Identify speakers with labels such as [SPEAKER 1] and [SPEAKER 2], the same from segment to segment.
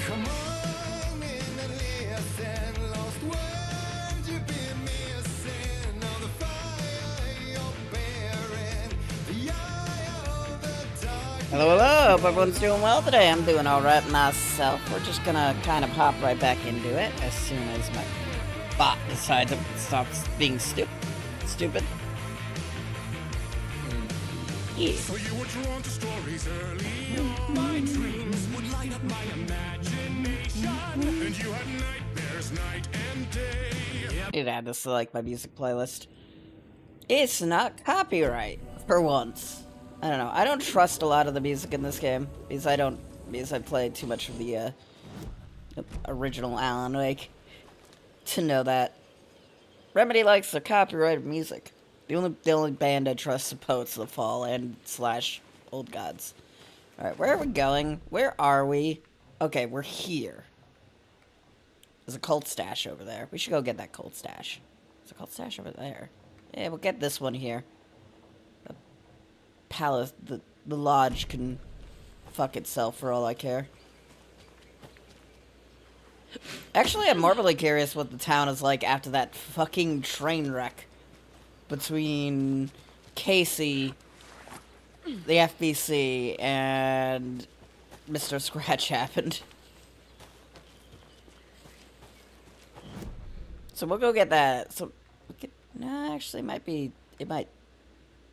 [SPEAKER 1] Come on in and listen, lost words you've been missing. All the fire you're bearing, the eye of the dark.
[SPEAKER 2] Hello, hello, hope everyone's doing well today. I'm doing alright myself. We're just gonna kind of hop right back into it as soon as my bot decides to stop being stupid. Yeah.
[SPEAKER 1] So you were drawn to stories early on. My dreams would light up my imagination, and you had nightmares night and day.
[SPEAKER 2] I'd add this to like my music playlist. It's not copyright for once. I don't know. I don't trust a lot of the music in this game because I played too much of the original Alan Wake to know that Remedy likes their copyrighted music. The only band I trust is Poets of the Fall and / Old Gods. Alright, where are we going? Where are we? Okay, we're here. There's a cult stash over there. We should go get that cult stash. There's a cult stash over there. Yeah, we'll get this one here. The palace, the lodge can fuck itself for all I care. Actually, I'm morbidly curious what the town is like after that fucking train wreck between Casey, the FBC, and Mr. Scratch happened. So we'll go get that. So, no, actually, it might.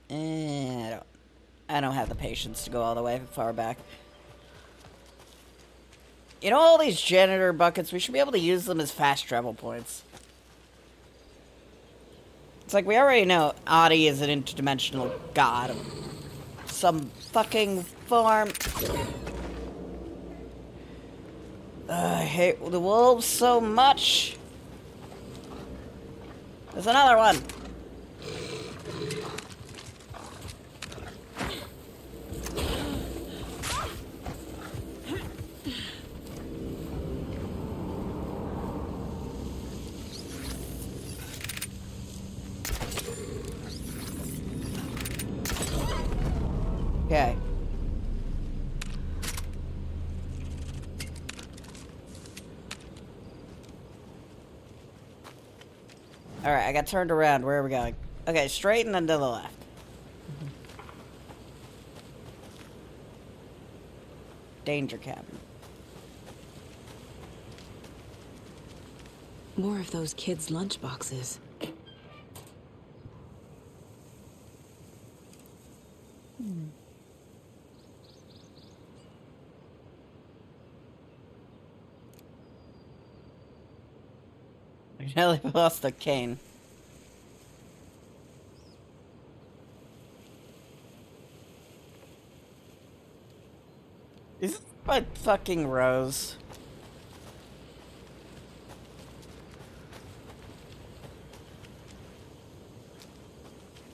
[SPEAKER 2] I don't have the patience to go all the way far back. You know, all these janitor buckets, we should be able to use them as fast travel points. It's like we already know Adi is an interdimensional god of some fucking form. I hate the wolves so much. There's another one. Okay. Alright, I got turned around. Where are we going? Okay, straight and then to the left. Danger cabin.
[SPEAKER 3] More of those kids' lunchboxes.
[SPEAKER 2] I nearly lost the cane. Is this my fucking Rose?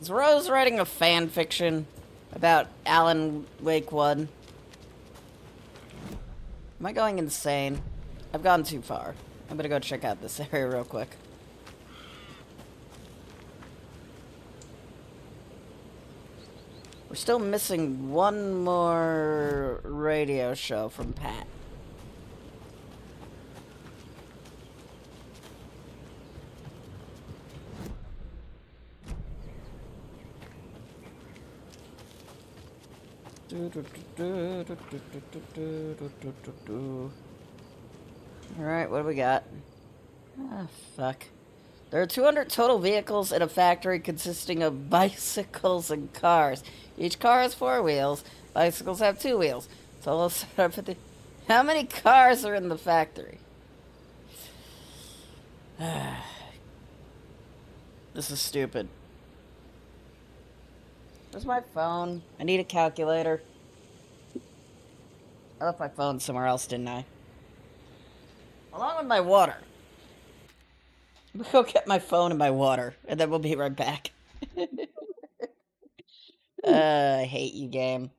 [SPEAKER 2] Is Rose writing a fan fiction about Alan Wake 1? Am I going insane? I've gone too far. I'm gonna go check out this area real quick. We're still missing one more radio show from Pat. Alright, what do we got? Ah, fuck. There are 200 total vehicles in a factory consisting of bicycles and cars. Each car has 4 wheels. Bicycles have 2 wheels. Total setup at the... How many cars are in the factory? This is stupid. Where's my phone? I need a calculator. I left my phone somewhere else, didn't I? Along with my water. We'll go get my phone and my water, and then we'll be right back. I hate you, game.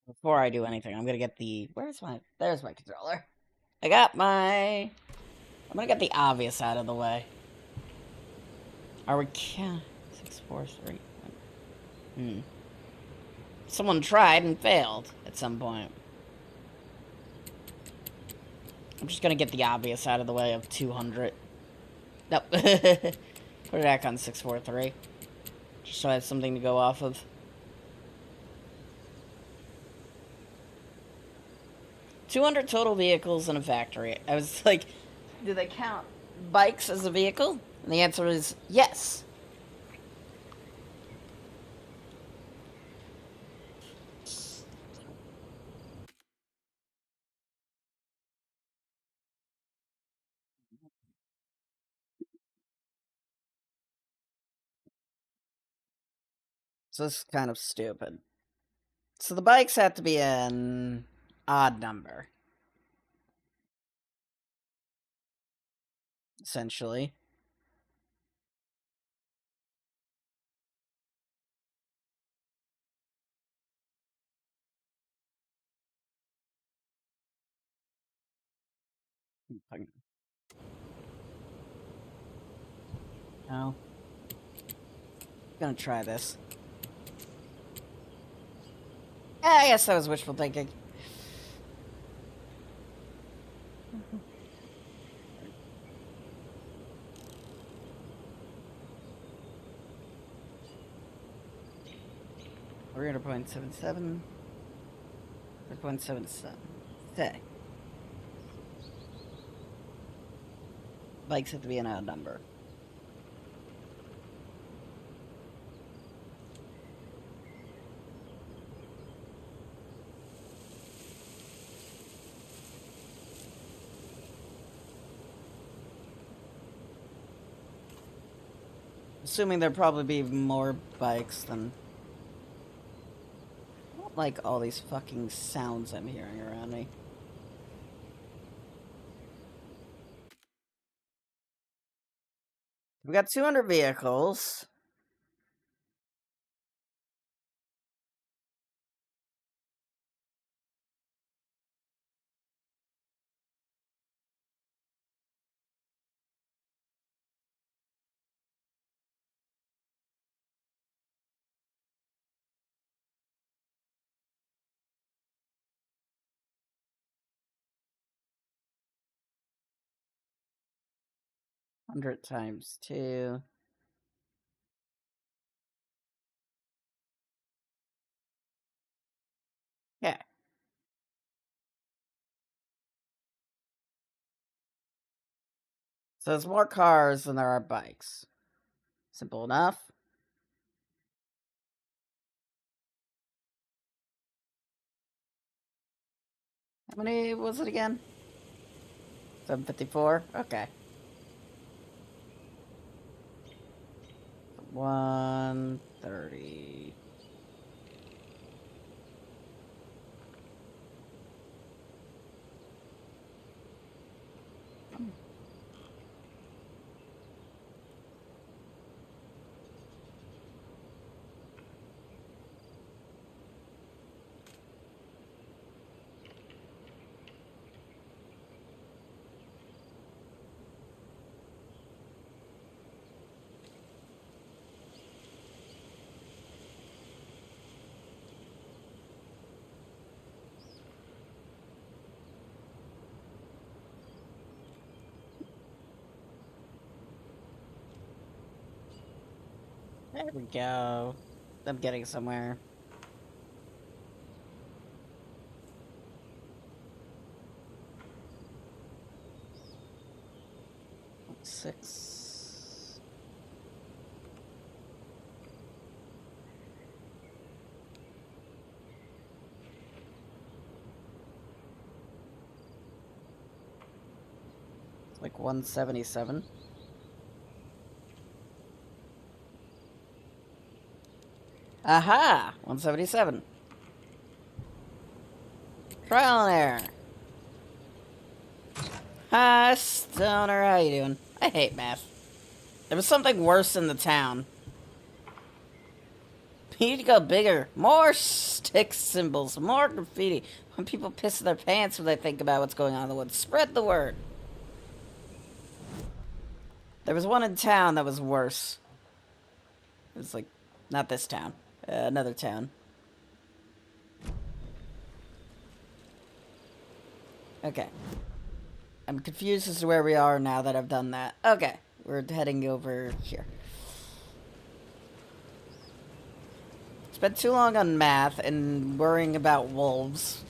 [SPEAKER 2] Before I do anything, I'm gonna get the... There's my controller. I'm gonna get the obvious out of the way. Are we... 6, 4, 3... Someone tried and failed at some point. I'm just gonna get the obvious out of the way of 200. Nope. Put it back on 643. Just so I have something to go off of. 200 total vehicles in a factory. I was like, do they count bikes as a vehicle? And the answer is yes. So this is kind of stupid. So the bikes have to be an odd number. Essentially. No. Gonna try this. I guess that was wishful thinking. We're at 0.77. 0.77. Okay. Bikes have to be an odd number. Assuming there'd probably be more bikes than... I don't like all these fucking sounds I'm hearing around me. We got 200 vehicles. Hundred times 2. Yeah. So there's more cars than there are bikes. Simple enough. How many was it again? 754? Okay. 130. There we go. I'm getting somewhere. Six. It's like 177. Aha! 177. Trial and error. Hi, Stoner. How you doing? I hate math. There was something worse in the town. We need to go bigger. More stick symbols. More graffiti. When people piss their pants when they think about what's going on in the woods. Spread the word. There was one in town that was worse. It was like, not this town. Another town. Okay. I'm confused as to where we are now that I've done that. Okay. We're heading over here. Spent too long on math and worrying about wolves.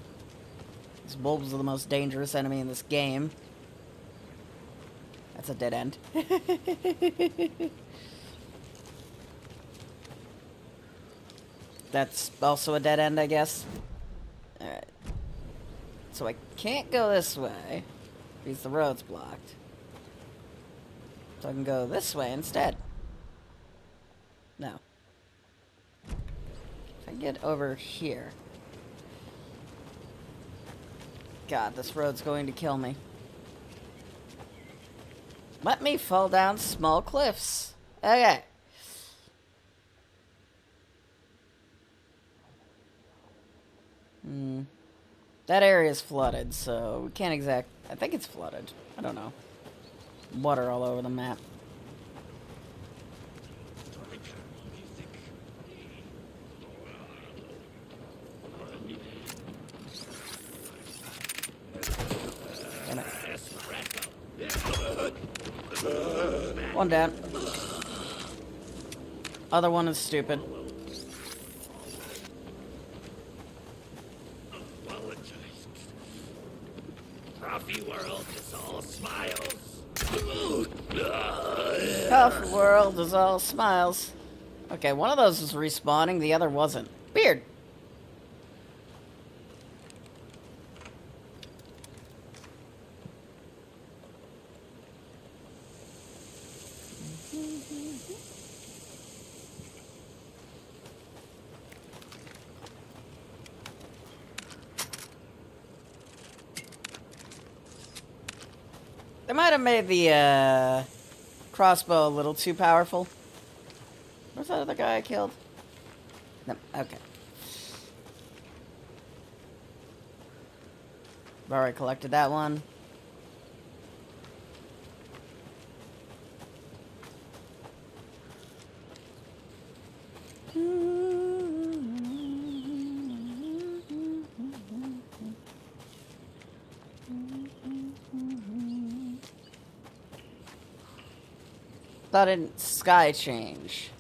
[SPEAKER 2] These wolves are the most dangerous enemy in this game. That's a dead end. That's also a dead end, I guess. Alright. So I can't go this way because the road's blocked. So I can go this way instead. No. If I get over here. God, this road's going to kill me. Let me fall down small cliffs. Okay. That area is flooded, so we can't I think it's flooded. I don't know. Water all over the map. Damn it. One down. Other one is stupid.
[SPEAKER 4] Coffee world is all smiles.
[SPEAKER 2] Tough world is all smiles. Okay, one of those was respawning, the other wasn't. Weird. They might have made the crossbow a little too powerful. Where's that other guy I killed? No, okay. I've already collected that one. Sudden sky change.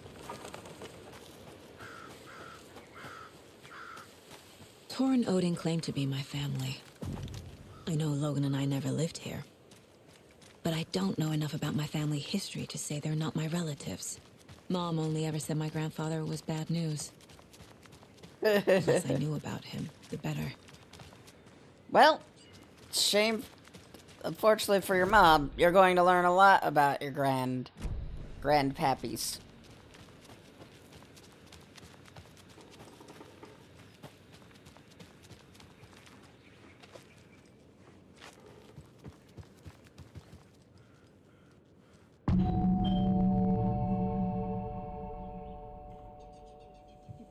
[SPEAKER 3] Tor and Odin claim to be my family. I know Logan and I never lived here. But I don't know enough about my family history to say they're not my relatives. Mom only ever said my grandfather was bad news. The less I knew about him, the better.
[SPEAKER 2] Well, shame. Unfortunately for your mom, you're going to learn a lot about your grandpappies.
[SPEAKER 5] It's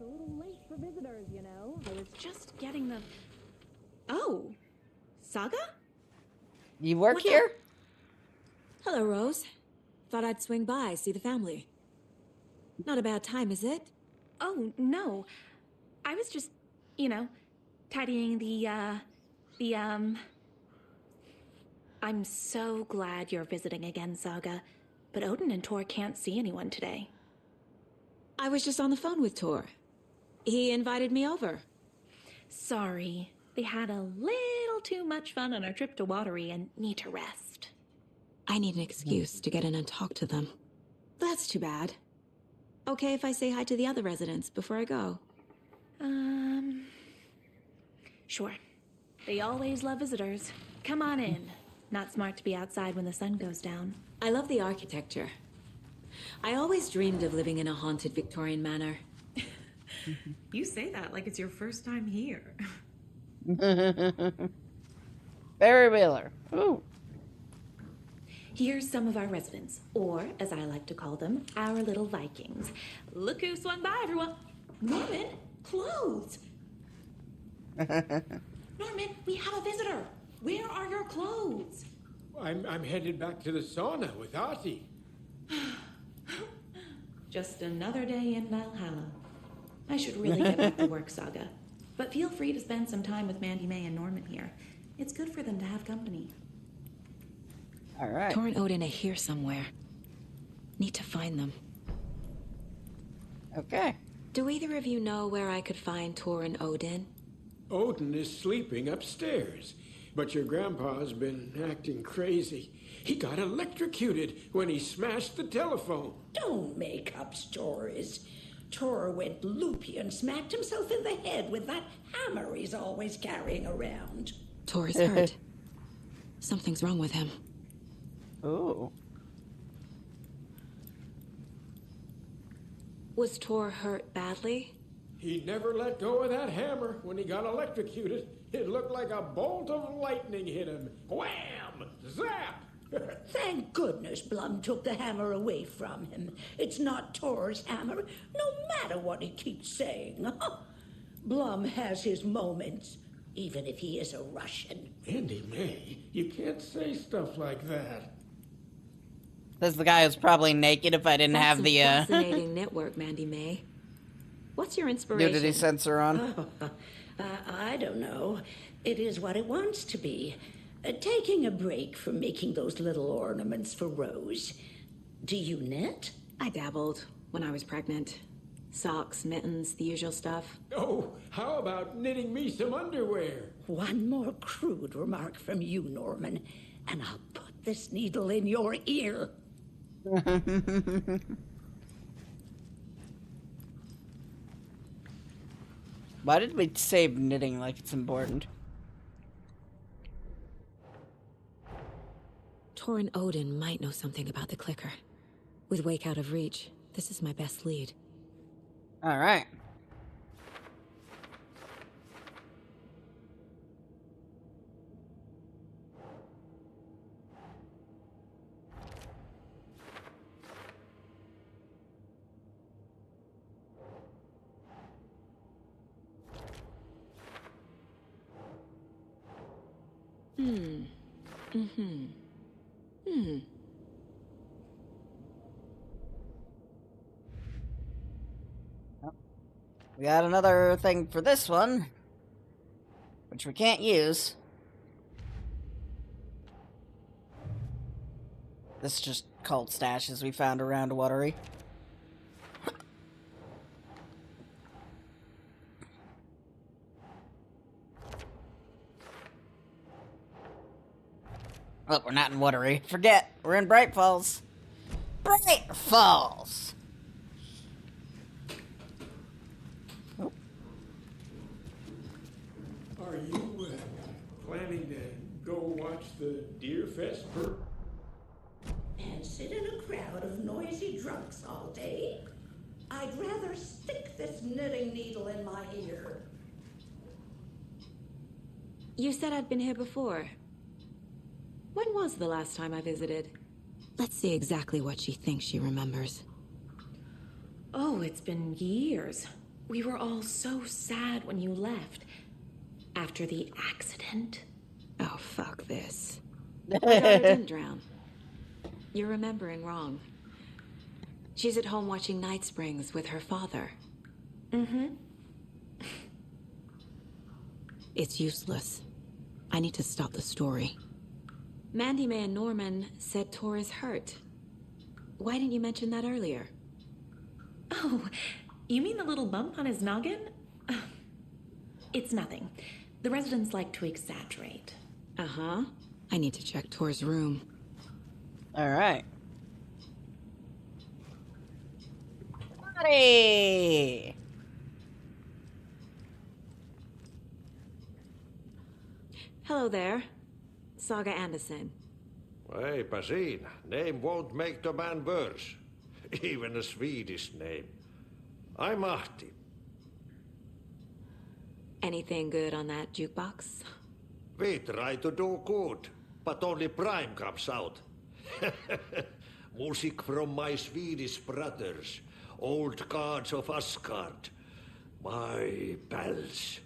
[SPEAKER 5] a little late for visitors, you know. I was just getting the... Oh, Saga?
[SPEAKER 2] You work
[SPEAKER 3] What
[SPEAKER 2] here?
[SPEAKER 3] Hello, Rose. Thought I'd swing by, see the family. Not a bad time, is it?
[SPEAKER 5] Oh, no. I was just, you know, tidying I'm so glad you're visiting again, Saga. But Odin and Tor can't see anyone today.
[SPEAKER 3] I was just on the phone with Tor. He invited me over.
[SPEAKER 5] Sorry. They had a little too much fun on our trip to Watery and need to rest.
[SPEAKER 3] I need an excuse to get in and talk to them. That's too bad. Okay if I say hi to the other residents before I go?
[SPEAKER 5] Sure. They always love visitors. Come on in. Not smart to be outside when the sun goes down.
[SPEAKER 3] I love the architecture. I always dreamed of living in a haunted Victorian manor.
[SPEAKER 6] You say that like it's your first time here.
[SPEAKER 2] Barry Wheeler. Ooh.
[SPEAKER 5] Here's some of our residents, or as I like to call them, our little Vikings. Look who swung by, everyone.
[SPEAKER 6] Norman, clothes. Norman, we have a visitor. Where are your clothes?
[SPEAKER 7] I'm headed back to the sauna with Artie.
[SPEAKER 6] Just another day in Valhalla. I should really get back to work, Saga. But feel free to spend some time with Mandy May and Norman here. It's good for them to have company.
[SPEAKER 2] All right.
[SPEAKER 3] Tor and Odin are here somewhere. Need to find them.
[SPEAKER 2] Okay.
[SPEAKER 3] Do either of you know where I could find Tor and Odin?
[SPEAKER 7] Odin is sleeping upstairs, but your grandpa's been acting crazy. He got electrocuted when he smashed the telephone.
[SPEAKER 8] Don't make up stories. Tor went loopy and smacked himself in the head with that hammer he's always carrying around.
[SPEAKER 3] Tor is hurt. Something's wrong with him.
[SPEAKER 2] Ooh.
[SPEAKER 3] Was Tor hurt badly?
[SPEAKER 7] He never let go of that hammer when he got electrocuted. It looked like a bolt of lightning hit him. Wham! Zap!
[SPEAKER 8] Thank goodness Blum took the hammer away from him. It's not Tor's hammer, no matter what he keeps saying. Blum has his moments, even if he is a Russian.
[SPEAKER 7] Andy May, you can't say stuff like that.
[SPEAKER 2] This is the guy who's probably naked if I didn't
[SPEAKER 3] That's
[SPEAKER 2] have
[SPEAKER 3] some
[SPEAKER 2] the
[SPEAKER 3] fascinating network, Mandy May. What's your inspiration?
[SPEAKER 2] nudity sensor on.
[SPEAKER 8] I don't know. It is what it wants to be. Taking a break from making those little ornaments for Rose. Do you knit?
[SPEAKER 3] I dabbled when I was pregnant. Socks, mittens, the usual stuff.
[SPEAKER 7] Oh, how about knitting me some underwear?
[SPEAKER 8] One more crude remark from you, Norman, and I'll put this needle in your ear.
[SPEAKER 2] Why did we save knitting like it's important?
[SPEAKER 3] Tor and Odin might know something about the clicker. With Wake out of reach, this is my best lead.
[SPEAKER 2] All right. We got another thing for this one, which we can't use. This is just cult stashes we found around Watery. Well, we're not in Watery. Forget, we're in Bright Falls. Bright Falls! Oh.
[SPEAKER 7] Are you planning to go watch the Deer Fest for...
[SPEAKER 8] And sit in a crowd of noisy drunks all day? I'd rather stick this knitting needle in my ear.
[SPEAKER 3] You said I'd been here before. When was the last time I visited? Let's see exactly what she thinks she remembers.
[SPEAKER 6] Oh, it's been years. We were all so sad when you left. After the accident.
[SPEAKER 3] Oh, fuck this. My daughter didn't drown. You're remembering wrong. She's at home watching Night Springs with her father.
[SPEAKER 6] Mm-hmm.
[SPEAKER 3] It's useless. I need to stop the story. Mandy May and Norman said Tor is hurt. Why didn't you mention that earlier?
[SPEAKER 6] Oh, you mean the little bump on his noggin? It's nothing. The residents like to exaggerate.
[SPEAKER 3] Uh-huh. I need to check Tor's room.
[SPEAKER 2] Alright. Buddy!
[SPEAKER 3] Hello there. Saga Anderson.
[SPEAKER 9] Eipä siinä. Name won't make the man worse. Even a Swedish name. I'm Ahti.
[SPEAKER 3] Anything good on that jukebox?
[SPEAKER 9] We try to do good, but only Prime comes out. Music from my Swedish brothers, old gods of Asgard. My pals,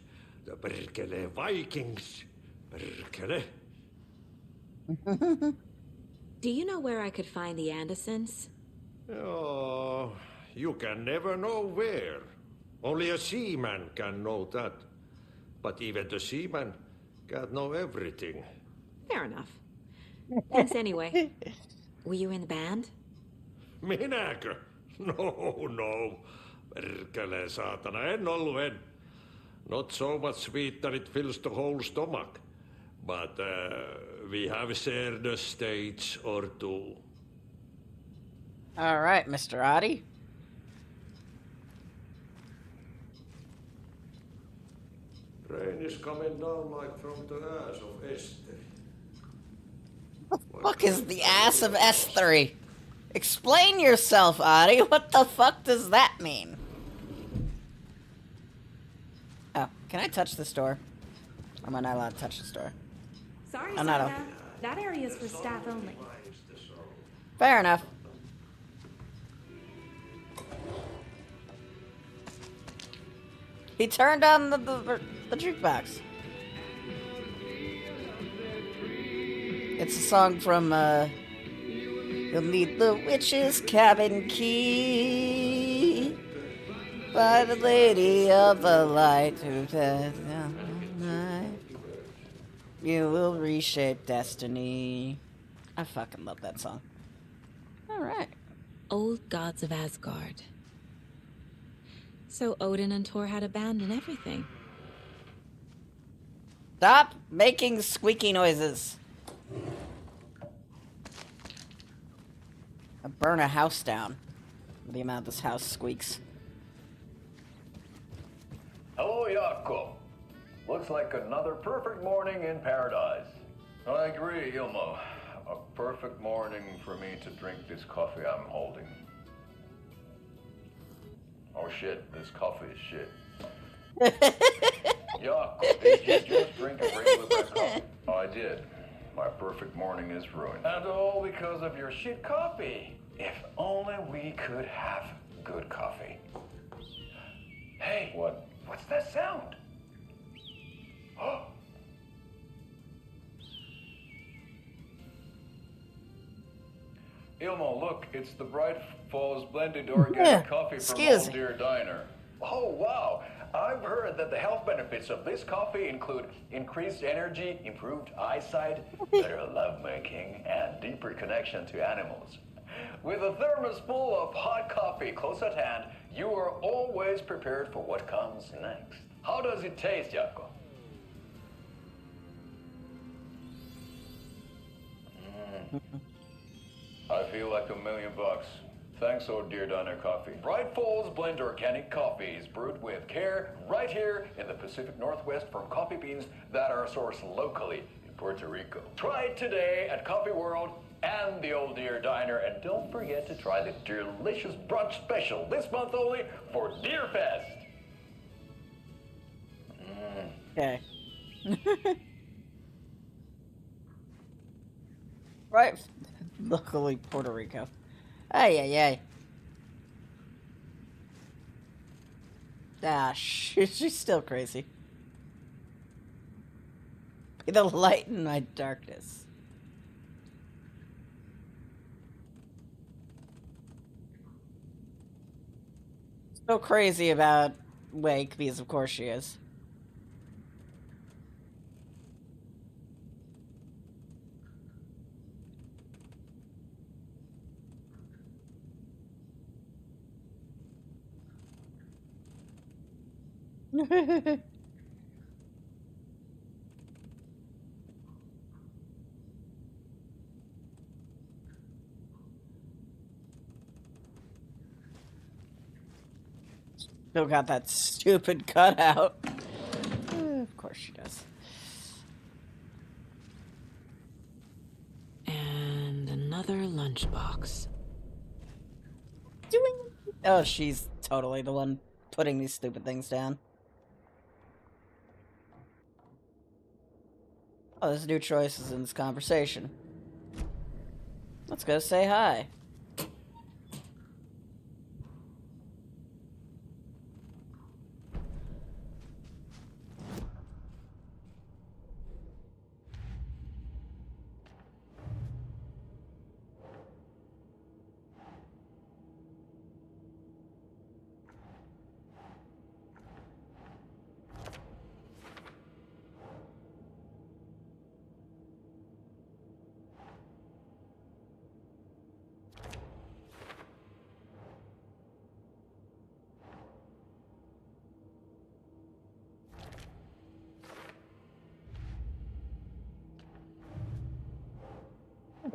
[SPEAKER 9] the Perkele Vikings. Perkele.
[SPEAKER 3] Do you know where I could find the Andersons?
[SPEAKER 9] Oh, you can never know where. Only a seaman can know that. But even the seaman can't know everything.
[SPEAKER 3] Fair enough. Thanks anyway. Were you in the band?
[SPEAKER 9] Minäkö? No. Perkele saatana, en ollut en. Not so much sweet that it fills the whole stomach. But we have shared a stage or two.
[SPEAKER 2] Alright, Mr. Adi.
[SPEAKER 9] Rain is coming down like from the ass of Esther.
[SPEAKER 2] Fuck is the ass of S3? Explain yourself, Adi. What the fuck does that mean? Oh, can I touch this door? Or am I not allowed to touch this door?
[SPEAKER 6] Sorry,
[SPEAKER 2] I'm not
[SPEAKER 6] Saga. That area is for staff only.
[SPEAKER 2] Fair enough. He turned on the jukebox. It's a song from, You'll need the witch's cabin key by the Lady of the Light who said, you will reshape destiny. I fucking love that song. Alright.
[SPEAKER 3] Old gods of Asgard. So Odin and Thor had a band and everything.
[SPEAKER 2] Stop making squeaky noises. I burn a house down with the amount this house squeaks.
[SPEAKER 10] Hello, Jakob. Looks like another perfect morning in paradise. I agree, Ilmo. A perfect morning for me to drink this coffee I'm holding. Oh shit, this coffee is shit. Jakob, did you just drink a regular black coffee? I did. My perfect morning is ruined. And all because of your shit coffee. If only we could have good coffee. Hey, what's that sound? Ilmo, look, it's the Bright Falls blended organic coffee from Old Deer Diner. Oh, wow. I've heard that the health benefits of this coffee include increased energy, improved eyesight, better lovemaking, and deeper connection to animals. With a thermos full of hot coffee close at hand, you are always prepared for what comes next. How does it taste, Jaakko? I feel like $1 million. Thanks, Old Deer Diner Coffee. Bright Falls Blend Organic Coffee is brewed with care right here in the Pacific Northwest from coffee beans that are sourced locally in Puerto Rico. Try it today at Coffee World and the Old Deer Diner, and don't forget to try the delicious brunch special this month only for Deer Fest.
[SPEAKER 2] Okay. Right. Locally Puerto Rico. Ay. Ah, she's still crazy. Be the light in my darkness. So crazy about Wake, because of course she is. Still got that stupid cutout. Of course she does.
[SPEAKER 3] And another lunchbox.
[SPEAKER 2] Oh, she's totally the one putting these stupid things down. Oh, there's new choices in this conversation. Let's go say hi.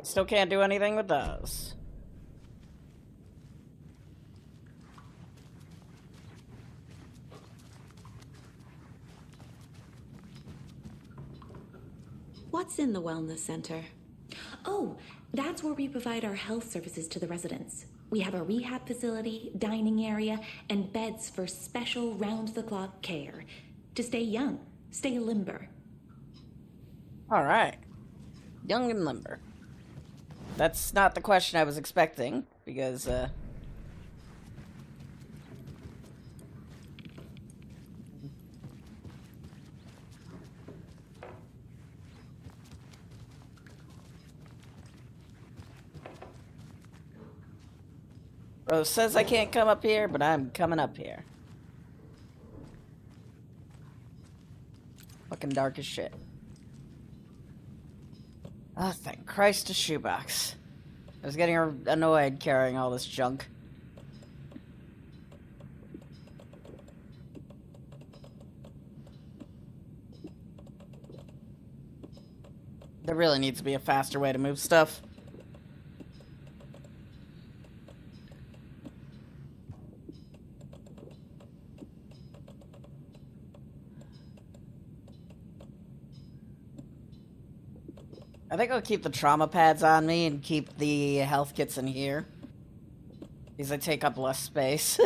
[SPEAKER 2] Still can't do anything with those.
[SPEAKER 3] What's in the wellness center?
[SPEAKER 6] Oh, that's where we provide our health services to the residents. We have a rehab facility, dining area, and beds for special round-the-clock care. To stay young, stay limber.
[SPEAKER 2] Alright. Young and limber. That's not the question I was expecting, because, Rose says I can't come up here, but I'm coming up here. Fucking dark as shit. Oh, thank Christ, a shoebox. I was getting annoyed carrying all this junk. There really needs to be a faster way to move stuff. I think I'll keep the trauma pads on me and keep the health kits in here. Because they take up less space.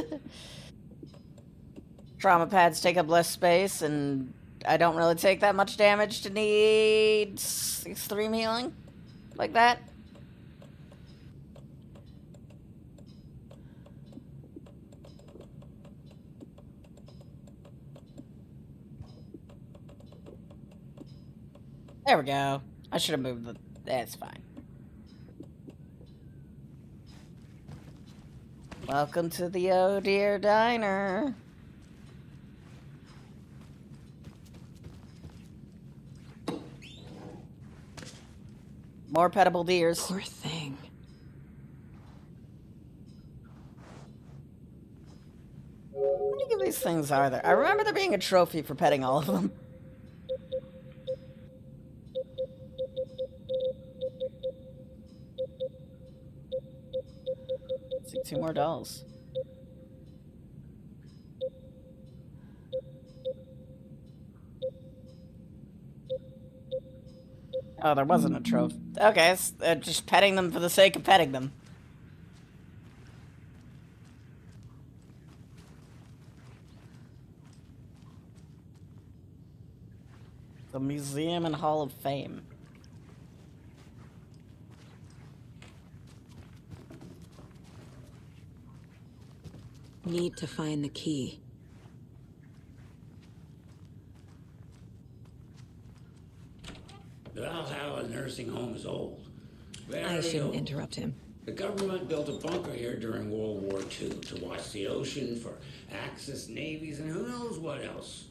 [SPEAKER 2] Trauma pads take up less space, and I don't really take that much damage to need extreme healing. Like that. There we go. I should have moved the... That's fine. Welcome to the Oh Dear Diner. More petable deers.
[SPEAKER 3] Poor thing.
[SPEAKER 2] How many of these things are there? I remember there being a trophy for petting all of them. Let's see, 2 more dolls. Oh, there wasn't a trophy. Okay, it's, just petting them for the sake of petting them. The Museum and Hall of Fame.
[SPEAKER 3] Need to find the key.
[SPEAKER 11] The Valhalla nursing home is old.
[SPEAKER 3] I shouldn't interrupt him.
[SPEAKER 11] The government built a bunker here during World War II to watch the ocean for Axis navies and who knows what else.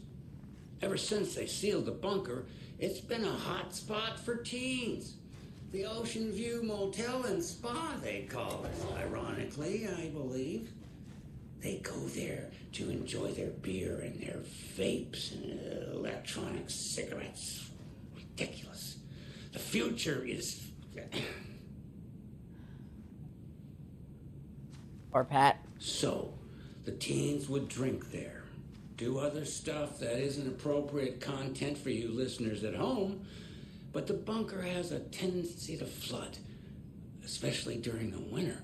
[SPEAKER 11] Ever since they sealed the bunker, it's been a hot spot for teens. The Ocean View Motel and Spa, they call it. Ironically, I believe. They go there to enjoy their beer and their vapes and electronic cigarettes. Ridiculous. The future is...
[SPEAKER 2] Or Pat.
[SPEAKER 11] So, the teens would drink there. Do other stuff that isn't appropriate content for you listeners at home. But the bunker has a tendency to flood. Especially during the winter.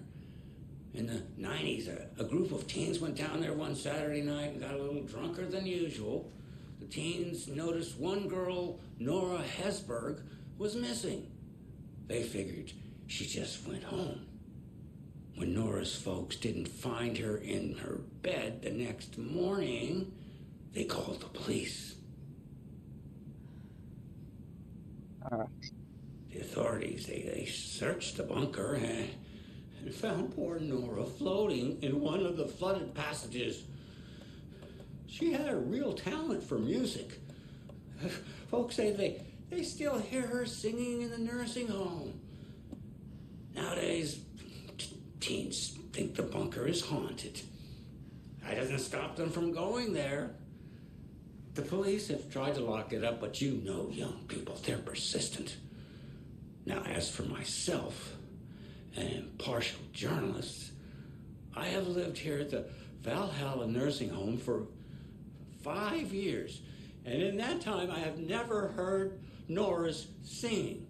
[SPEAKER 11] In the 90s, a group of teens went down there one Saturday night and got a little drunker than usual. The teens noticed one girl, Nora Hesberg, was missing. They figured she just went home. When Nora's folks didn't find her in her bed the next morning, they called the police. The authorities, they searched the bunker and found poor Nora floating in one of the flooded passages. She had a real talent for music. Folks say they still hear her singing in the nursing home. Nowadays, teens think the bunker is haunted. That doesn't stop them from going there. The police have tried to lock it up, but you know young people, they're persistent. Now, as for myself, an impartial journalist, I have lived here at the Valhalla nursing home for 5 years, and in that time I have never heard Nora's singing.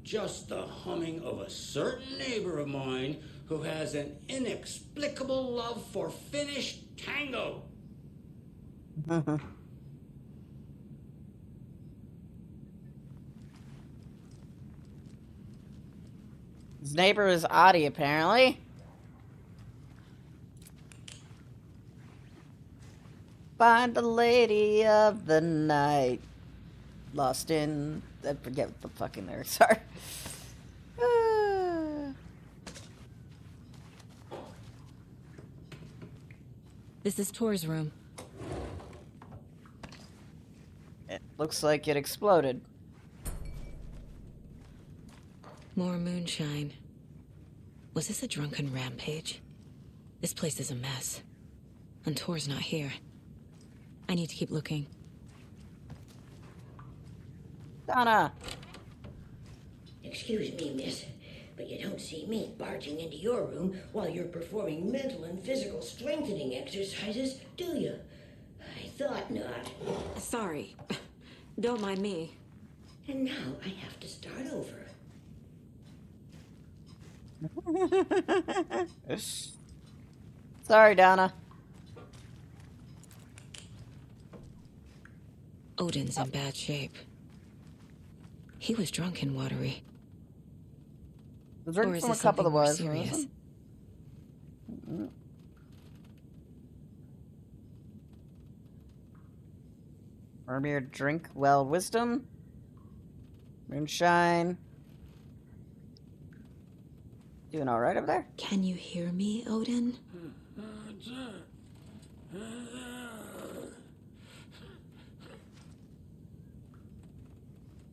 [SPEAKER 11] Just the humming of a certain neighbor of mine who has an inexplicable love for Finnish tango.
[SPEAKER 2] His neighbor is Adi, apparently. Find the lady of the night. Lost in... I forget what the fucking lyrics are.
[SPEAKER 3] This is Tor's room.
[SPEAKER 2] It looks like it exploded.
[SPEAKER 3] More moonshine. Was this a drunken rampage? This place is a mess. And Tor's not here. I need to keep looking.
[SPEAKER 2] Donna!
[SPEAKER 8] Excuse me, miss, but you don't see me barging into your room while you're performing mental and physical strengthening exercises, do you? I thought not.
[SPEAKER 3] Sorry. Don't mind me.
[SPEAKER 8] And now I have to start over.
[SPEAKER 2] Sorry, Donna.
[SPEAKER 3] Odin's in bad shape. He was drunk and watery.
[SPEAKER 2] Was
[SPEAKER 3] Or
[SPEAKER 2] drinking
[SPEAKER 3] is
[SPEAKER 2] from a
[SPEAKER 3] this
[SPEAKER 2] cup of the
[SPEAKER 3] something more
[SPEAKER 2] was.
[SPEAKER 3] serious?
[SPEAKER 2] Mermere drink well wisdom. Moonshine. Doing alright over there?
[SPEAKER 3] Can you hear me, Odin?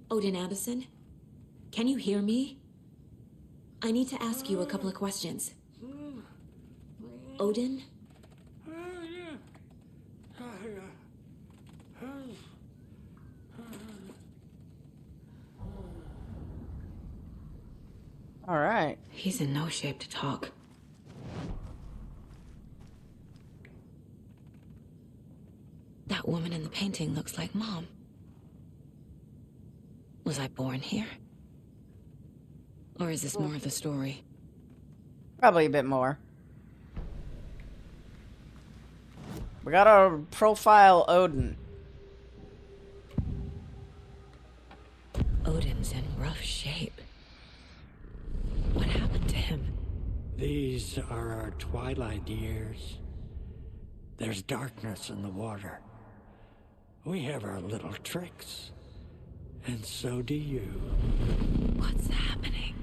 [SPEAKER 3] Odin Addison? Can you hear me? I need to ask you a couple of questions. Odin?
[SPEAKER 2] Alright.
[SPEAKER 3] He's in no shape to talk. That woman in the painting looks like Mom. Was I born here? Or is this more of the story?
[SPEAKER 2] Probably a bit more. We gotta profile Odin.
[SPEAKER 3] Odin's in rough shape. What happened to him?
[SPEAKER 12] These are our twilight years. There's darkness in the water. We have our little tricks. And so do you.
[SPEAKER 3] What's happening?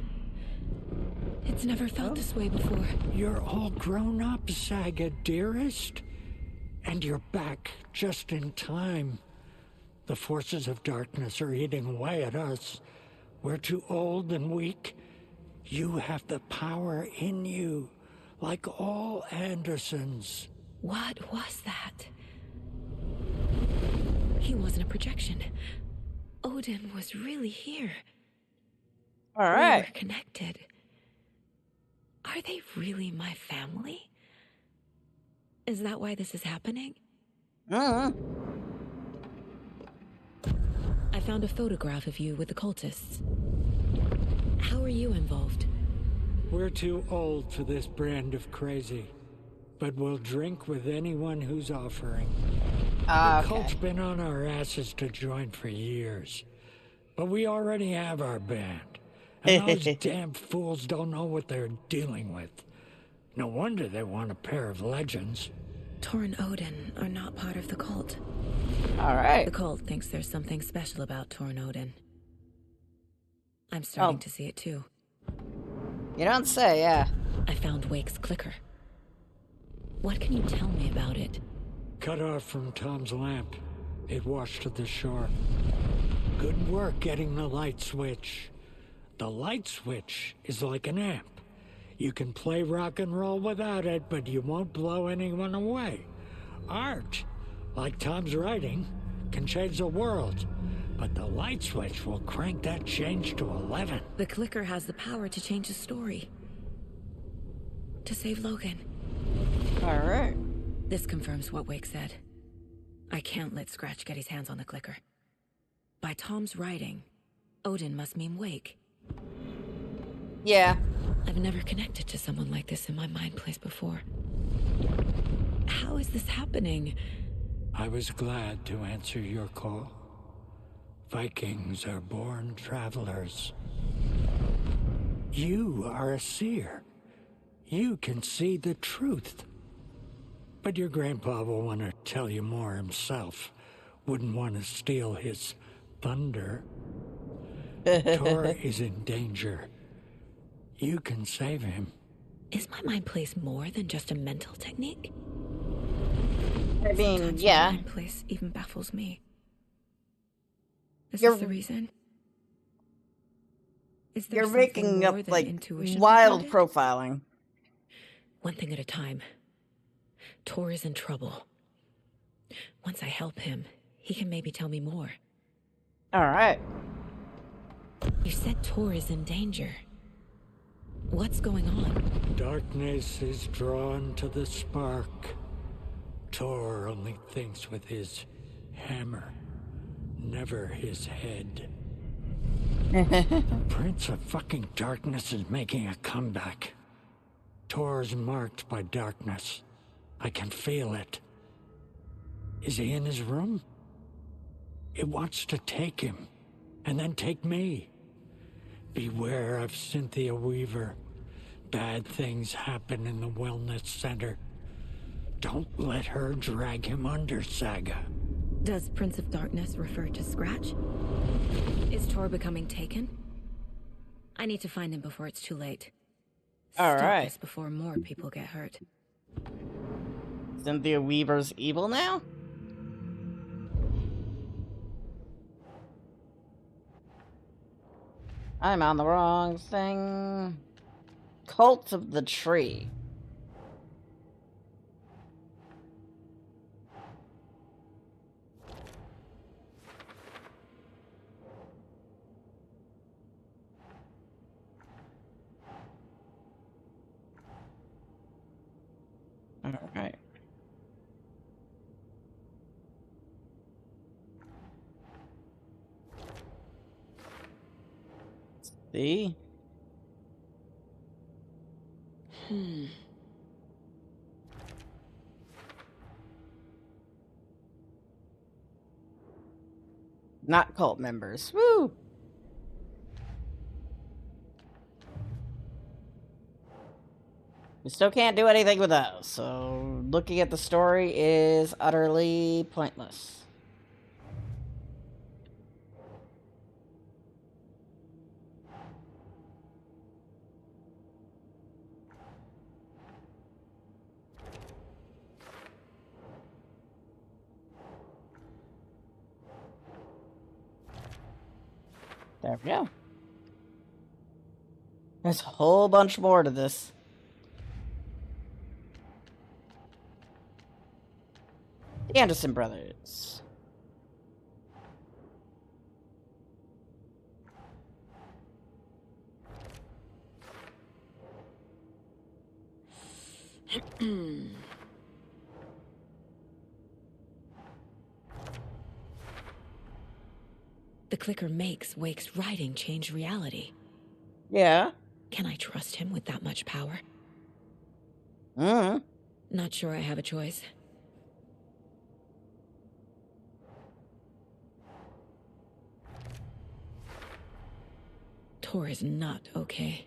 [SPEAKER 3] It's never felt this way before.
[SPEAKER 12] You're all grown up, Saga, dearest. And you're back just in time. The forces of darkness are eating away at us. We're too old and weak. You have the power in you, like all Andersons.
[SPEAKER 3] What was that? He wasn't a projection. Odin was really here.
[SPEAKER 2] All right.
[SPEAKER 3] We were connected. Are they really my family? Is that why this is happening? I found a photograph of you with the cultists. How are you involved?
[SPEAKER 12] We're too old for this brand of crazy, but we'll drink with anyone who's offering. The cult's been on our asses to join for years, but we already have our band, and those damn fools don't know what they're dealing with. No wonder they want a pair of legends.
[SPEAKER 3] Tor and Odin are not part of the cult.
[SPEAKER 2] All right.
[SPEAKER 3] The cult thinks there's something special about Tor and Odin. I'm starting to see it too.
[SPEAKER 2] You don't say, yeah.
[SPEAKER 3] I found Wake's clicker. What can you tell me about it?
[SPEAKER 12] Cut off from Tom's lamp. It washed to the shore. Good work getting the light switch. The light switch is like an amp. You can play rock and roll without it, but you won't blow anyone away. Art, like Tom's writing, can change the world. but the light switch will crank that change to 11.
[SPEAKER 3] The clicker has the power to change the story. To save Logan.
[SPEAKER 2] Alright.
[SPEAKER 3] This confirms what Wake said. I can't let Scratch get his hands on the clicker. By Tom's writing, Odin must mean Wake.
[SPEAKER 2] Yeah.
[SPEAKER 3] I've never connected to someone like this in my mind place before. How is this happening?
[SPEAKER 12] I was glad to answer your call. Vikings are born travelers. You are a seer. You can see the truth. But your grandpa will want to tell you more himself. Wouldn't want to steal his thunder. Tor is in danger. You can save him.
[SPEAKER 3] Is my mind place more than just a mental technique?
[SPEAKER 2] I mean,
[SPEAKER 3] Sometimes
[SPEAKER 2] yeah.
[SPEAKER 3] My mind place even baffles me. Is
[SPEAKER 2] You're-
[SPEAKER 3] this the reason? Is there
[SPEAKER 2] You're
[SPEAKER 3] something
[SPEAKER 2] making
[SPEAKER 3] more
[SPEAKER 2] up,
[SPEAKER 3] than
[SPEAKER 2] like,
[SPEAKER 3] intuition
[SPEAKER 2] wild
[SPEAKER 3] behind it?
[SPEAKER 2] profiling.
[SPEAKER 3] One thing at a time. Tor is in trouble. Once I help him, he can maybe tell me more.
[SPEAKER 2] Alright.
[SPEAKER 3] You said Tor is in danger. What's going on?
[SPEAKER 12] Darkness is drawn to the spark. Tor only thinks with his hammer, never his head. Prince of fucking Darkness is making a comeback. Tor's marked by darkness. I can feel it. Is he in his room? It wants to take him, and then take me. Beware of Cynthia Weaver. Bad things happen in the wellness center. Don't let her drag him under, Saga.
[SPEAKER 3] Does Prince of Darkness refer to Scratch? Is Tor becoming taken? I need to find him before it's too late.
[SPEAKER 2] All
[SPEAKER 3] Stop
[SPEAKER 2] right.
[SPEAKER 3] this before more people get hurt.
[SPEAKER 2] Cynthia Weaver's evil now? I'm on the wrong thing. Cult of the Tree. Alright. See? Not cult members. Woo! We still can't do anything with those, so looking at the story is utterly pointless. There we go. There's a whole bunch more to this. The Anderson brothers.
[SPEAKER 3] The clicker makes Wake's writing change reality.
[SPEAKER 2] Yeah.
[SPEAKER 3] Can I trust him with that much power?
[SPEAKER 2] Mm-hmm.
[SPEAKER 3] Not sure I have a choice. Tor is not okay.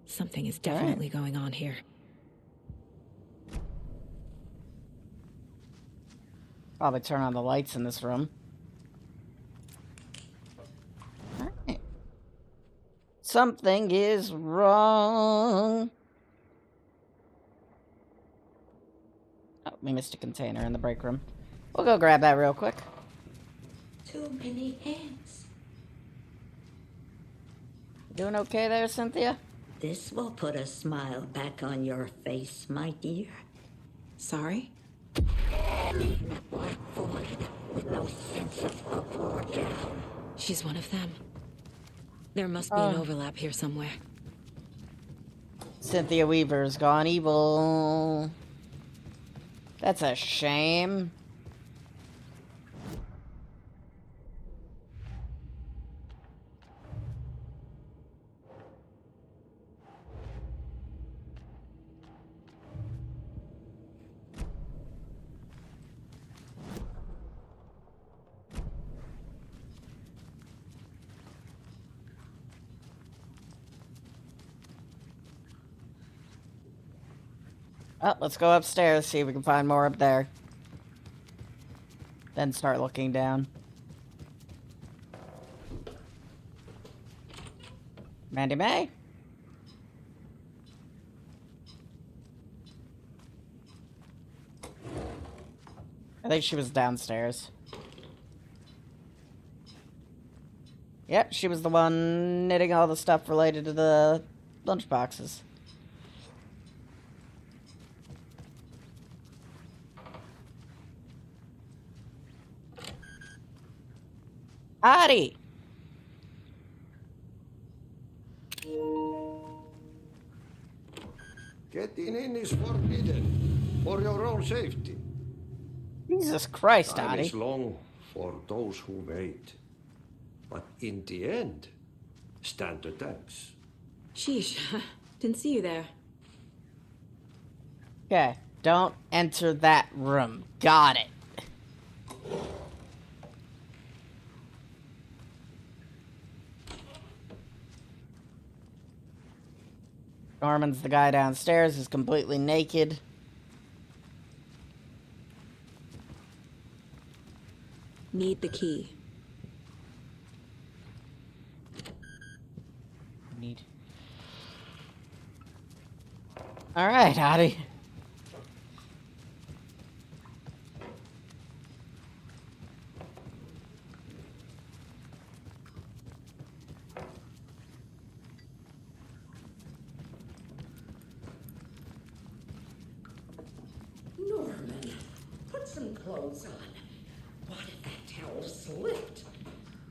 [SPEAKER 3] Something is definitely going on here.
[SPEAKER 2] Probably turn on the lights in this room. Alright. Something is wrong. Oh, we missed a container in the break room. We'll go grab that real quick.
[SPEAKER 8] Too many hands.
[SPEAKER 2] Doing okay there, Cynthia?
[SPEAKER 8] This will put a smile back on your face, my dear.
[SPEAKER 3] Sorry?
[SPEAKER 8] Black void with no sense of up or down.
[SPEAKER 3] She's one of them. There must be an overlap here somewhere.
[SPEAKER 2] Cynthia Weaver's gone evil. That's a shame. Oh, let's go upstairs, see if we can find more up there. Then start looking down. Mandy May? I think she was downstairs. Yep, she was the one knitting all the stuff related to the lunch boxes. Howdy!
[SPEAKER 9] Getting in is forbidden, for your own safety.
[SPEAKER 2] Jesus Christ,
[SPEAKER 9] Time
[SPEAKER 2] Howdy.
[SPEAKER 9] is long for those who wait. But in the end, stand the thanks.
[SPEAKER 3] Sheesh, didn't see you there.
[SPEAKER 2] Okay, don't enter that room. Got it. Norman's the guy downstairs who's completely naked.
[SPEAKER 3] Need the key.
[SPEAKER 2] Need. Alright, Hottie.
[SPEAKER 8] Norman, put some clothes on. What if that towel slipped?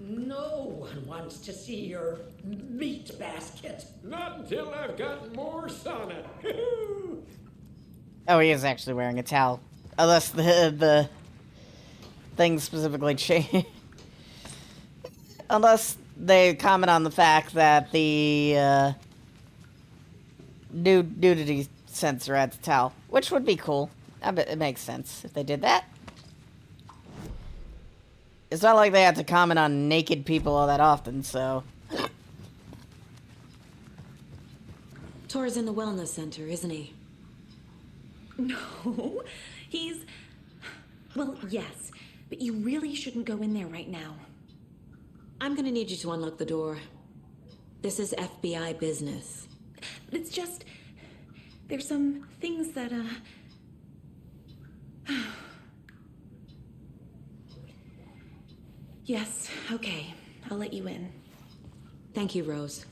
[SPEAKER 8] No one wants to see your meat basket.
[SPEAKER 7] Not until I've got more sauna.
[SPEAKER 2] Oh, he is actually wearing a towel. Unless the thing specifically changed. Unless they comment on the fact that the nudity sensor adds a towel. Which would be cool. I bet it makes sense if they did that. It's not like they have to comment on naked people all that often, so...
[SPEAKER 3] Tor's in the wellness center, isn't he?
[SPEAKER 6] No, he's... Well, yes, but you really shouldn't go in there right now.
[SPEAKER 3] I'm gonna need you to unlock the door. This is FBI business.
[SPEAKER 6] It's just... There's some things that, Yes, okay. I'll let you in.
[SPEAKER 3] Thank you, Rose.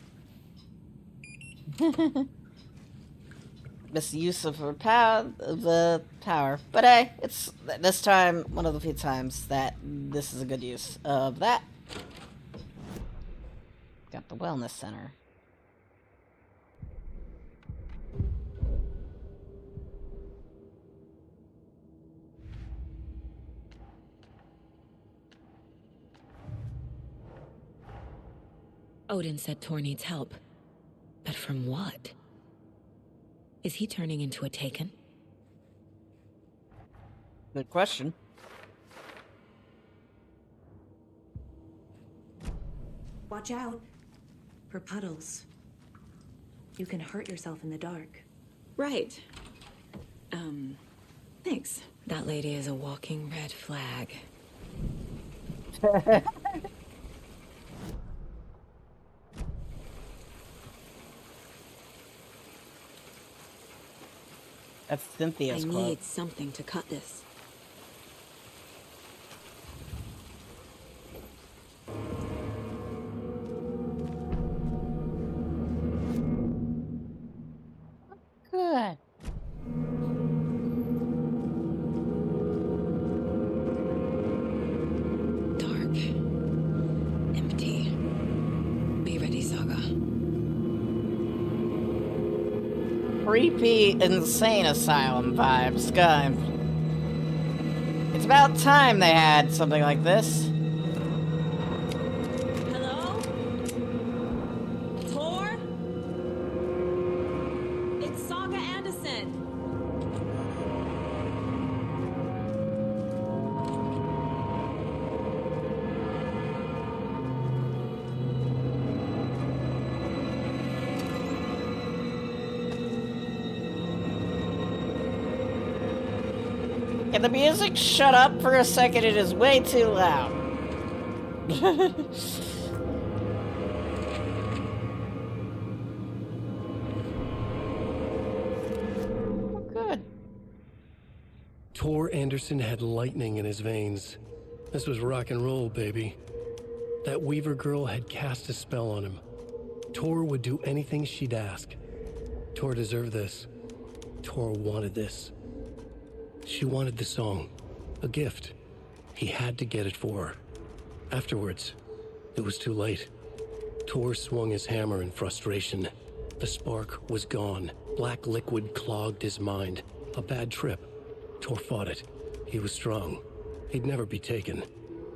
[SPEAKER 2] Misuse of the power. But hey, it's this time one of the few times that this is a good use of that. Got the wellness center.
[SPEAKER 3] Odin said Tor needs help. But from what? Is he turning into a Taken?
[SPEAKER 2] Good question.
[SPEAKER 6] Watch out for puddles. You can hurt yourself in the dark.
[SPEAKER 3] Right. Thanks. That lady is a walking red flag.
[SPEAKER 2] That's Cynthia's
[SPEAKER 3] I
[SPEAKER 2] quote.
[SPEAKER 3] need something to cut this.
[SPEAKER 2] Good.
[SPEAKER 3] Dark. Empty.
[SPEAKER 2] creepy, insane asylum vibes. God. It's about time they had something like this.
[SPEAKER 3] Hello? Tor? It's Saga Anderson.
[SPEAKER 2] Can the music shut up for a second? It is way too loud. Good.
[SPEAKER 13] Tor Anderson had lightning in his veins. This was rock and roll, baby. That Weaver girl had cast a spell on him. Tor would do anything she'd ask. Tor deserved this. Tor wanted this. She wanted the song, a gift. He had to get it for her. Afterwards, it was too late. Tor swung his hammer in frustration. The spark was gone. Black liquid clogged his mind. A bad trip. Tor fought it. He was strong. He'd never be taken.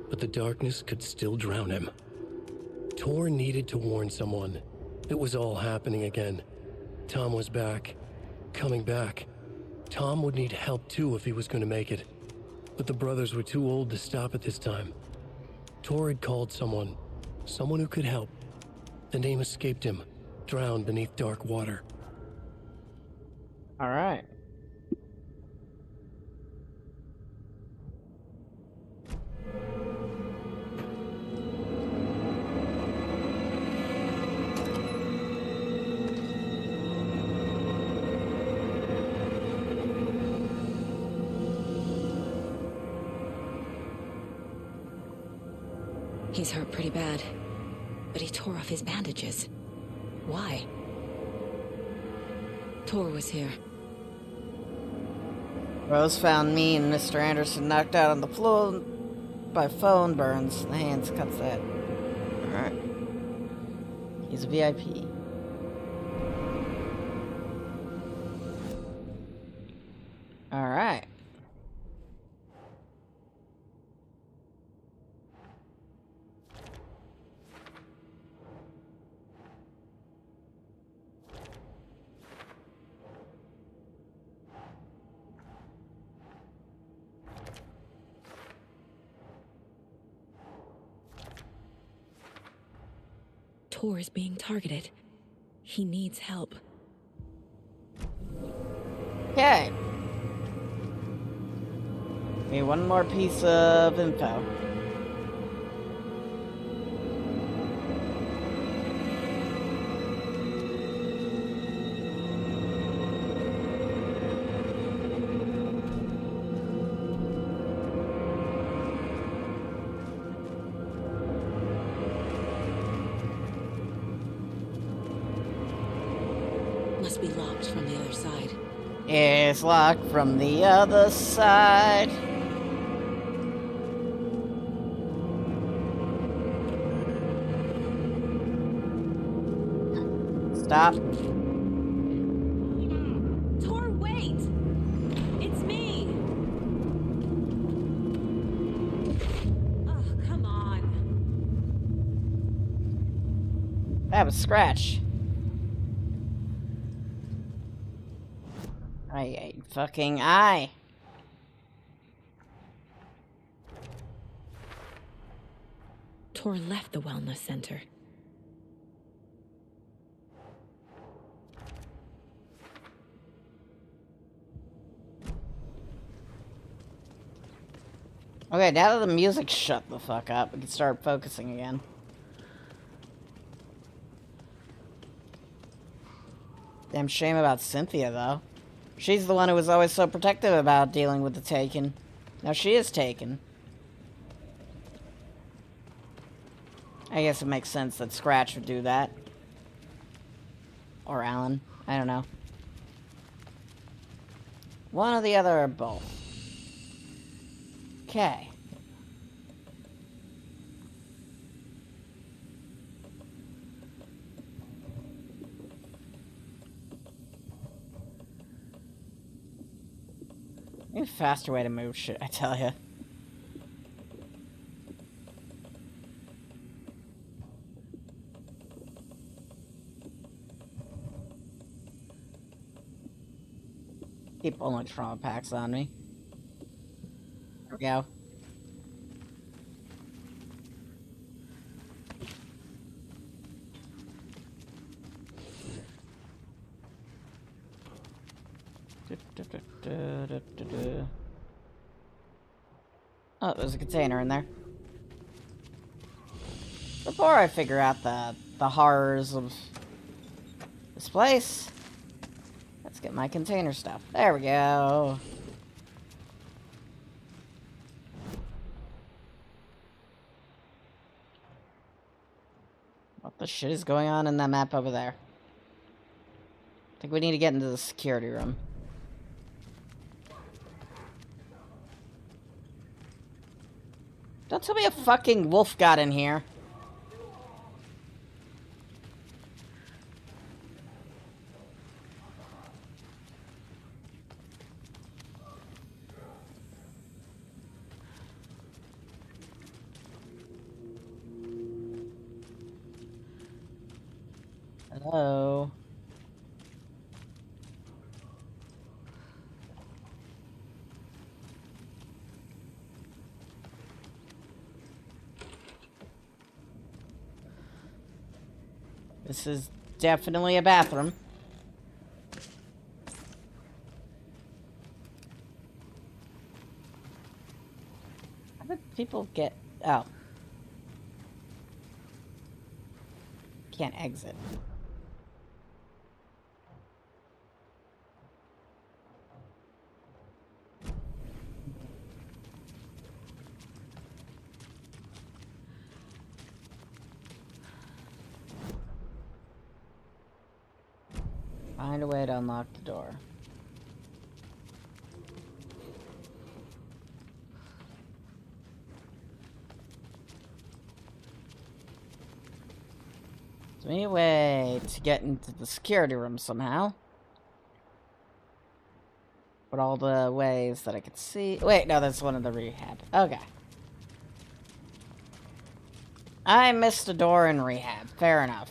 [SPEAKER 13] But the darkness could still drown him. Tor needed to warn someone. It was all happening again. Tom was back. Coming back. Tom would need help too if he was going to make it. But the brothers were too old to stop at this time. Tor had called someone. Someone who could help. The name escaped him. Drowned beneath dark water.
[SPEAKER 2] Alright.
[SPEAKER 3] He's hurt pretty bad, but he tore off his bandages. Why? Tor was here.
[SPEAKER 2] Rose found me and Mr. Anderson knocked out on the floor by phone burns. The hands cuts that. Alright. He's a VIP. Alright.
[SPEAKER 3] Tor is being targeted. He needs help.
[SPEAKER 2] Okay. Need one more piece of info.
[SPEAKER 3] Must be locked from the other side.
[SPEAKER 2] It's locked from the other side. Stop.
[SPEAKER 3] Tor, wait! It's me! Oh, come on.
[SPEAKER 2] That was Scratch. I fucking eye.
[SPEAKER 3] Tor left the wellness center.
[SPEAKER 2] Okay, now that the music shut the fuck up, we can start focusing again. Damn shame about Cynthia, though. She's the one who was always so protective about dealing with the Taken. Now she is taken. I guess it makes sense that Scratch would do that. Or Alan. I don't know. One or the other or both. Okay. Need a faster way to move shit, I tell ya. Keep pulling trauma packs on me. There we go. Oh, there's a container in there. Before I figure out the horrors of this place, let's get my container stuff. There we go. What the shit is going on in that map over there? I think we need to get into the security room. Don't tell me a fucking wolf got in here. Hello? This is definitely a bathroom. How did people get... Oh. Can't exit. Find a way to unlock the door. So any way to get into the security room somehow. But all the ways that I could see... Wait, no, that's one of the rehab. Okay. I missed a door in rehab. Fair enough.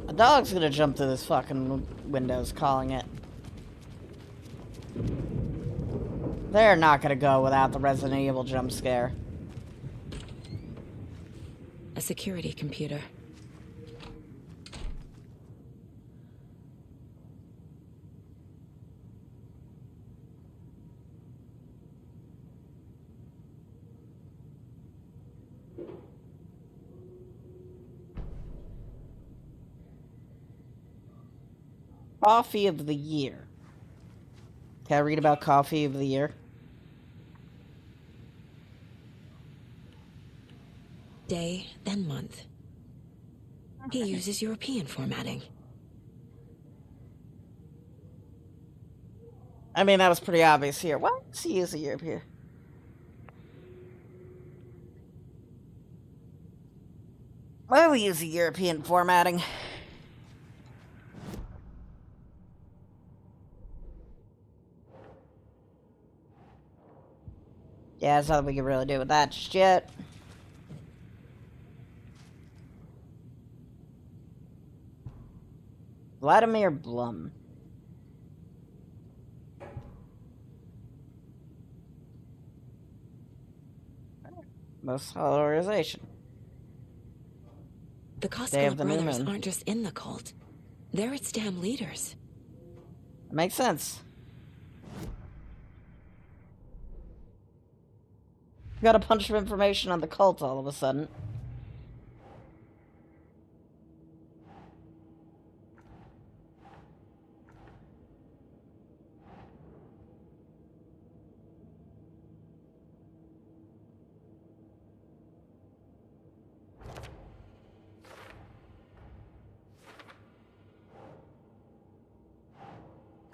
[SPEAKER 2] A dog's gonna jump through this fucking windows calling it. They're not gonna go without the Resident Evil jump scare.
[SPEAKER 3] A security computer.
[SPEAKER 2] Coffee of the year. Can I read about coffee of the year?
[SPEAKER 3] Day, then month. He uses European formatting.
[SPEAKER 2] I mean, that was pretty obvious here. Why does he use a European? Why do we use a European formatting? Yeah, there's nothing we can really do with that just yet. Vladimir Blum. Most polarization.
[SPEAKER 3] The
[SPEAKER 2] Day
[SPEAKER 3] Costco
[SPEAKER 2] of the new
[SPEAKER 3] brothers
[SPEAKER 2] moon.
[SPEAKER 3] aren't just in the cult. They're its damn leaders.
[SPEAKER 2] Makes sense. Got a bunch of information on the cult all of a sudden.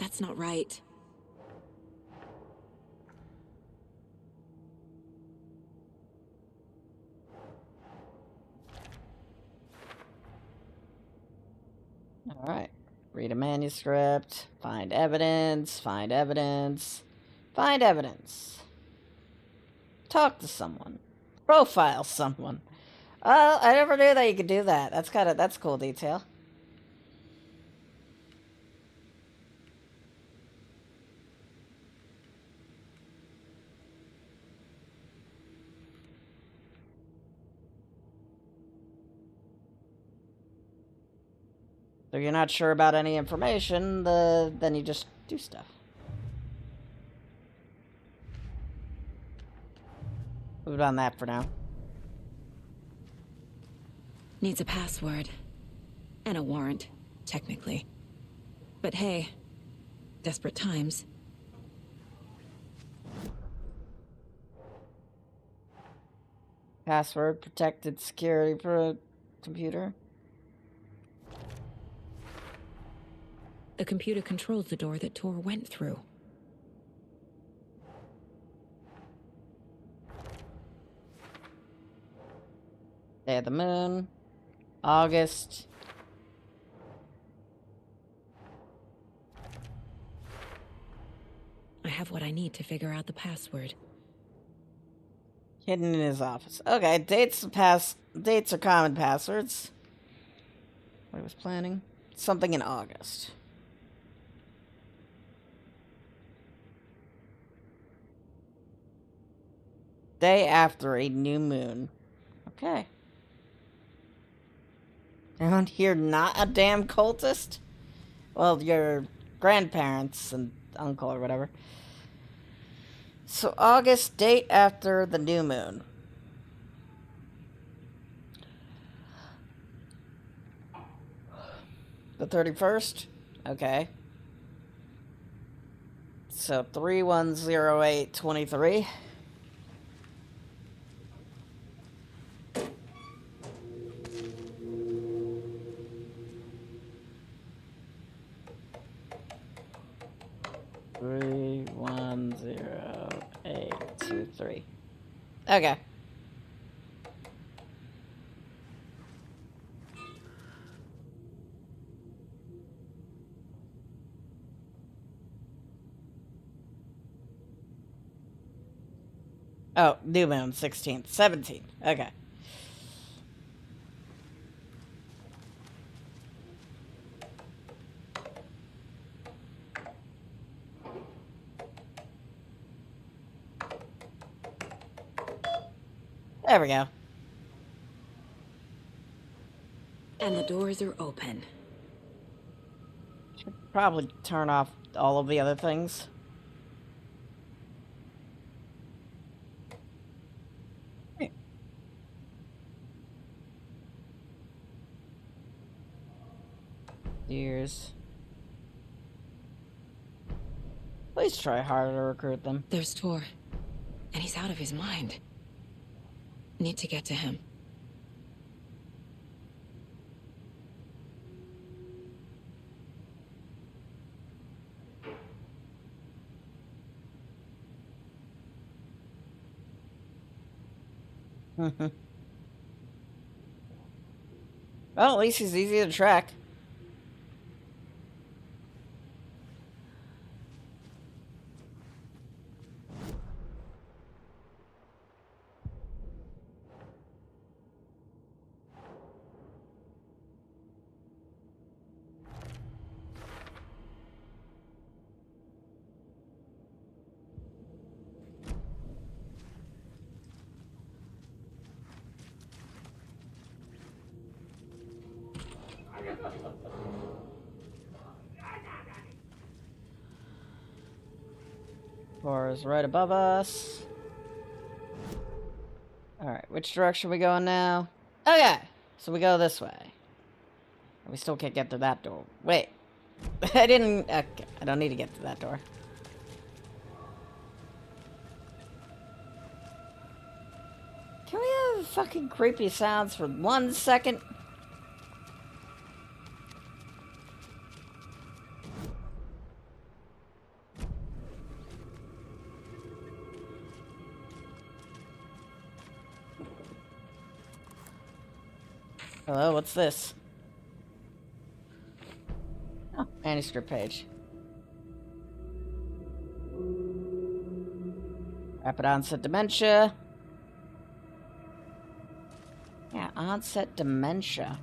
[SPEAKER 3] That's not right.
[SPEAKER 2] Alright. Read a manuscript. Find evidence. Find evidence. Find evidence. Talk to someone. Profile someone. I never knew that you could do that. That's a cool detail. So you're not sure about any information, then you just do stuff. Move on that for now.
[SPEAKER 3] Needs a password. And a warrant, technically. But hey, desperate times.
[SPEAKER 2] Password, protected security computer.
[SPEAKER 3] The computer controls the door that Tor went through.
[SPEAKER 2] Day of the Moon. August.
[SPEAKER 3] I have what I need to figure out the password.
[SPEAKER 2] Hidden in his office. Okay, dates are common passwords. What I was planning. Something in August. Day after a new moon. Okay. Around here, not a damn cultist? Well, your grandparents and uncle or whatever. So, August, date after the new moon. The 31st? Okay. So, 310823. Three, 1, 0, 8, 2, 3. Okay. Oh, new moon, 16th, 17th. Okay. There we go.
[SPEAKER 3] And the doors are open.
[SPEAKER 2] Should probably turn off all of the other things. Years. Please try harder to recruit them.
[SPEAKER 3] There's Tor. And he's out of his mind. Need to get to him.
[SPEAKER 2] Well, at least he's easy to track. Tor is right above us. Alright, which direction are we going now? Okay, so we go this way. We still can't get to that door. Wait. I didn't... Okay, I don't need to get to that door. Can we have fucking creepy sounds for 1 second? Hello, what's this? Oh, manuscript page. Rapid onset dementia. Yeah, onset dementia.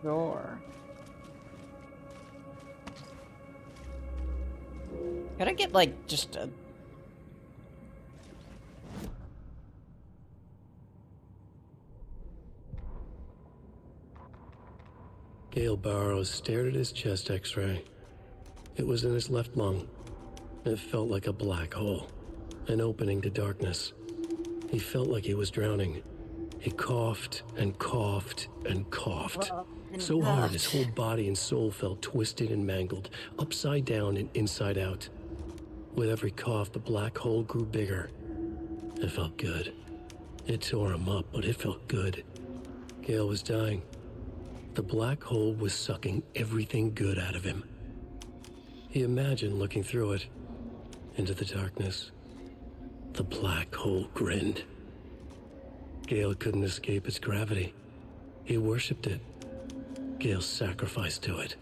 [SPEAKER 2] Sure. Could I get, like, just a...
[SPEAKER 13] Gale Barrows stared at his chest x-ray. It was in his left lung. It felt like a black hole, an opening to darkness. He felt like he was drowning. He coughed and coughed and coughed. So hard his whole body and soul felt twisted and mangled, upside down and inside out. With every cough, the black hole grew bigger. It felt good. It tore him up, but it felt good. Gale was dying. The black hole was sucking everything good out of him. He imagined looking through it, into the darkness. The black hole grinned. Gale couldn't escape its gravity. He worshipped it. Gale sacrificed to it.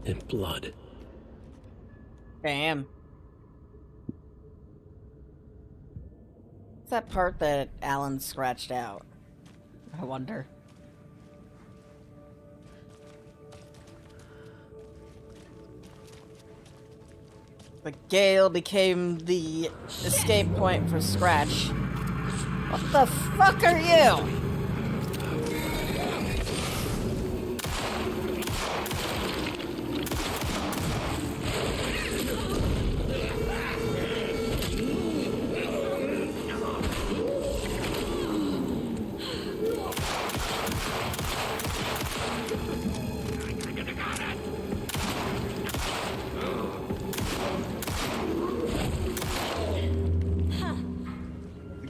[SPEAKER 13] In blood.
[SPEAKER 2] Damn. What's that part that Alan scratched out? I wonder. But Gale became the escape point for Scratch. What the fuck are you?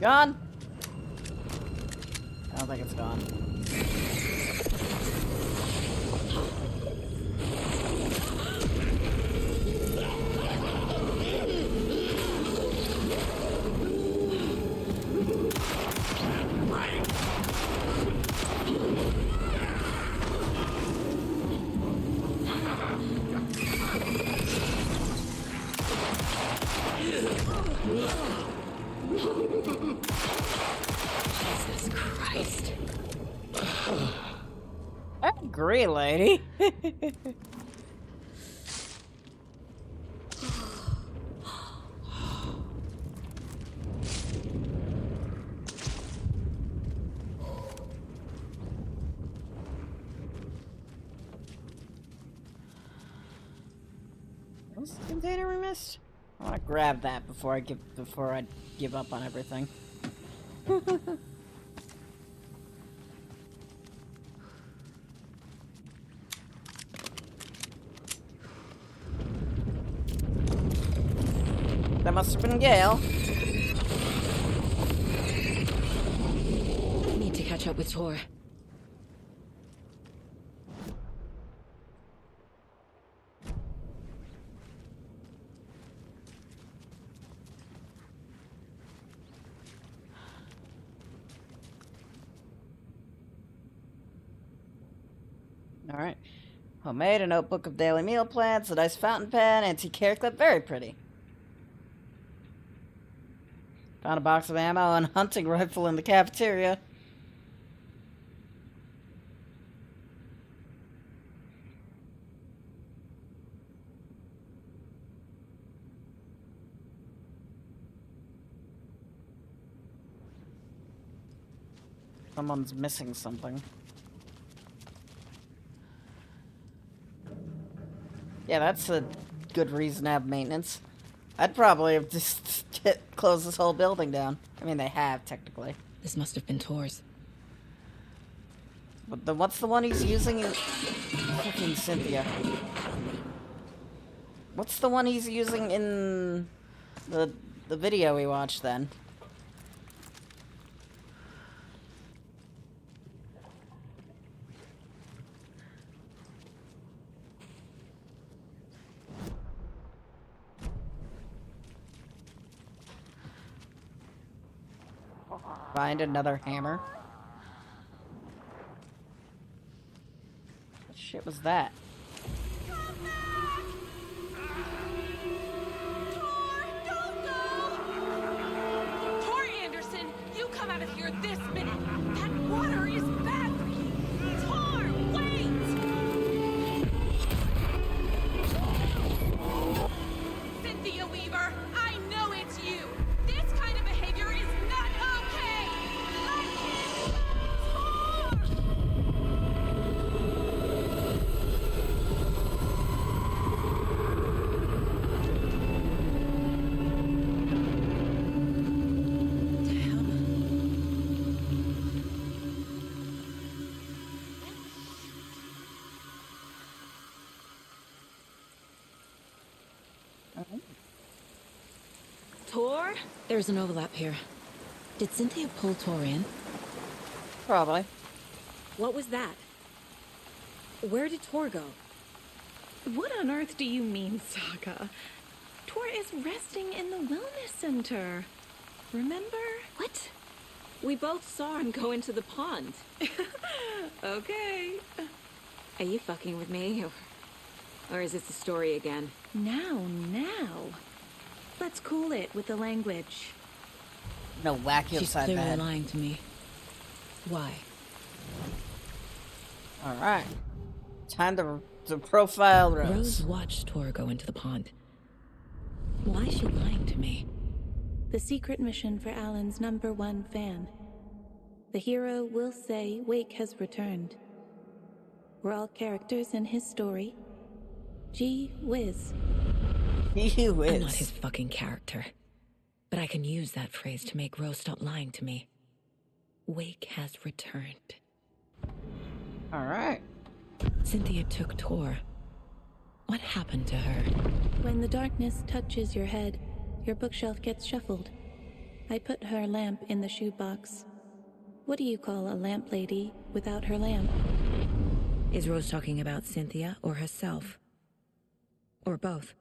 [SPEAKER 2] Gone? I don't think it's gone.
[SPEAKER 3] Jesus Christ.
[SPEAKER 2] I agree, lady. What's the container we missed? I want to grab that before I give up on everything. That must have been Gale.
[SPEAKER 3] I need to catch up with Tor.
[SPEAKER 2] Alright. Homemade, a notebook of daily meal plans, a nice fountain pen, antique hair clip, very pretty. Found a box of ammo and a hunting rifle in the cafeteria. Someone's missing something. Yeah, that's a good reason to have maintenance. I'd probably have just closed this whole building down. I mean, they have, technically.
[SPEAKER 3] This must have been Tor's.
[SPEAKER 2] But what's the one he's using in... Fucking Cynthia. What's the one he's using in the video we watched then? Find another hammer. What shit was that?
[SPEAKER 14] Tor Anderson, you come out of here this minute. That water is bad for you. Tor, wait! Cynthia Weaver, I know it's you. This kind of behavior is not okay. Let him
[SPEAKER 3] Tor? There's an overlap here. Did Cynthia pull Tor in?
[SPEAKER 2] Probably.
[SPEAKER 3] What was that? Where did Tor go?
[SPEAKER 6] What on earth do you mean, Saga? Tor is resting in the wellness center. Remember?
[SPEAKER 3] What? We both saw him go into the pond.
[SPEAKER 6] Okay.
[SPEAKER 3] Are you fucking with me? Or is this a story again?
[SPEAKER 6] Now. Let's cool it with the language.
[SPEAKER 2] No, whack you
[SPEAKER 3] She's
[SPEAKER 2] upside
[SPEAKER 3] clearly
[SPEAKER 2] bad.
[SPEAKER 3] lying to me. Why?
[SPEAKER 2] Alright. Time to profile Rose.
[SPEAKER 3] Rose watched Tor go into the pond. Why is she lying to me?
[SPEAKER 6] The secret mission for Alan's #1 fan. The hero will say Wake has returned. We're all characters in his story. Gee whiz.
[SPEAKER 2] Gee whiz.
[SPEAKER 3] I'm not his fucking character. But I can use that phrase to make Rose stop lying to me. Wake has returned.
[SPEAKER 2] Alright.
[SPEAKER 3] Cynthia took Tor. What happened to her?
[SPEAKER 6] When the darkness touches your head, your bookshelf gets shuffled. I put her lamp in the shoebox. What do you call a lamp lady without her lamp?
[SPEAKER 3] Is Rose talking about Cynthia or herself? Or both?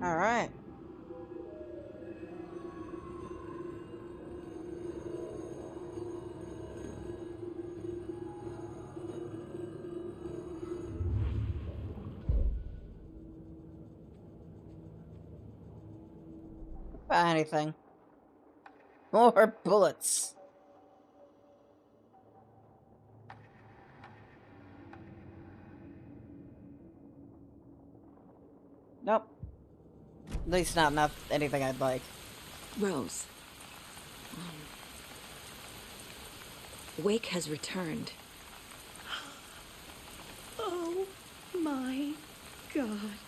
[SPEAKER 2] Alright. Anything. More bullets. Nope. At least not anything I'd like.
[SPEAKER 3] Rose. Wake has returned.
[SPEAKER 6] Oh my God.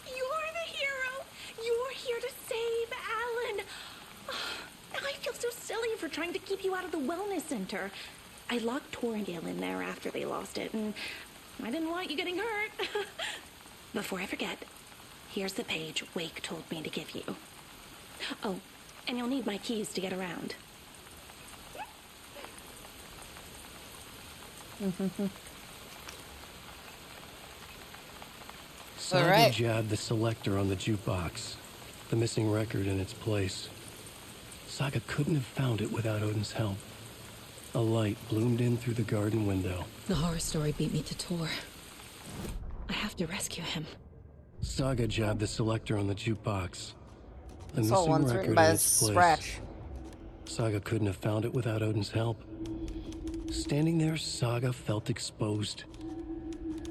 [SPEAKER 6] You're the hero! You're here to save Alan! I feel so silly for trying to keep you out of the wellness center. I locked Torringale in there after they lost it, and I didn't want you getting hurt. Before I forget, here's the page Wake told me to give you. Oh, and you'll need my keys to get around.
[SPEAKER 13] Saga jabbed the selector on the jukebox, the missing record in its place. Saga couldn't have found it without Odin's help. A light bloomed in through the garden window.
[SPEAKER 3] The horror story beat me to Tor. I have to rescue him.
[SPEAKER 13] Saga jabbed the selector on the jukebox. The
[SPEAKER 2] This whole
[SPEAKER 13] missing
[SPEAKER 2] one's
[SPEAKER 13] record
[SPEAKER 2] written by
[SPEAKER 13] in
[SPEAKER 2] a
[SPEAKER 13] its place.
[SPEAKER 2] scratch.
[SPEAKER 13] Saga couldn't have found it without Odin's help. Standing there, Saga felt exposed,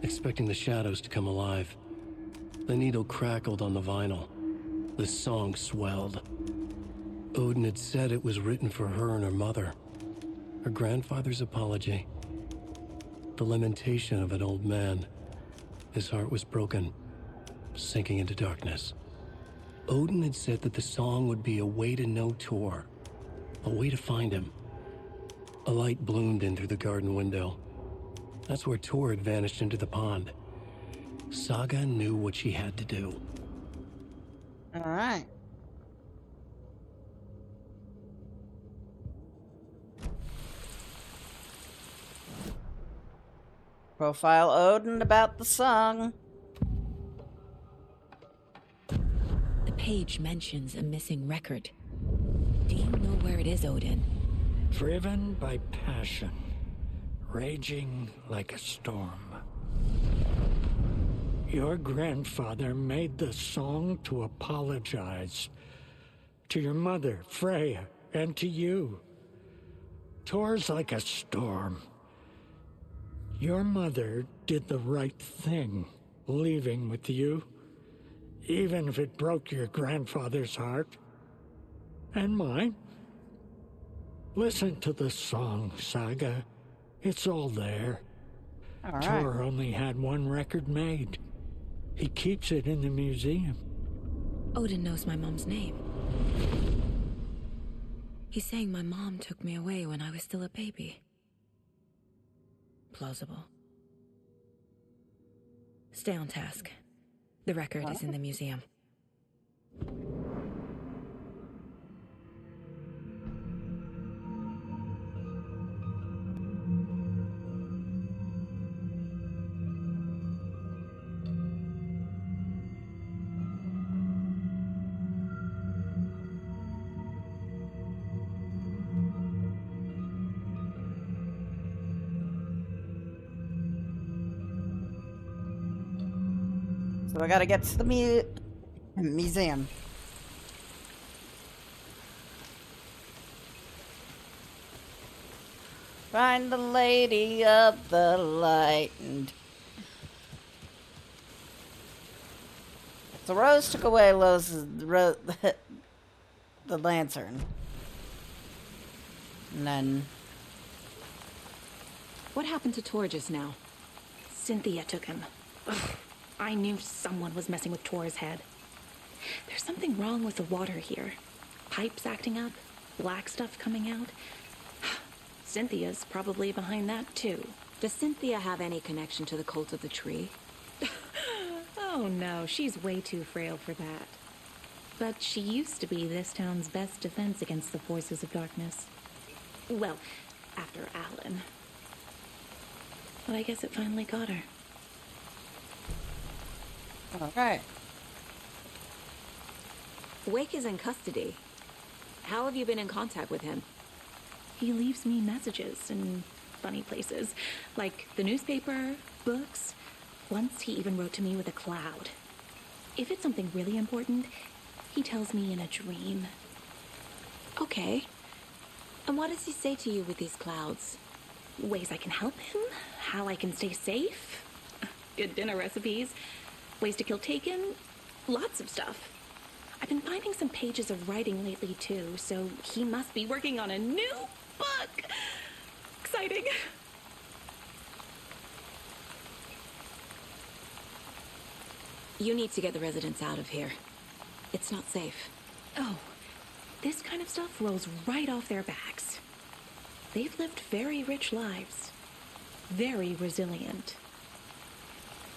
[SPEAKER 13] expecting the shadows to come alive. The needle crackled on the vinyl. The song swelled. Odin had said it was written for her and her mother. Her grandfather's apology. The lamentation of an old man. His heart was broken, sinking into darkness. Odin had said that the song would be a way to know Tor, a way to find him. A light bloomed in through the garden window. That's where Tor had vanished into the pond. Saga knew what she had to do.
[SPEAKER 2] Alright. Profile Odin about the song.
[SPEAKER 3] The page mentions a missing record. where it is, Odin.
[SPEAKER 12] Driven by passion, raging like a storm. Your grandfather made the song to apologize. To your mother, Freya, and to you. Tor's like a storm. Your mother did the right thing, leaving with you, even if it broke your grandfather's heart. And mine. Listen to the song, Saga. It's all there.
[SPEAKER 2] All right.
[SPEAKER 12] Tor only had one record made. He keeps it in the museum.
[SPEAKER 3] Odin knows my mom's name. He's saying my mom took me away when I was still a baby. Plausible. Stay on task. The record is in the museum.
[SPEAKER 2] So I gotta get to the museum. Find the lady of the light. And so Rose took away the lantern. And then...
[SPEAKER 3] What happened to Tor just now?
[SPEAKER 6] Cynthia took him. Ugh, I knew someone was messing with Tor's head. There's something wrong with the water here. Pipes acting up, black stuff coming out. Cynthia's probably behind that too.
[SPEAKER 3] Does Cynthia have any connection to the cult of the tree?
[SPEAKER 6] Oh no, she's way too frail for that. But she used to be this town's best defense against the forces of darkness. Well, after Alan. But I guess it finally got her.
[SPEAKER 2] Okay.
[SPEAKER 3] Wake is in custody. How have you been in contact with him?
[SPEAKER 6] He leaves me messages in funny places, like the newspaper, books. Once he even wrote to me with a cloud. If it's something really important, he tells me in a dream.
[SPEAKER 3] Okay. And what does he say to you with these clouds?
[SPEAKER 6] Ways I can help him, how I can stay safe, good dinner recipes, ways to kill Taken, lots of stuff. I've been finding some pages of writing lately too, so he must be working on a new book. Exciting.
[SPEAKER 3] You need to get the residents out of here. It's not safe.
[SPEAKER 6] Oh, this kind of stuff rolls right off their backs. They've lived very rich lives. Very resilient.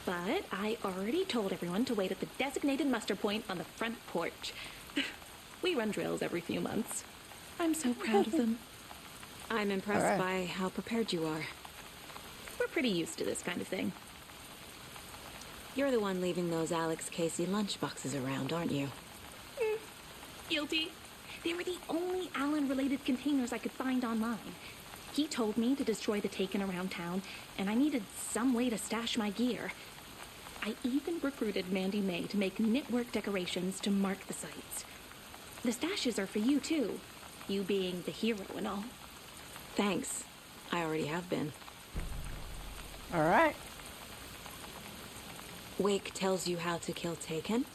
[SPEAKER 6] But I already told everyone to wait at the designated muster point on the front porch. We run drills every few months. I'm so proud of them.
[SPEAKER 3] I'm impressed by how prepared you are.
[SPEAKER 6] We're pretty used to this kind of thing.
[SPEAKER 3] You're the one leaving those Alex Casey lunchboxes around, aren't you?
[SPEAKER 6] Guilty. They were the only Alan-related containers I could find online. He told me to destroy the Taken around town, and I needed some way to stash my gear. I even recruited Mandy May to make knitwork decorations to mark the sites. The stashes are for you, too. You being the hero and all.
[SPEAKER 3] Thanks. I already have been.
[SPEAKER 2] All right.
[SPEAKER 3] Wake tells you how to kill Taken?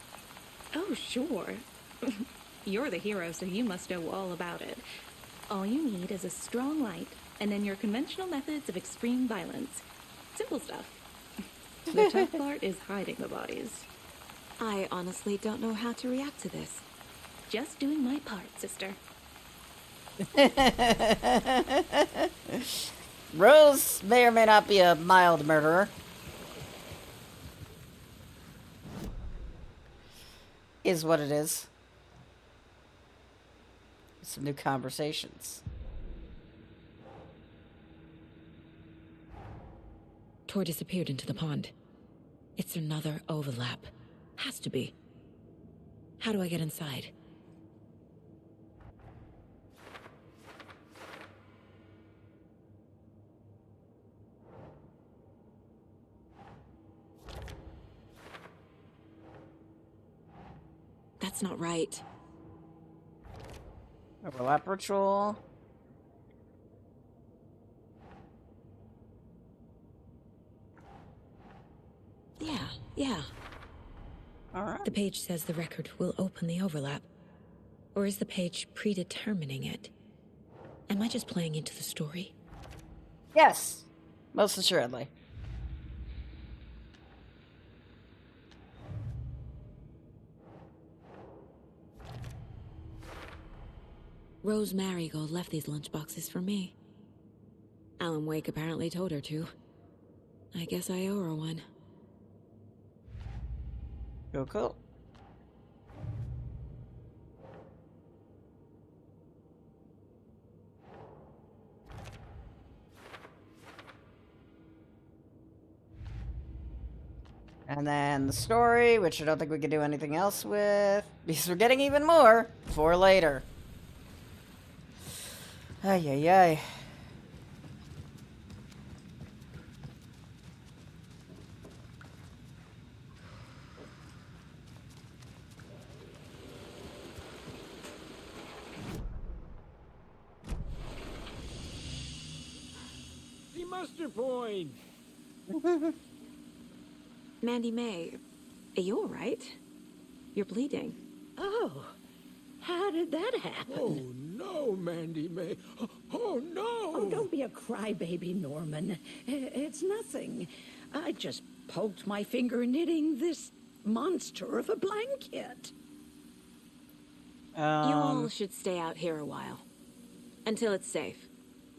[SPEAKER 6] Oh, sure. You're the hero, so you must know all about it. All you need is a strong light, and then your conventional methods of extreme violence. Simple stuff. The tough part is hiding the bodies.
[SPEAKER 3] I honestly don't know how to react to this.
[SPEAKER 6] Just doing my part, sister.
[SPEAKER 2] Rose may or may not be a mild murderer. Is what it is. Some new conversations.
[SPEAKER 3] Tor disappeared into the pond. It's another overlap. Has to be. How do I get inside? That's not right.
[SPEAKER 2] Overlap ritual.
[SPEAKER 3] Yeah.
[SPEAKER 2] Alright.
[SPEAKER 3] The page says the record will open the overlap. Or is the page predetermining it? Am I just playing into the story?
[SPEAKER 2] Yes. Most assuredly.
[SPEAKER 3] Rose Marigold left these lunchboxes for me. Alan Wake apparently told her to. I guess I owe her one.
[SPEAKER 2] Cool. And then the story, which I don't think we can do anything else with, because we're getting even more for later. Ay, ay, ay.
[SPEAKER 7] The muster point!
[SPEAKER 3] Mandy May, are you alright? You're bleeding.
[SPEAKER 8] Oh, how did that happen?
[SPEAKER 7] Oh, no, Mandy May. Oh, no!
[SPEAKER 8] Oh, don't be a crybaby, Norman. It's nothing. I just poked my finger knitting this monster of a blanket.
[SPEAKER 3] You all should stay out here a while. Until it's safe.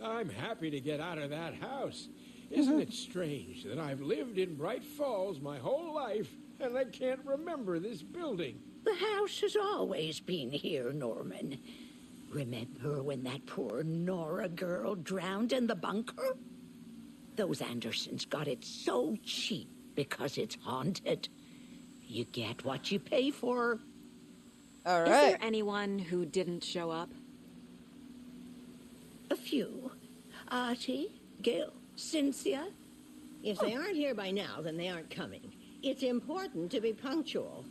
[SPEAKER 7] I'm happy to get out of that house. Isn't it strange that I've lived in Bright Falls my whole life and I can't remember this building?
[SPEAKER 8] The house has always been here, Norman. Remember when that poor Nora girl drowned in the bunker? Those Andersons got it so cheap because it's haunted. You get what you pay for.
[SPEAKER 2] All right.
[SPEAKER 3] Is there anyone who didn't show up?
[SPEAKER 8] A few. Artie, Gil, Cynthia.
[SPEAKER 15] If they aren't here by now, then they aren't coming. It's important to be punctual.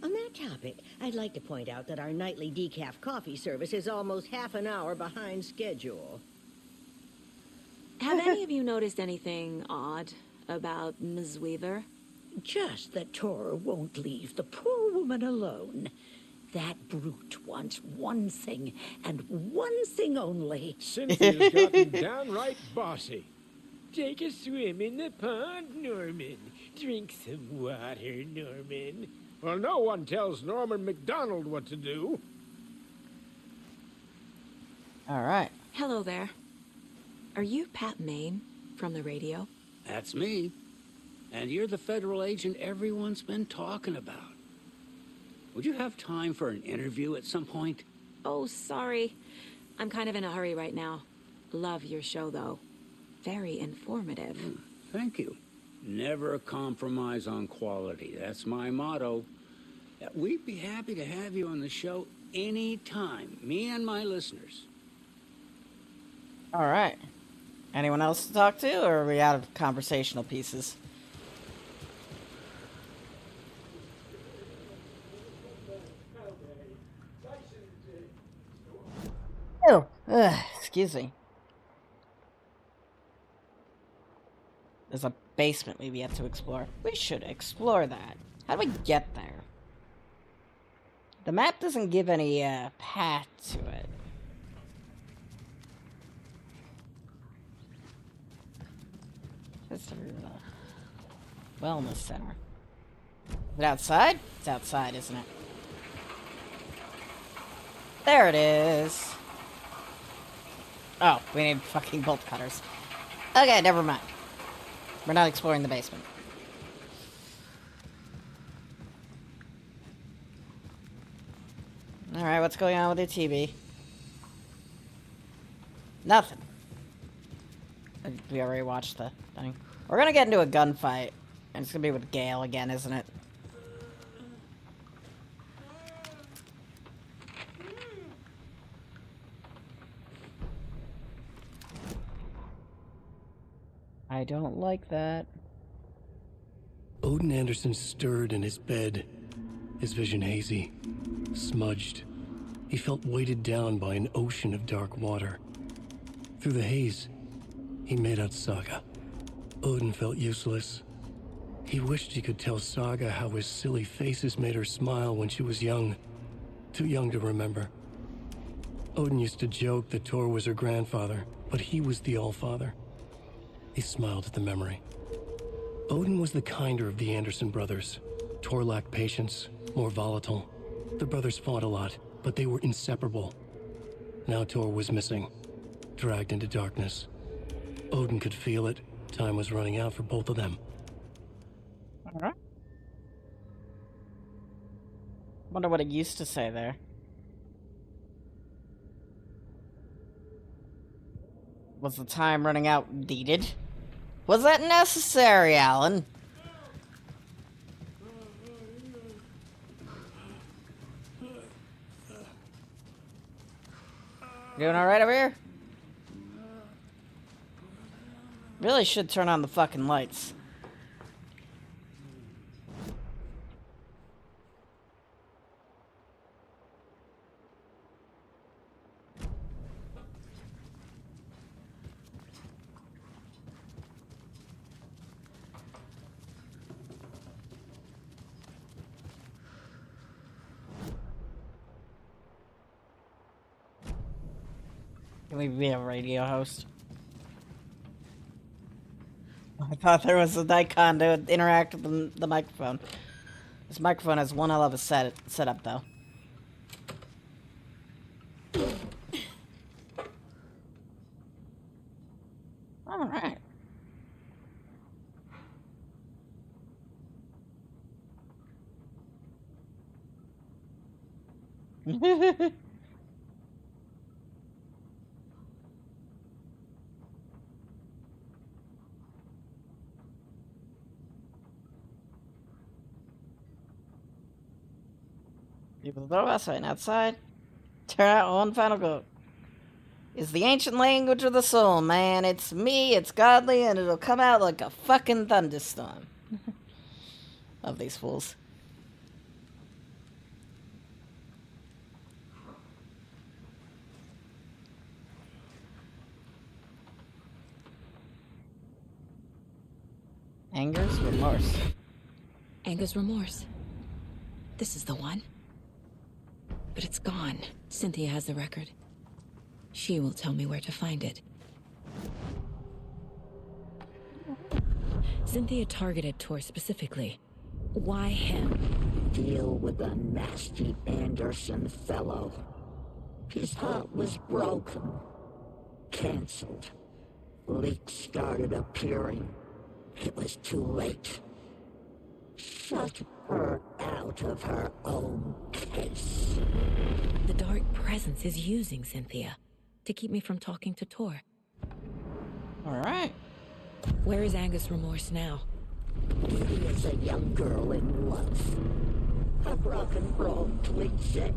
[SPEAKER 15] On that topic, I'd like to point out that our nightly decaf coffee service is almost half an hour behind schedule.
[SPEAKER 3] Have any of you noticed anything odd about Ms. Weaver?
[SPEAKER 8] Just that Tor won't leave the poor woman alone. That brute wants one thing, and one thing only.
[SPEAKER 7] Cynthia's gotten downright bossy. Take a swim in the pond, Norman. Drink some water, Norman. Well, no one tells Norman McDonald what to do.
[SPEAKER 2] All right.
[SPEAKER 3] Hello there. Are you Pat Maine from the radio?
[SPEAKER 11] That's me. And you're the federal agent everyone's been talking about. Would you have time for an interview at some point?
[SPEAKER 3] Oh, sorry. I'm kind of in a hurry right now. Love your show, though. Very informative.
[SPEAKER 11] Thank you. Never compromise on quality. That's my motto. We'd be happy to have you on the show anytime. Me and my listeners.
[SPEAKER 2] All right. Anyone else to talk to, or are we out of conversational pieces? Oh, excuse me. There's a basement we've yet to explore. We should explore that. How do we get there? The map doesn't give any path to it. Just a wellness center. Is it outside? It's outside, isn't it? There it is. Oh, we need fucking bolt cutters. Okay, never mind. We're not exploring the basement. Alright, what's going on with the TV? Nothing. We already watched the thing. We're gonna get into a gunfight. And it's gonna be with Gale again, isn't it? I don't like that.
[SPEAKER 13] Odin Anderson stirred in his bed. his vision hazy, smudged. He felt weighted down by an ocean of dark water. Through the haze, he made out Saga. Odin felt useless. He wished he could tell Saga how his silly faces made her smile when she was young. Too young to remember. Odin used to joke that Tor was her grandfather, but he was the Allfather. He smiled at the memory. Odin was the kinder of the Anderson brothers. Tor lacked patience, more volatile. The brothers fought a lot, but they were inseparable. Now Tor was missing, dragged into darkness. Odin could feel it. Time was running out for both of them.
[SPEAKER 2] Alright. Wonder what it used to say there. Was the time running out needed? Was that necessary, Alan? Doing alright over here? Really should turn on the fucking lights. Can we be a radio host? I thought there was an icon to interact with the microphone. This microphone has one hell of a setup, though. All right. People throw us right outside. Turn out one final goal. It's the ancient language of the soul, man. It's me, it's godly, and it'll come out like a fucking thunderstorm. Love these fools. Anger's remorse.
[SPEAKER 3] Anger's remorse. This is the one. But it's gone. Cynthia has the record. She will tell me where to find it. Cynthia targeted Tor specifically. Why him?
[SPEAKER 8] Deal with the nasty Anderson fellow. His heart was broken. Cancelled. Leaks started appearing. It was too late. Shut her out of her own case.
[SPEAKER 3] The dark presence is using Cynthia to keep me from talking to Tor.
[SPEAKER 2] Alright.
[SPEAKER 3] Where is Angus' remorse now?
[SPEAKER 8] He is a young girl in love. A rock and roll cliche.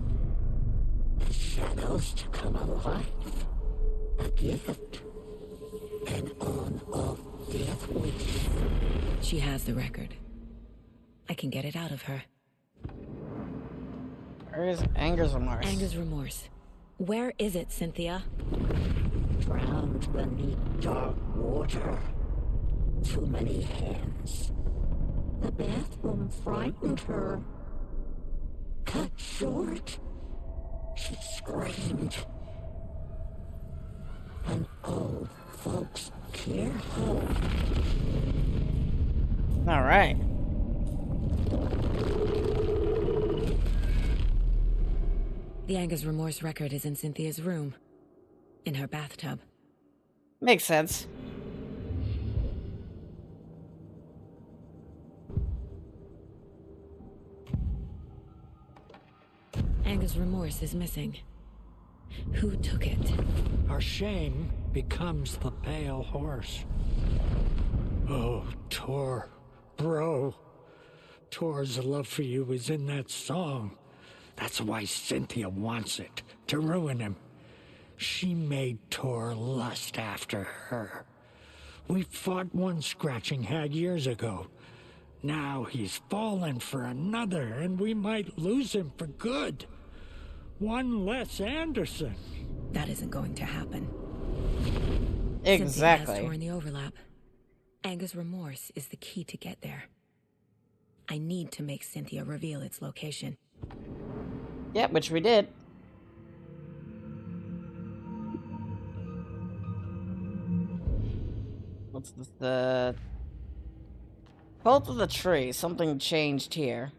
[SPEAKER 8] The shadows to come alive. A gift. An on-off death wish.
[SPEAKER 3] She has the record. I can get it out of her.
[SPEAKER 2] Where is Anger's remorse?
[SPEAKER 3] Anger's remorse. Where is it, Cynthia?
[SPEAKER 8] Drowned beneath dark water. Too many hands. The bathroom frightened her. Cut short. She screamed. An old folks care home.
[SPEAKER 2] All right.
[SPEAKER 3] The Anger's remorse record is in Cynthia's room. In her bathtub.
[SPEAKER 2] Makes sense.
[SPEAKER 3] Anger's remorse is missing. Who took it?
[SPEAKER 12] Our shame becomes the pale horse. Oh, Tor. Bro. Tor's love for you is in that song. That's why Cynthia wants it, to ruin him. She made Tor lust after her. We fought one scratching hag years ago. Now he's fallen for another, and we might lose him for good. One less Anderson.
[SPEAKER 3] That isn't going to happen.
[SPEAKER 2] Exactly.
[SPEAKER 3] Cynthia has torn the overlap. Anger's remorse is the key to get there. I need to make Cynthia reveal its location.
[SPEAKER 2] Yep, which we did. What's this? The cult of the tree. Something changed here.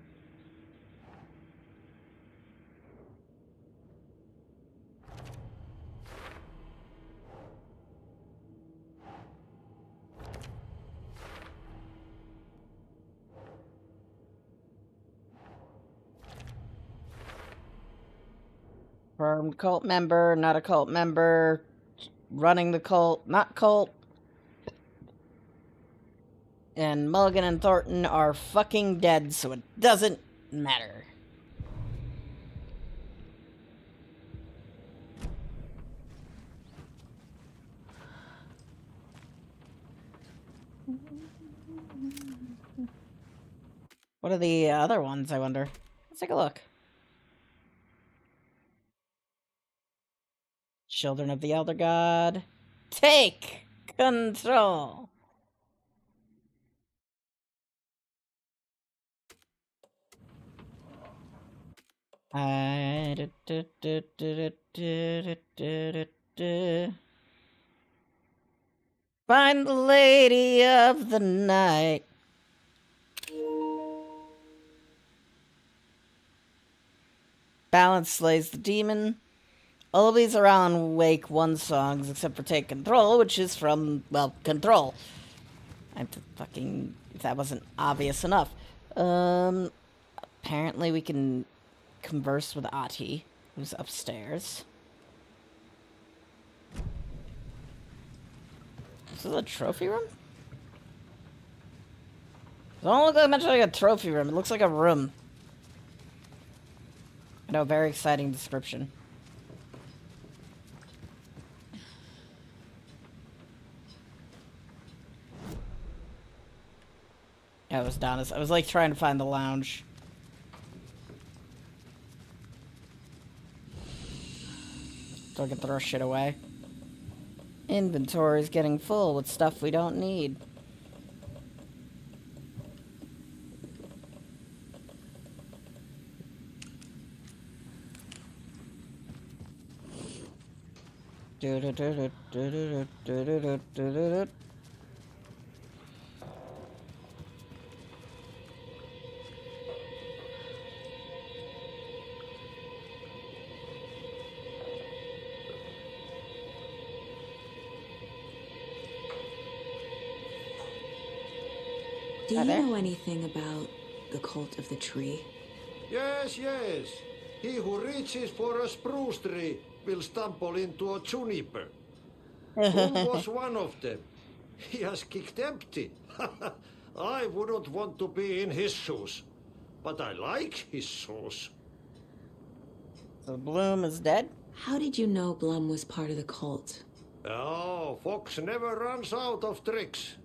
[SPEAKER 2] Confirmed cult member, not a cult member, running the cult, not cult. And Mulligan and Thornton are fucking dead, so it doesn't matter. What are the other ones, I wonder? Let's take a look. Children of the Elder God. Take control. Find the lady of the night. Balance slays the demon. All of these are on Wake 1 songs, except for Take Control, which is from, well, Control. I'm fucking... if that wasn't obvious enough. Apparently we can converse with Ati, who's upstairs. This is a trophy room? It don't look like much like a trophy room. It looks like a room. I know, very exciting description. Yeah, it was Donna's. I was like trying to find the lounge. So I can throw shit away. Inventory's getting full with stuff we don't need.
[SPEAKER 3] Do you know anything about the cult of the tree?
[SPEAKER 9] Yes, yes. He who reaches for a spruce tree will stumble into a juniper. Bull was one of them. He has kicked empty. I wouldn't want to be in his shoes, but I like his shoes.
[SPEAKER 2] So Bloom is dead?
[SPEAKER 3] How did you know Blum was part of the cult?
[SPEAKER 9] Oh, Fox never runs out of tricks.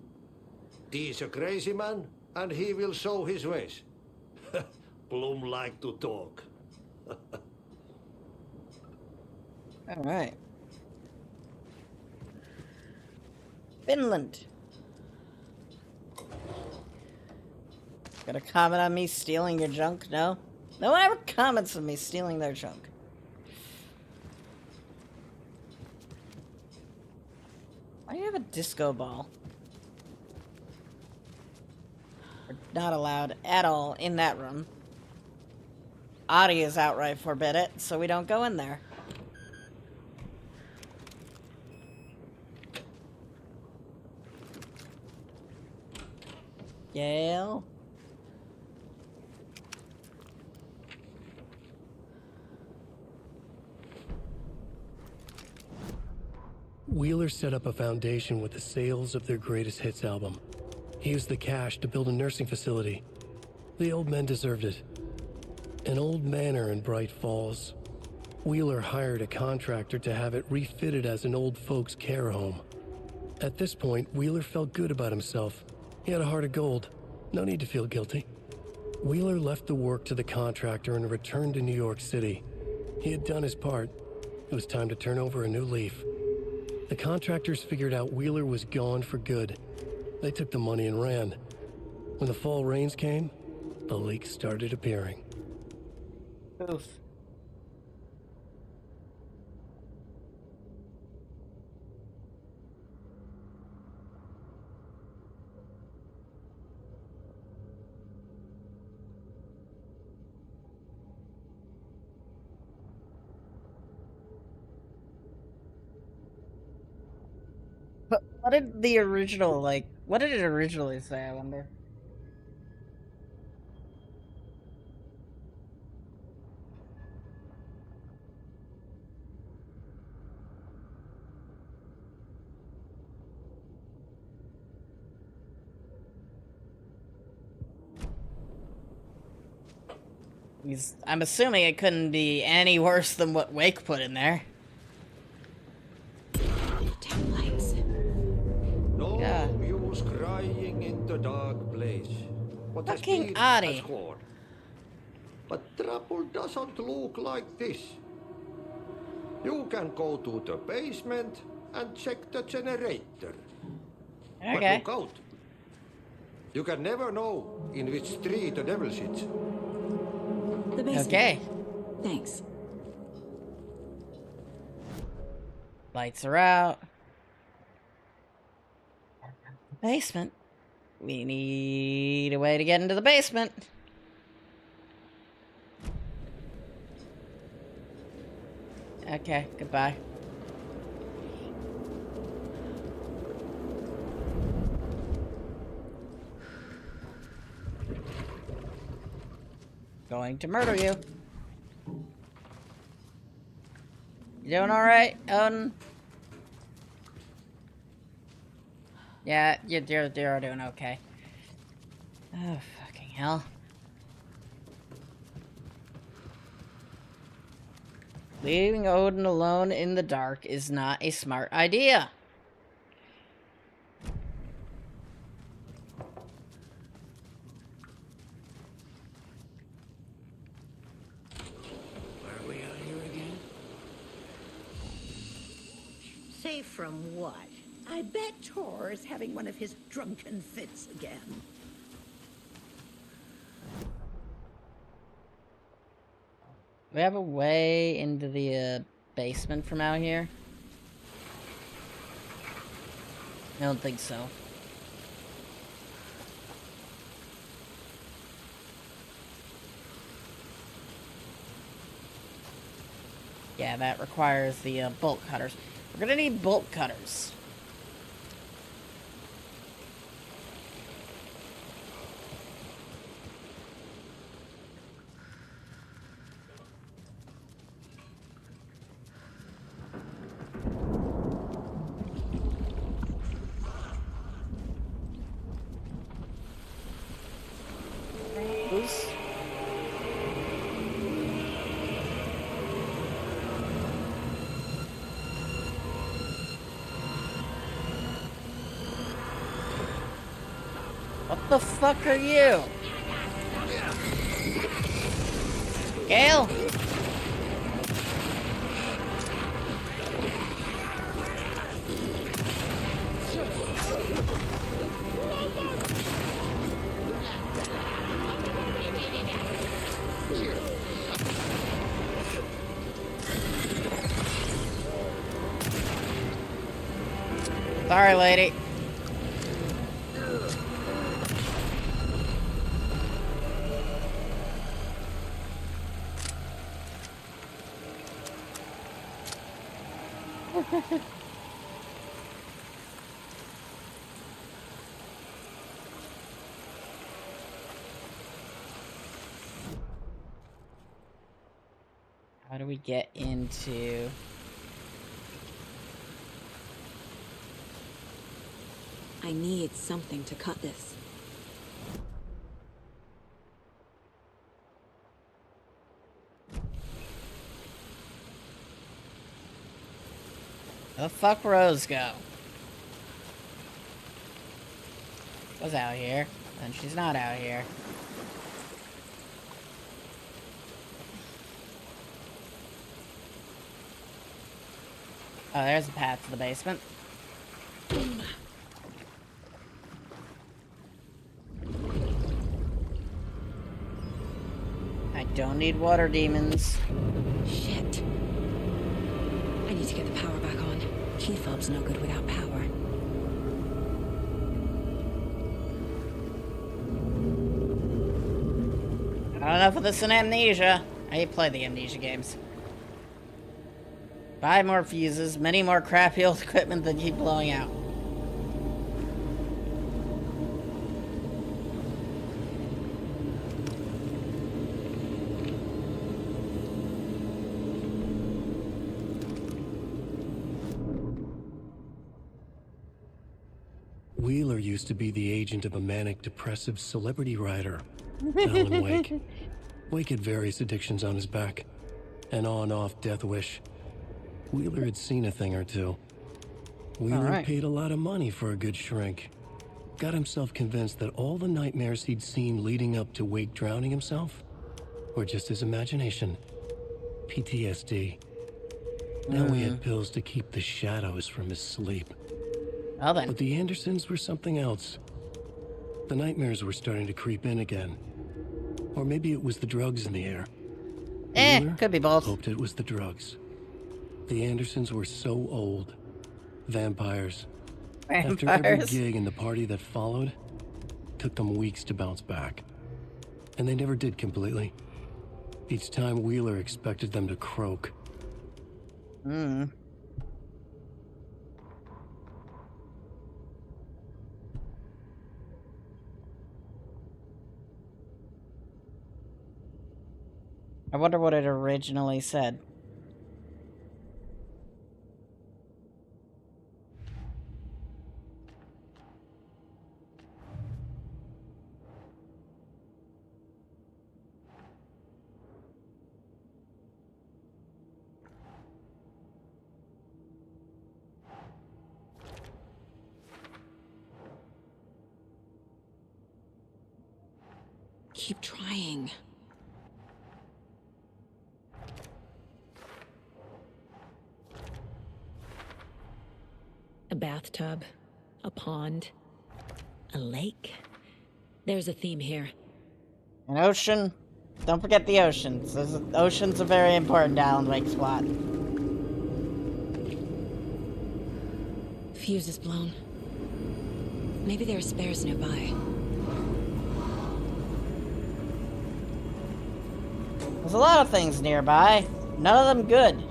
[SPEAKER 9] He's a crazy man, and he will show his ways. Bloom like to talk.
[SPEAKER 2] Alright. Finland. Got a comment on me stealing your junk? No? No one ever comments on me stealing their junk. Why do you have a disco ball? We're not allowed at all in that room. Adi is outright forbid it, so we don't go in there. Yale.
[SPEAKER 13] Wheeler set up a foundation with the sales of their greatest hits album. He used the cash to build a nursing facility. The old men deserved it. An old manor in Bright Falls. Wheeler hired a contractor to have it refitted as an old folks' care home. At this point, Wheeler felt good about himself. He had a heart of gold. No need to feel guilty. Wheeler left the work to the contractor and returned to New York City. He had done his part. It was time to turn over a new leaf. The contractors figured out Wheeler was gone for good. They took the money and ran. When the fall rains came, the leaks started appearing.
[SPEAKER 2] Oof. But what did the original, like, what did it originally say, I wonder? I'm assuming it couldn't be any worse than what Wake put in there.
[SPEAKER 9] No
[SPEAKER 2] Yeah.
[SPEAKER 9] use crying in the dark place. What has
[SPEAKER 2] Fucking
[SPEAKER 9] been
[SPEAKER 2] Ari.
[SPEAKER 9] has gone. But trouble doesn't look like this. You can go to the basement and check the generator. But
[SPEAKER 2] Okay.
[SPEAKER 9] look out. You can never know in which tree the devil sits.
[SPEAKER 3] The basement.
[SPEAKER 2] Okay.
[SPEAKER 3] Thanks.
[SPEAKER 2] Lights are out. Basement. We need a way to get into the basement. Okay, goodbye. Going to murder you. You doing alright, Odin? Yeah, you're doing okay. Oh, fucking hell. Leaving Odin alone in the dark is not a smart idea.
[SPEAKER 11] Why are we out here again?
[SPEAKER 8] Safe from what? I bet Tor is having one of his drunken fits again.
[SPEAKER 2] We have a way into the basement from out here? I don't think so. Yeah, that requires the bolt cutters. We're gonna need bolt cutters. Oops. What the fuck are you? Gale? Sorry, lady. How do we get into...
[SPEAKER 3] I need something to cut this.
[SPEAKER 2] Where the fuck Rose go? Was out here. then she's not out here. Oh, there's a path to the basement. I don't need water demons.
[SPEAKER 3] Shit. I need to get the power back on. Key fob's no good without power.
[SPEAKER 2] Not enough of this in Amnesia. I play the Amnesia games. Buy more fuses, many more crappy old equipment that keep blowing out.
[SPEAKER 13] Wheeler used to be the agent of a manic-depressive celebrity writer, Alan Wake. Wake had various addictions on his back. An on-off death wish. Wheeler had seen a thing or two. Wheeler paid a lot of money for a good shrink. Got himself convinced that all the nightmares he'd seen leading up to Wake drowning himself were just his imagination. PTSD. Now he had pills to keep the shadows from his sleep.
[SPEAKER 2] Well then.
[SPEAKER 13] But the Andersons were something else. The nightmares were starting to creep in again. Or maybe it was the drugs in the air.
[SPEAKER 2] Could be both.
[SPEAKER 13] Hoped it was the drugs. The Andersons were so old. Vampires. After every gig and the party that followed, took them weeks to bounce back. And they never did completely. Each time Wheeler expected them to croak.
[SPEAKER 2] I wonder what it originally said.
[SPEAKER 3] Keep trying. A bathtub, a pond, a lake. There's a theme here.
[SPEAKER 2] An ocean. Don't forget the oceans. Oceans are very important to Alan Wake's plot.
[SPEAKER 3] Fuse is blown. Maybe there are spares nearby.
[SPEAKER 2] There's a lot of things nearby. None of them good.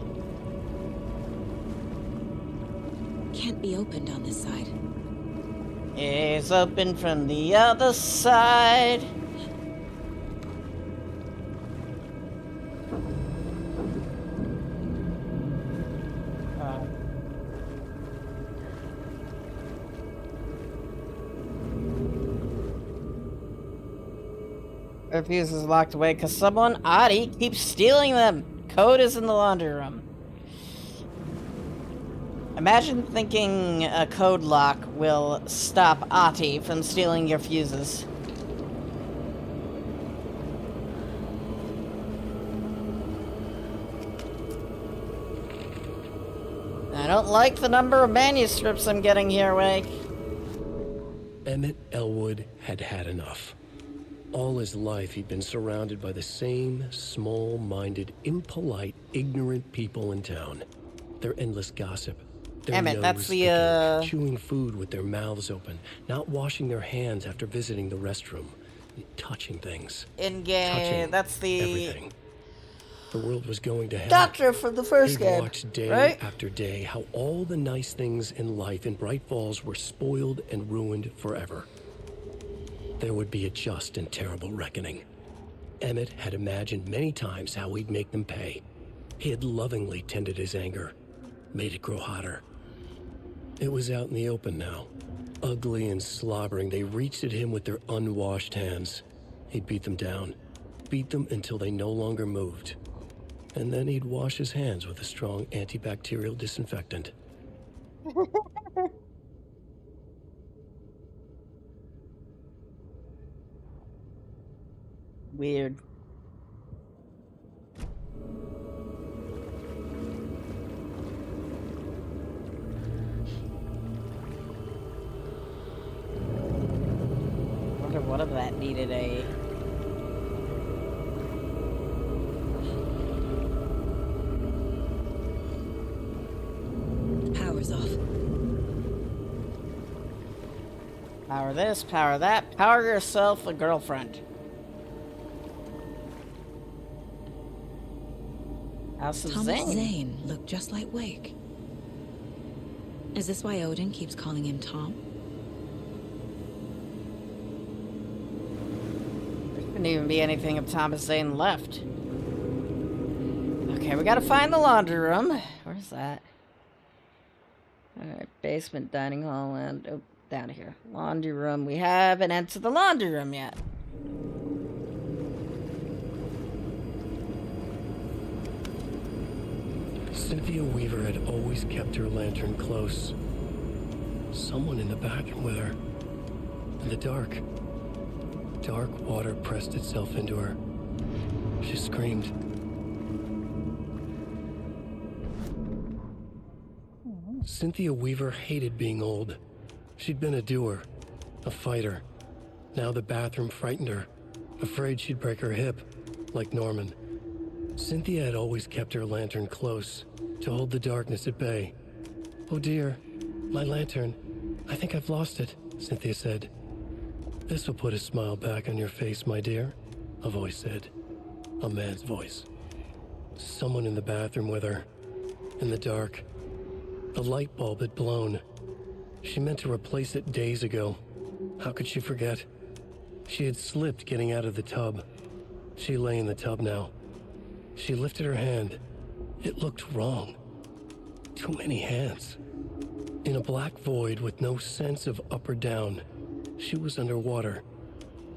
[SPEAKER 3] Can't be opened on this side.
[SPEAKER 2] It's open from the other side. Their fuse is locked away because someone, Adi, keeps stealing them. Code is in the laundry room. Imagine thinking a code lock will stop Ati from stealing your fuses. I don't like the number of manuscripts I'm getting here, Wake.
[SPEAKER 13] Emmett Elwood had had enough. All his life, he'd been surrounded by the same small-minded, impolite, ignorant people in town. Their endless gossip. Their
[SPEAKER 2] Emmett, that's the,
[SPEAKER 13] chewing food with their mouths open, not washing their hands after visiting the restroom, and touching things.
[SPEAKER 2] In-game, that's the...
[SPEAKER 13] everything. The world was going to hell.
[SPEAKER 2] Doctor from the first game,
[SPEAKER 13] watched day
[SPEAKER 2] right?
[SPEAKER 13] after day how all the nice things in life in Bright Falls were spoiled and ruined forever. There would be a just and terrible reckoning. Emmett had imagined many times how he'd make them pay. He had lovingly tended his anger, made it grow hotter. It was out in the open now. Ugly and slobbering, they reached at him with their unwashed hands. He'd beat them down, beat them until they no longer moved. And then he'd wash his hands with a strong antibacterial disinfectant.
[SPEAKER 2] Weird. Wonder what if that needed a...
[SPEAKER 3] Power's off.
[SPEAKER 2] Power this, power that, power yourself a girlfriend. House of
[SPEAKER 3] Thomas
[SPEAKER 2] Zane.
[SPEAKER 3] Zane looked just like Wake. Is this why Odin keeps calling him Tom?
[SPEAKER 2] There couldn't even be anything of Thomas Zane left. Okay, we gotta find the laundry room. Where's that? Alright, basement, dining hall, and... Oh, down here. Laundry room. We haven't entered the laundry room yet.
[SPEAKER 13] Cynthia Weaver had always kept her lantern close. Someone in the bathroom with her. In the dark. Dark water pressed itself into her. She screamed. Cynthia Weaver hated being old. She'd been a doer, a fighter. Now the bathroom frightened her, afraid she'd break her hip, like Norman. Cynthia had always kept her lantern close, to hold the darkness at bay. "Oh dear, my lantern. I think I've lost it," Cynthia said. "This will put a smile back on your face, my dear," a voice said. A man's voice. Someone in the bathroom with her. In the dark. The light bulb had blown. She meant to replace it days ago. How could she forget? She had slipped getting out of the tub. She lay in the tub now. She lifted her hand. It looked wrong. Too many hands. In a black void with no sense of up or down, she was underwater.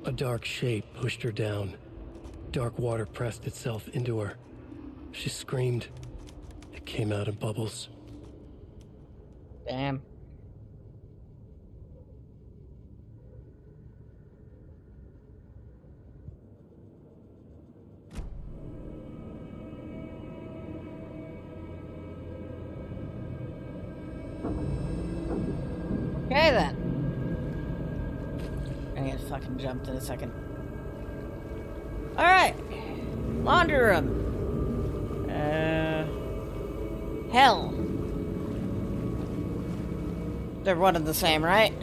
[SPEAKER 13] A dark shape pushed her down. Dark water pressed itself into her. She screamed. It came out in bubbles.
[SPEAKER 2] Damn. Okay then. I'm gonna get fucking jumped in a second. Alright. Laundry room. Hell. They're one and the same, right?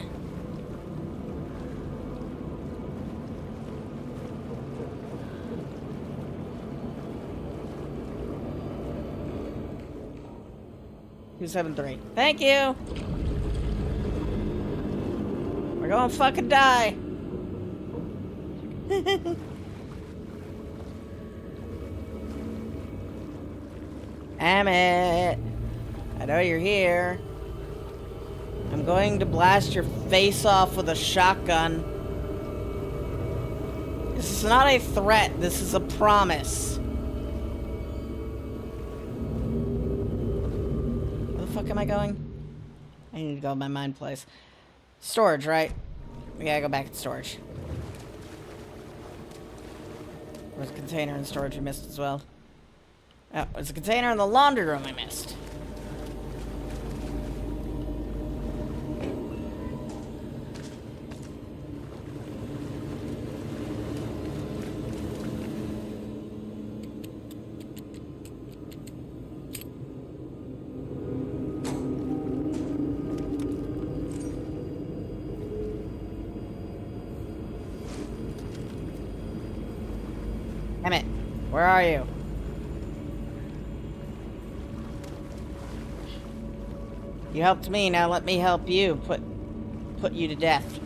[SPEAKER 2] $273. Thank you. We're gonna fucking die. Damn it. I know you're here. I'm going to blast your face off with a shotgun. This is not a threat. This is a promise. Where the fuck am I going? I need to go to my mind place. Storage, right? We gotta go back to storage. There's a container in storage I missed as well. Oh, there's a container in the laundry room I missed. Damn it. Where are you? You helped me, now let me help you. Put you to death.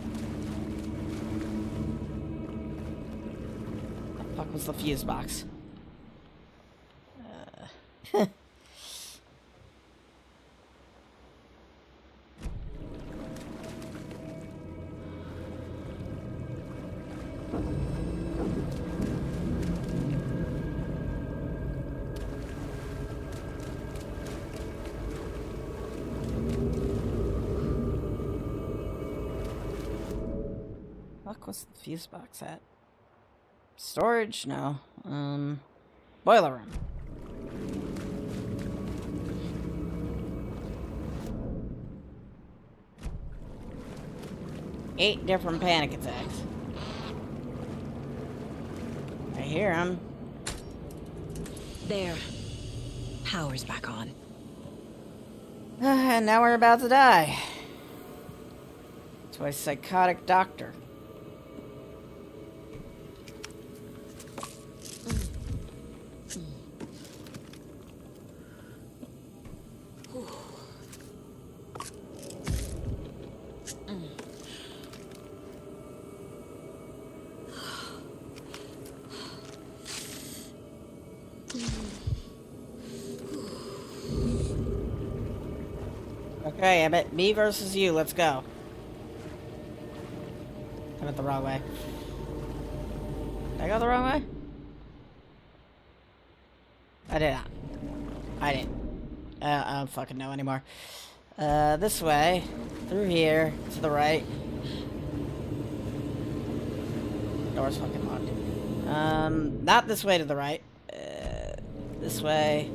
[SPEAKER 2] The fuck was the fuse box? Fuck was the fuse box at? Storage? No. Boiler room. Eight different panic attacks. I hear them.
[SPEAKER 3] There. Power's back on.
[SPEAKER 2] And now we're about to die. To a psychotic doctor. Okay, Emmett. Me versus you. Let's go. I went the wrong way. Did I go the wrong way? I did not. I didn't. I don't fucking know anymore. This way. Through here. To the right. Door's fucking locked. Not this way to the right. This way.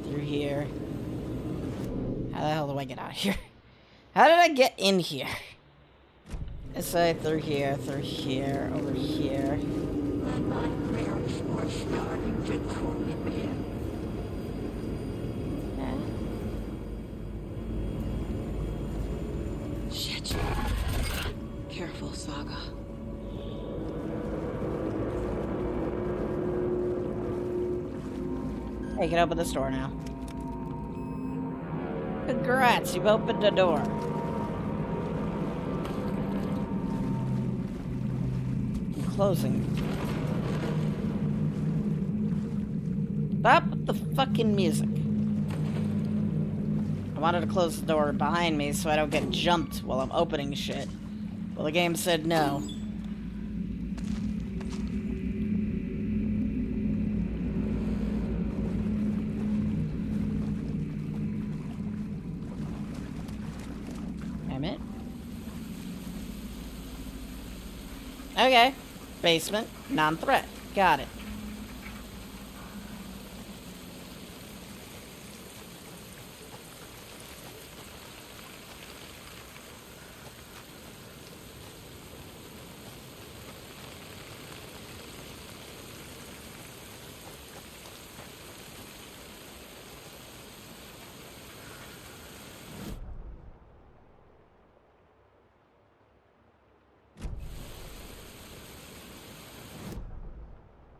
[SPEAKER 2] Through here. How the hell do I get out of here? How did I get in here? This way, through here, over here.
[SPEAKER 3] Shit. Careful, Saga.
[SPEAKER 2] Hey, you can open this door now. Congrats, you've opened a door. I'm closing. Stop with the fucking music. I wanted to close the door behind me so I don't get jumped while I'm opening shit. Well, the game said no. Okay. Basement. Non-threat. Got it.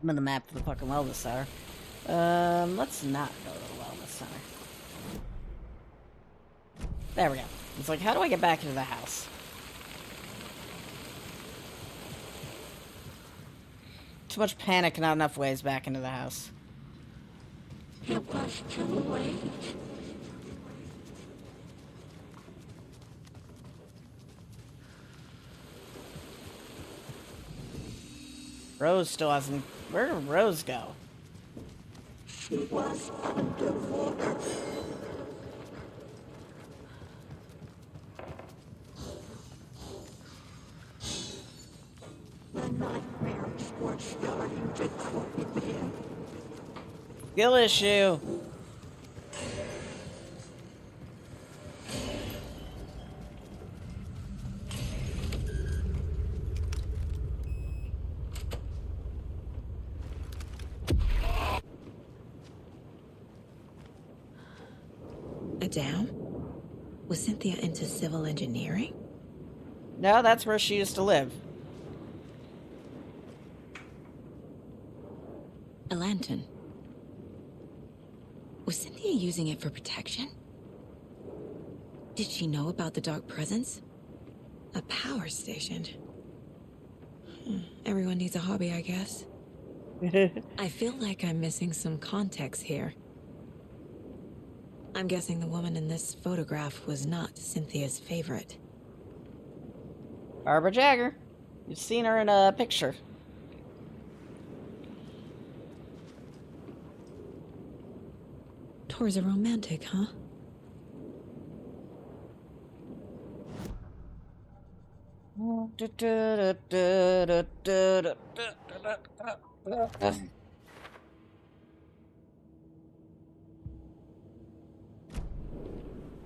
[SPEAKER 2] I'm in the map for the fucking wellness center. Let's not go to the wellness center. There we go. It's like, how do I get back into the house? Too much panic, not enough ways back into the house.
[SPEAKER 8] It was too late.
[SPEAKER 2] Rose still hasn't... Where did Rose go?
[SPEAKER 8] She was underwater. The nightmares were starting to creep in.
[SPEAKER 2] Skill issue.
[SPEAKER 3] A dam? Was Cynthia into civil engineering?
[SPEAKER 2] No, that's where she used to live.
[SPEAKER 3] A lantern. Was Cynthia using it for protection? Did she know about the dark presence? A power station. Everyone needs a hobby, I guess. I feel like I'm missing some context here. I'm guessing the woman in this photograph was not Cynthia's favorite.
[SPEAKER 2] Barbara Jagger. You've seen her in a picture.
[SPEAKER 3] Tor's a romantic, huh?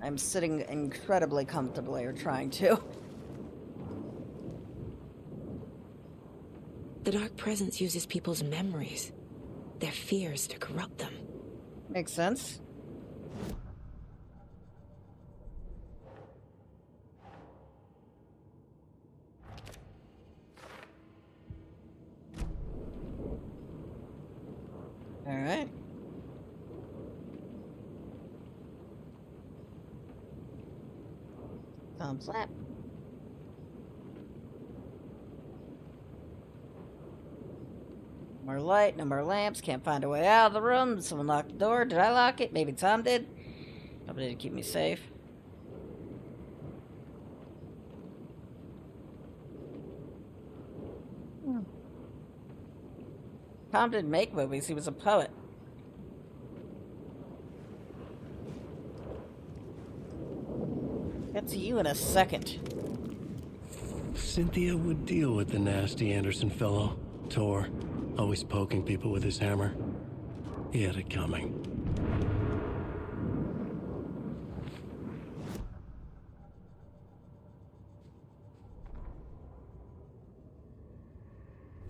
[SPEAKER 2] I'm sitting incredibly comfortably, or trying to.
[SPEAKER 3] The Dark Presence uses people's memories, their fears to corrupt them.
[SPEAKER 2] Makes sense. All right. Thumb slap. More light, no more lamps. Can't find a way out of the room. Someone locked the door. Did I lock it? Maybe Tom did. Nobody to keep me safe. Tom didn't make movies. He was a poet. Get to you in a second.
[SPEAKER 13] Cynthia would deal with the nasty Anderson fellow, Tor, always poking people with his hammer. He had it coming.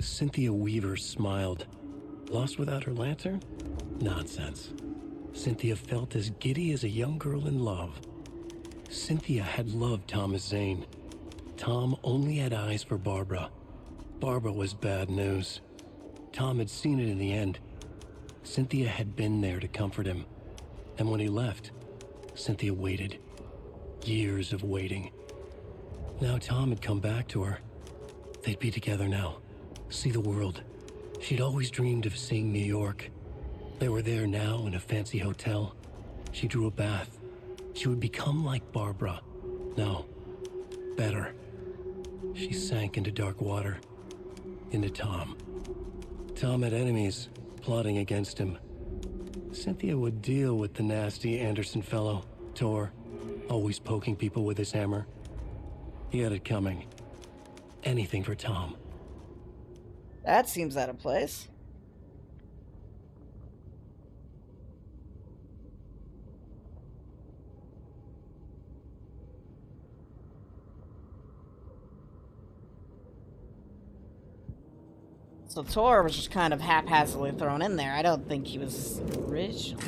[SPEAKER 13] Cynthia Weaver smiled. Lost without her lantern? Nonsense. Cynthia felt as giddy as a young girl in love. Cynthia had loved Thomas Zane. Tom only had eyes for Barbara. Barbara was bad news. Tom had seen it in the end. Cynthia had been there to comfort him. And when he left, Cynthia waited. Years of waiting. Now Tom had come back to her. They'd be together now. See the world. She'd always dreamed of seeing New York. They were there now in a fancy hotel. She drew a bath. She would become like Barbara. No, better. She sank into dark water. Into Tom. Tom had enemies plotting against him. Cynthia would deal with the nasty Anderson fellow, Tor, always poking people with his hammer. He had it coming. Anything for Tom.
[SPEAKER 2] That seems out of place. So Tor was just kind of haphazardly thrown in there. I don't think he was original.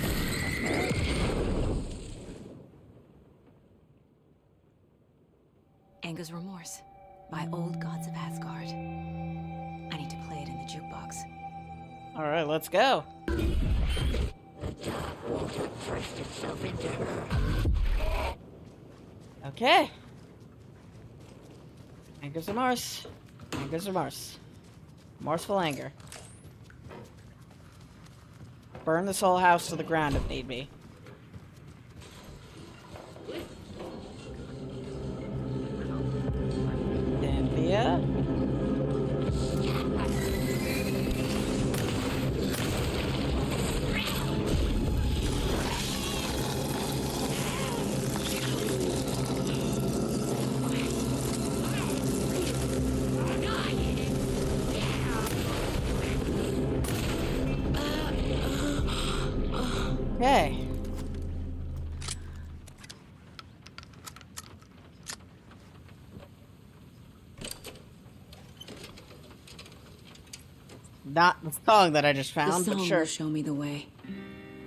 [SPEAKER 3] Anger's Remorse by Old Gods of Asgard. I need to play it in the jukebox.
[SPEAKER 2] All right, let's go. Okay. Anger's Remorse. Anger's Remorse. Remorseful anger. Burn this whole house to the ground if need be. Cynthia? Okay. Not the song that I just found,
[SPEAKER 3] the
[SPEAKER 2] but
[SPEAKER 3] song
[SPEAKER 2] sure.
[SPEAKER 3] will show me the way.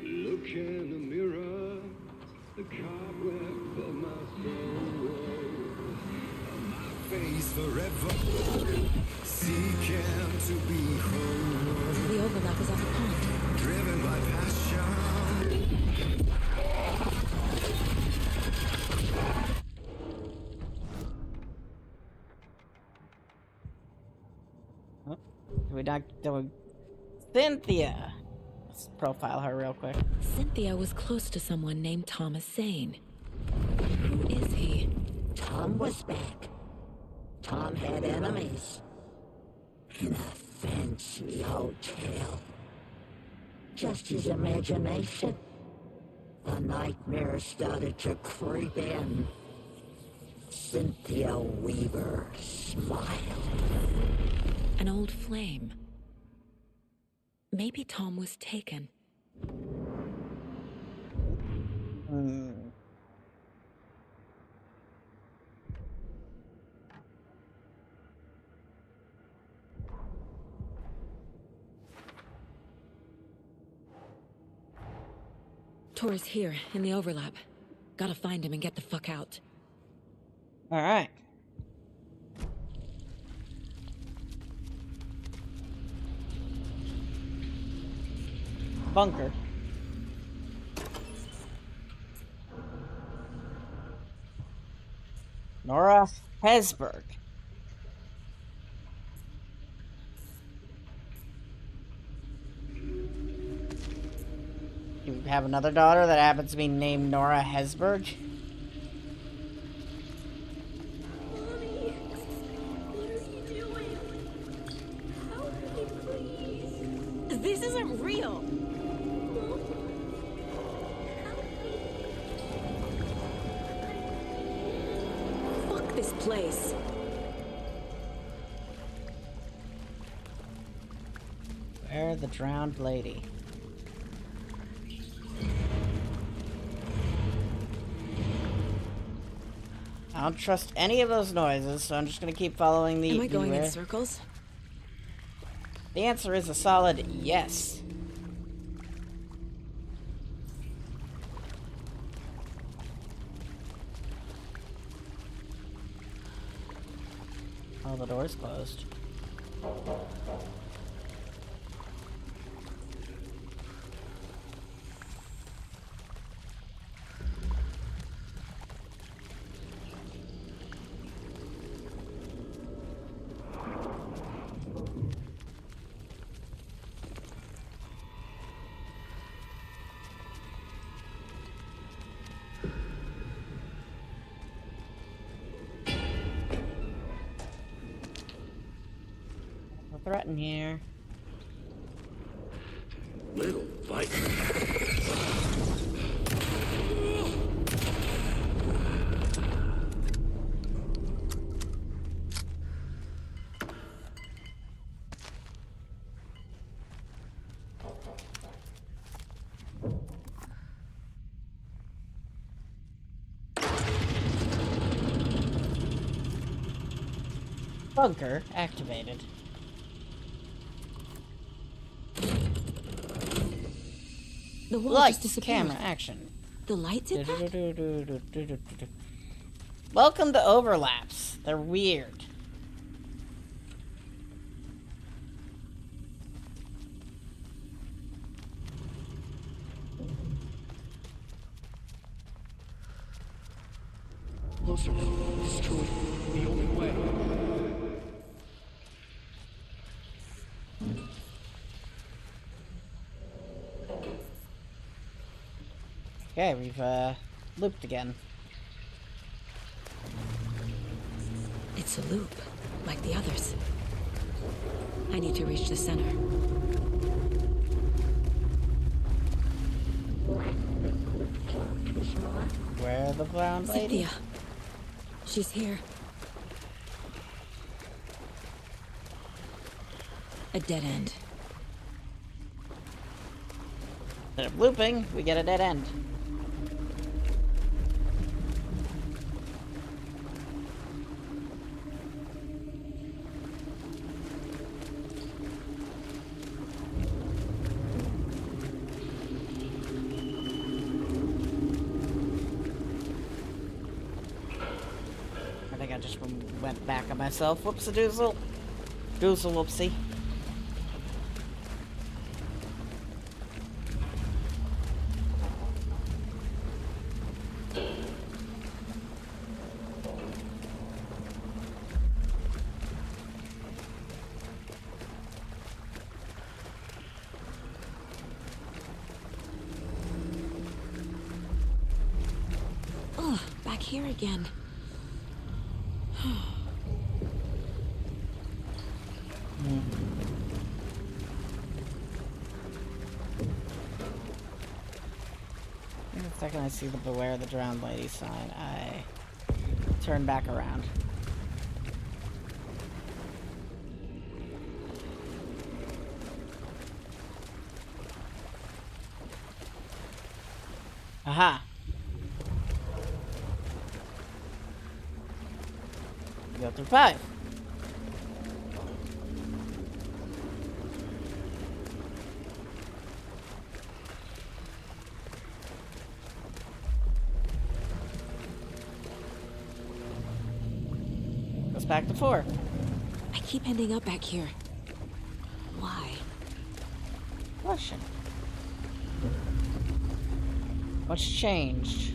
[SPEAKER 1] Look in the mirror, the cobweb of my soul, my face forever, seeking to be whole.
[SPEAKER 3] The overlap is at the pond.
[SPEAKER 1] Driven by passion.
[SPEAKER 2] Do we Cynthia. Let's profile her real quick.
[SPEAKER 3] Cynthia was close to someone named Thomas Zane. Who is he?
[SPEAKER 8] Tom was back. Tom had enemies. In a fancy hotel. Just his imagination. The nightmare started to creep in. Cynthia Weaver smiled.
[SPEAKER 3] An old flame. Maybe Tom was taken. Tor's here, in the overlap. Gotta find him and get the fuck out.
[SPEAKER 2] Alright. Bunker. Nora Hesberg. You have another daughter that happens to be named Nora Hesberg?
[SPEAKER 5] Mommy, what are you doing? Help me, please.
[SPEAKER 3] This isn't real! Fuck this place.
[SPEAKER 2] Where the drowned lady? I don't trust any of those noises, so I'm just gonna keep following the...
[SPEAKER 3] Am I going in circles?
[SPEAKER 2] The answer is a solid yes. Oh, the door's closed. Threaten here.
[SPEAKER 4] Little fight.
[SPEAKER 2] Bunker activated.
[SPEAKER 3] The wall
[SPEAKER 2] Lights,
[SPEAKER 3] just disappeared.
[SPEAKER 2] camera, action.
[SPEAKER 3] The lights did that?
[SPEAKER 2] Welcome to overlaps. They're weird.
[SPEAKER 11] Closer. Destroy the only way.
[SPEAKER 2] Okay, we've looped again.
[SPEAKER 3] It's a loop, like the others. I need to reach the center.
[SPEAKER 2] Where the brown lady?
[SPEAKER 3] Cynthia. She's here. A dead end.
[SPEAKER 2] Instead of looping, we get a dead end. I think I just went back on myself. Whoops-a-doozle. Doozle-whoopsie.
[SPEAKER 3] Back here again.
[SPEAKER 2] The second I see the Beware the Drowned Lady sign, I turn back around. Aha. Go through 5. Goes back to 4.
[SPEAKER 3] I keep ending up back here. Why?
[SPEAKER 2] Question. What's changed?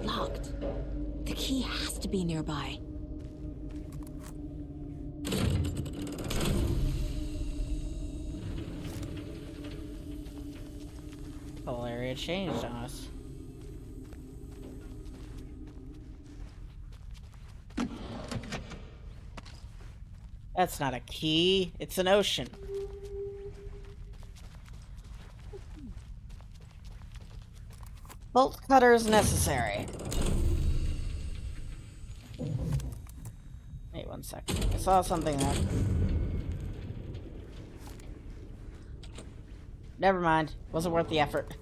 [SPEAKER 3] Locked. The key has to be nearby.
[SPEAKER 2] The whole area changed on us. That's not a key, it's an ocean. Bolt cutters necessary. Wait 1 second. I saw something there. Never mind. Wasn't worth the effort.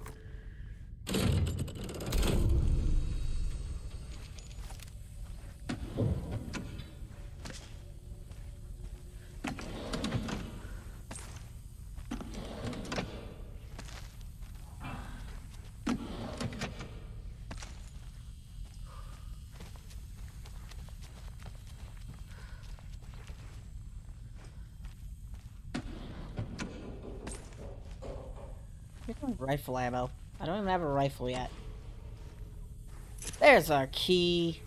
[SPEAKER 2] Rifle ammo. I don't even have a rifle yet. There's our key.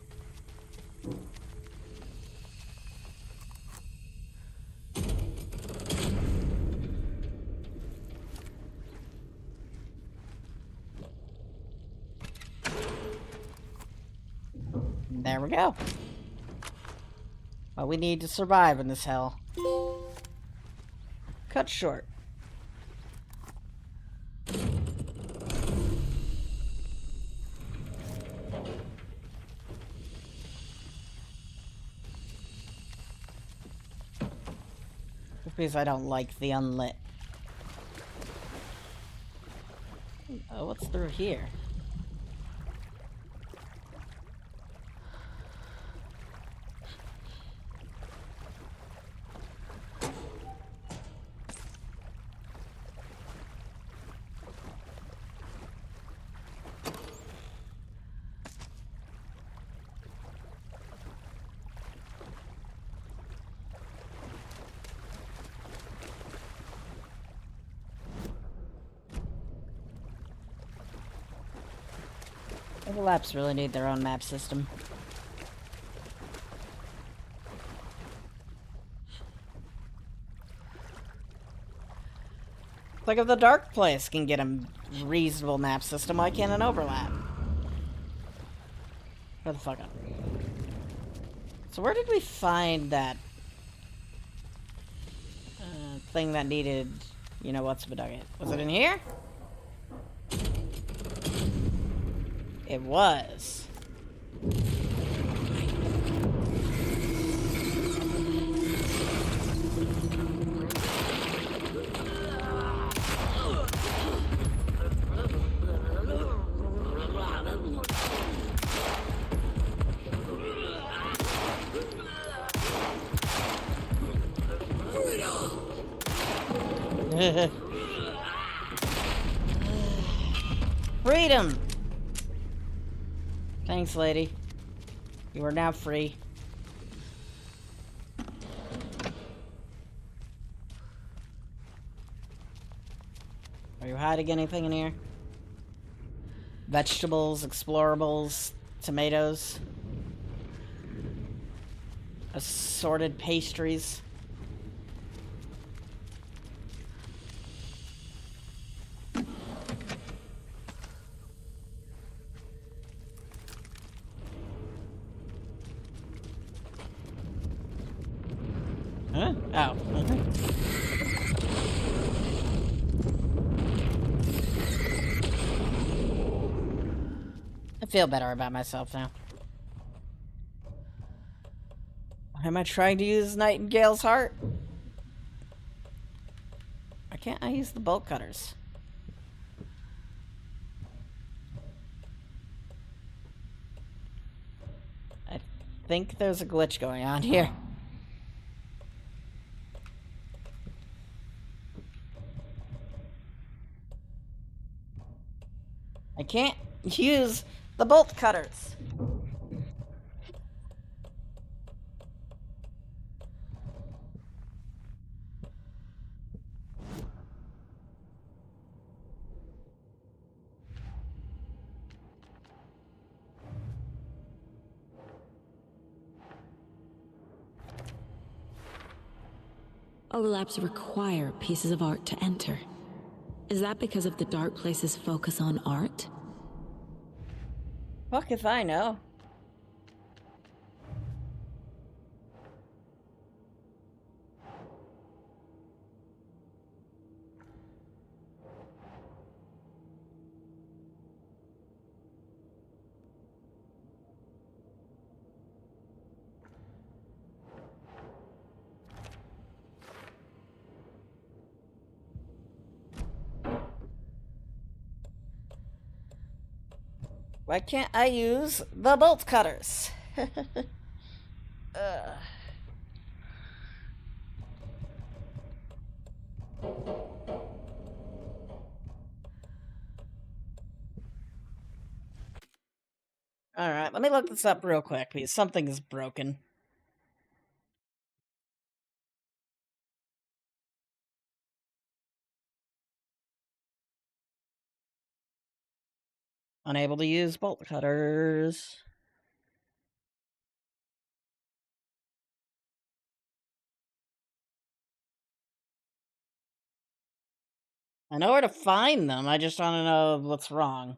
[SPEAKER 2] There we go. Well, we need to survive in this hell. Cut short. Because I don't like the unlit. Oh, what's through here? The labs really need their own map system. Like if the Dark Place can get a reasonable map system, why can't an Overlap? Where the fuck up? So where did we find that thing that needed, you know what's bedugget? Was it in here? It was. Freedom! Thanks, lady. You are now free. Are you hiding anything in here? Vegetables, explorables, tomatoes, assorted pastries. Oh. I feel better about myself now. Why am I trying to use Nightingale's heart? Why can't I use the bolt cutters? I think there's a glitch going on here. I can't use the bolt cutters.
[SPEAKER 3] Overlaps require pieces of art to enter. Is that because of the Dark Place's focus on art?
[SPEAKER 2] Fuck if I know. Why can't I use the bolt cutters? Alright, let me look this up real quick because something is broken. Unable to use bolt cutters. I know where to find them, I just want to know what's wrong.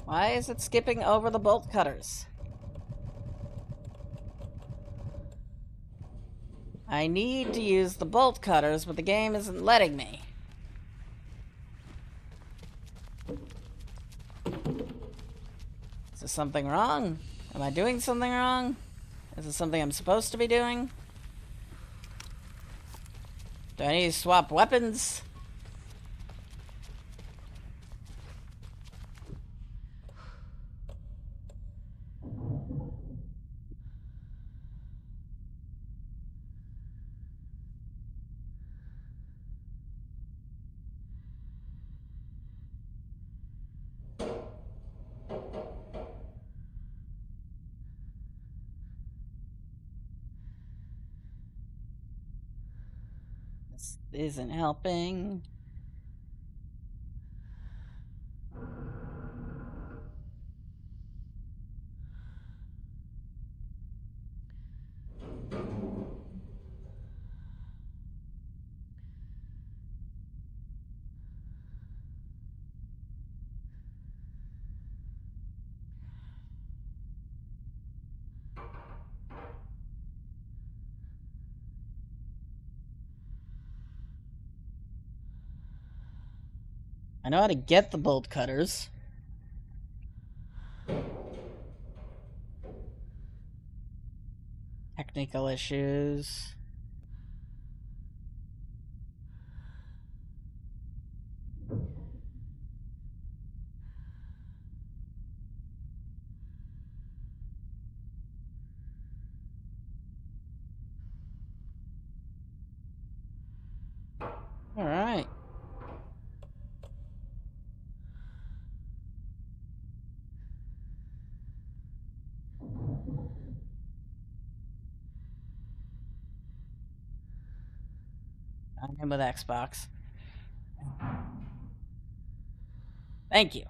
[SPEAKER 2] Why is it skipping over the bolt cutters? I need to use the bolt cutters, but the game isn't letting me. Is there something wrong? Am I doing something wrong? Is this something I'm supposed to be doing? Do I need to swap weapons? This isn't helping. I know how to get the bolt cutters. Technical issues. Alright. I'm in with Xbox. Thank you.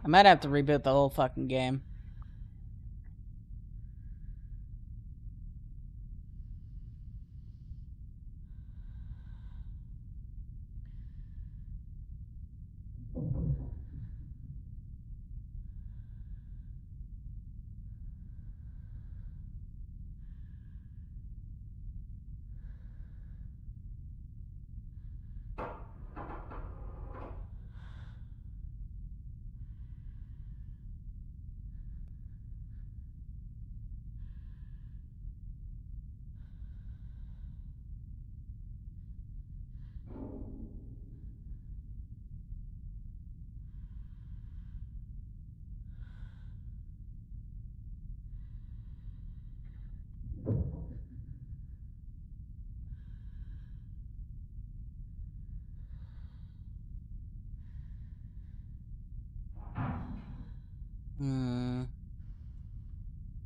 [SPEAKER 2] I might have to reboot the whole fucking game.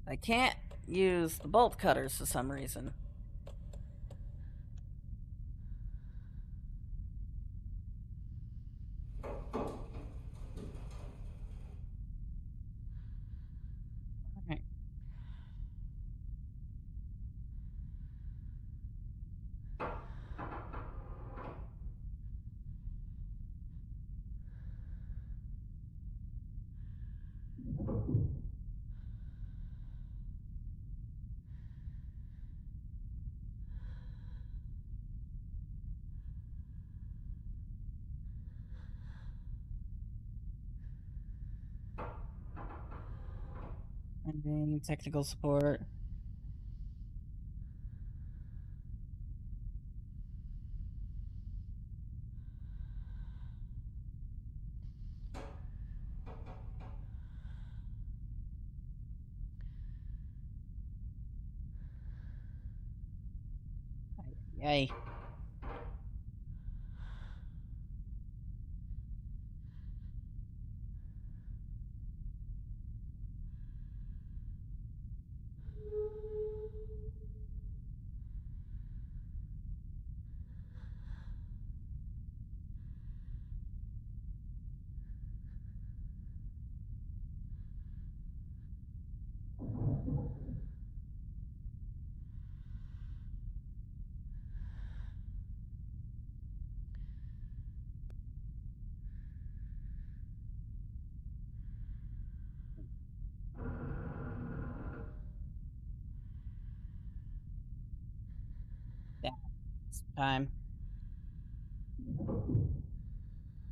[SPEAKER 2] I can't use the bolt cutters for some reason. Okay. Ending technical support. Yay. Yeah, it's time.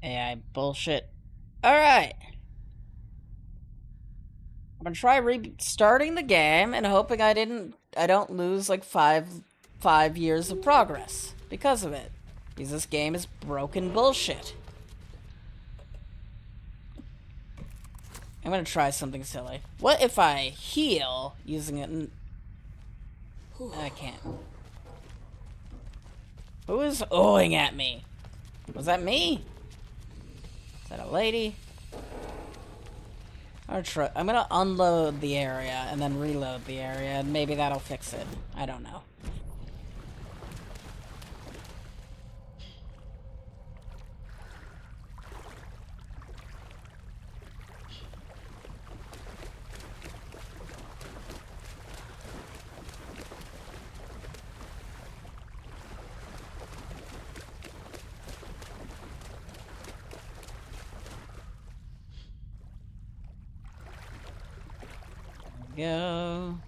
[SPEAKER 2] AI bullshit. Alright. I'm gonna try restarting the game and hoping I don't lose like five years of progress because of it. Because this game is broken bullshit. I'm gonna try something silly. What if I heal using it and... I can't. Who is oohing at me? Was that me? Is that a lady? I'm gonna unload the area and then reload the area and maybe that'll fix it. I don't know. go.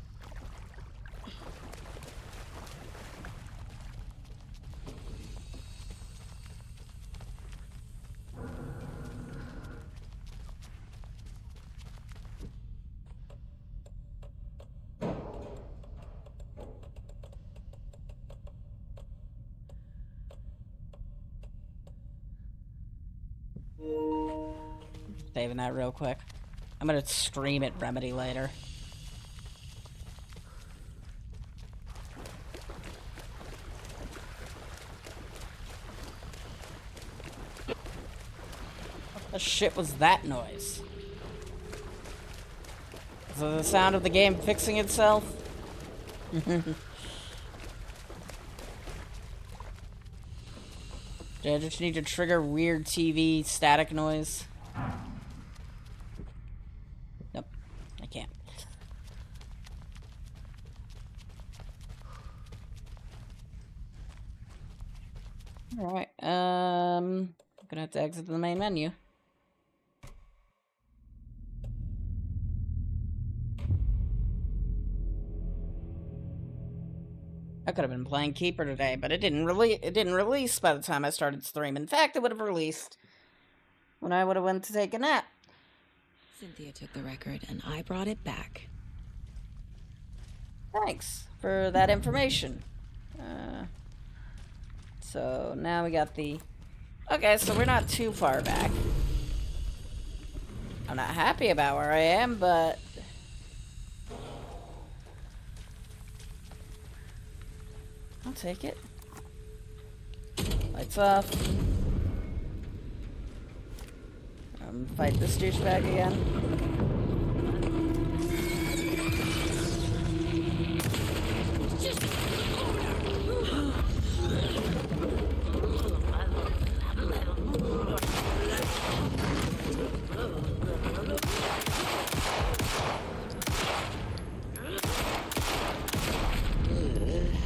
[SPEAKER 2] Saving that real quick. I'm gonna stream it Remedy later. What the shit was that noise? Is it the sound of the game fixing itself? Do I just need to trigger weird TV static noise? Nope, I can't. Alright, I'm gonna have to exit the main menu. I could have been playing Keeper today, but it didn't release by the time I started streaming. In fact, it would have released when I would have went to take a nap.
[SPEAKER 3] Cynthia took the record, and I brought it back.
[SPEAKER 2] Thanks for that information. So now we got the... Okay, so we're not too far back. I'm not happy about where I am, but... I'll take it. Lights off. Fight this douchebag again.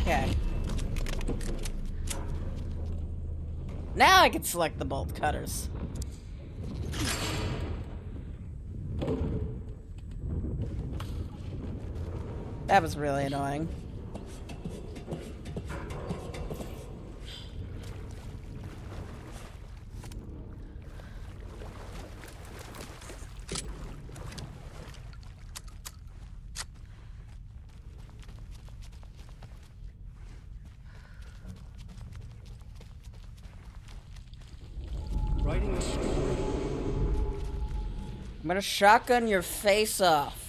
[SPEAKER 2] Okay. Now I can select the bolt cutters. That was really annoying.
[SPEAKER 13] Writing a story.
[SPEAKER 2] I'm gonna shotgun your face off.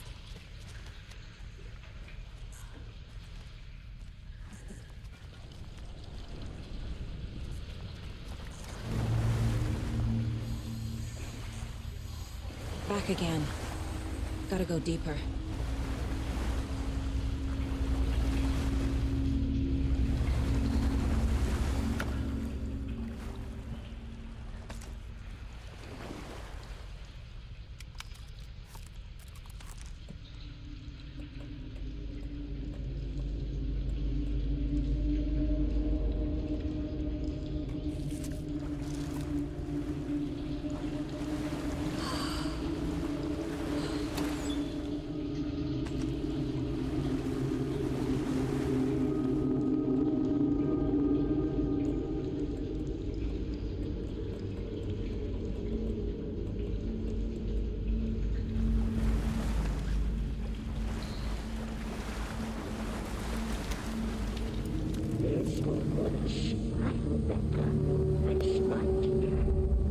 [SPEAKER 3] Back again. Gotta go deeper.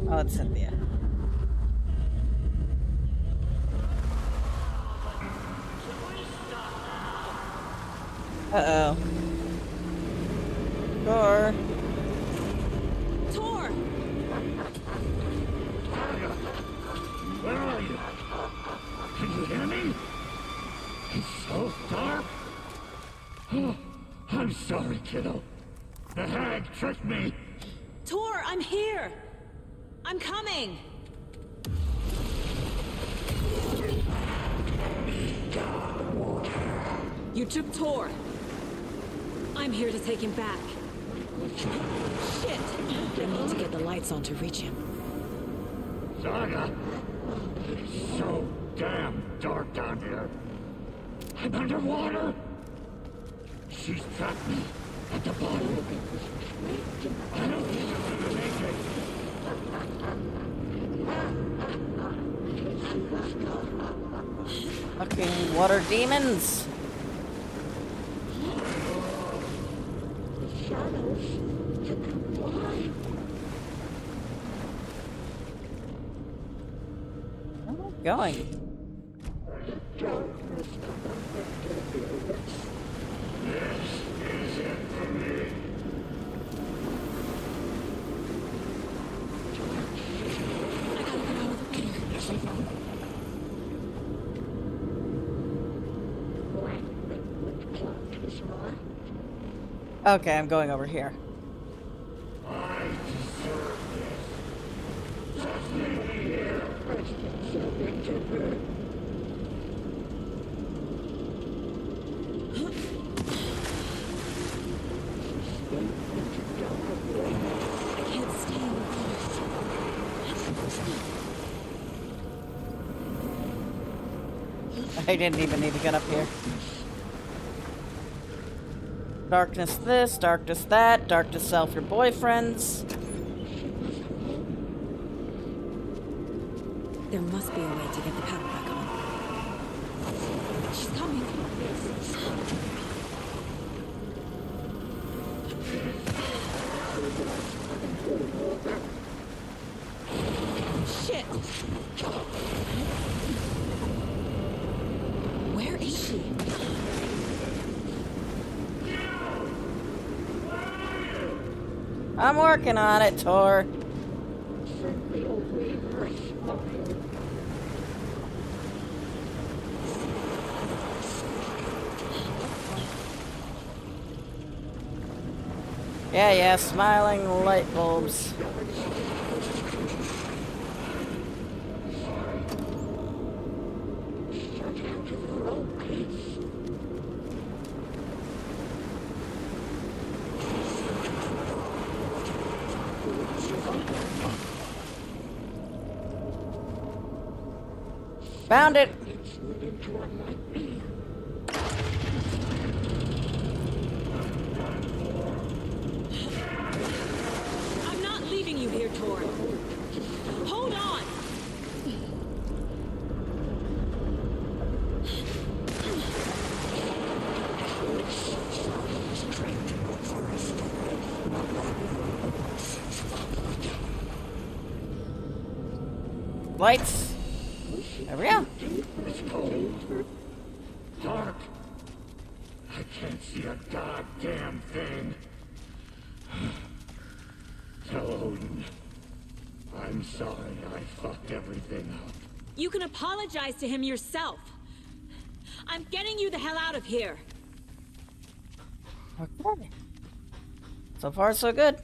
[SPEAKER 2] Oh, it's Cynthia. Uh-oh. Door.
[SPEAKER 14] Tor!
[SPEAKER 4] Where are you? Can you hear me? It's so dark. Oh, I'm sorry, kiddo. The hag tricked me.
[SPEAKER 14] Tor, I'm here! I'm coming! You took Tor. I'm here to take him back. Shit!
[SPEAKER 3] I need to get the lights on to reach him.
[SPEAKER 4] Saga! It's so damn dark down here. I'm underwater. She's trapped me at the bottom. I don't think I'm gonna make it.
[SPEAKER 2] Fucking water demons. Going. Okay, I'm going over here. I didn't even need to get up here. Darkness this, darkness that, darkness self your boyfriends.
[SPEAKER 3] There must be a way to get the power back on. She's coming. Shit! Where is she?
[SPEAKER 2] I'm working on it, Tor. Yeah, smiling light bulbs. Found it.
[SPEAKER 3] I'm not leaving you here, Tor. Hold on.
[SPEAKER 2] Lights. There we go.
[SPEAKER 4] It's cold. Dark. I can't see a goddamn thing. Tell Odin. I'm sorry I fucked everything up.
[SPEAKER 3] You can apologize to him yourself. I'm getting you the hell out of here.
[SPEAKER 2] Okay. So far, so good.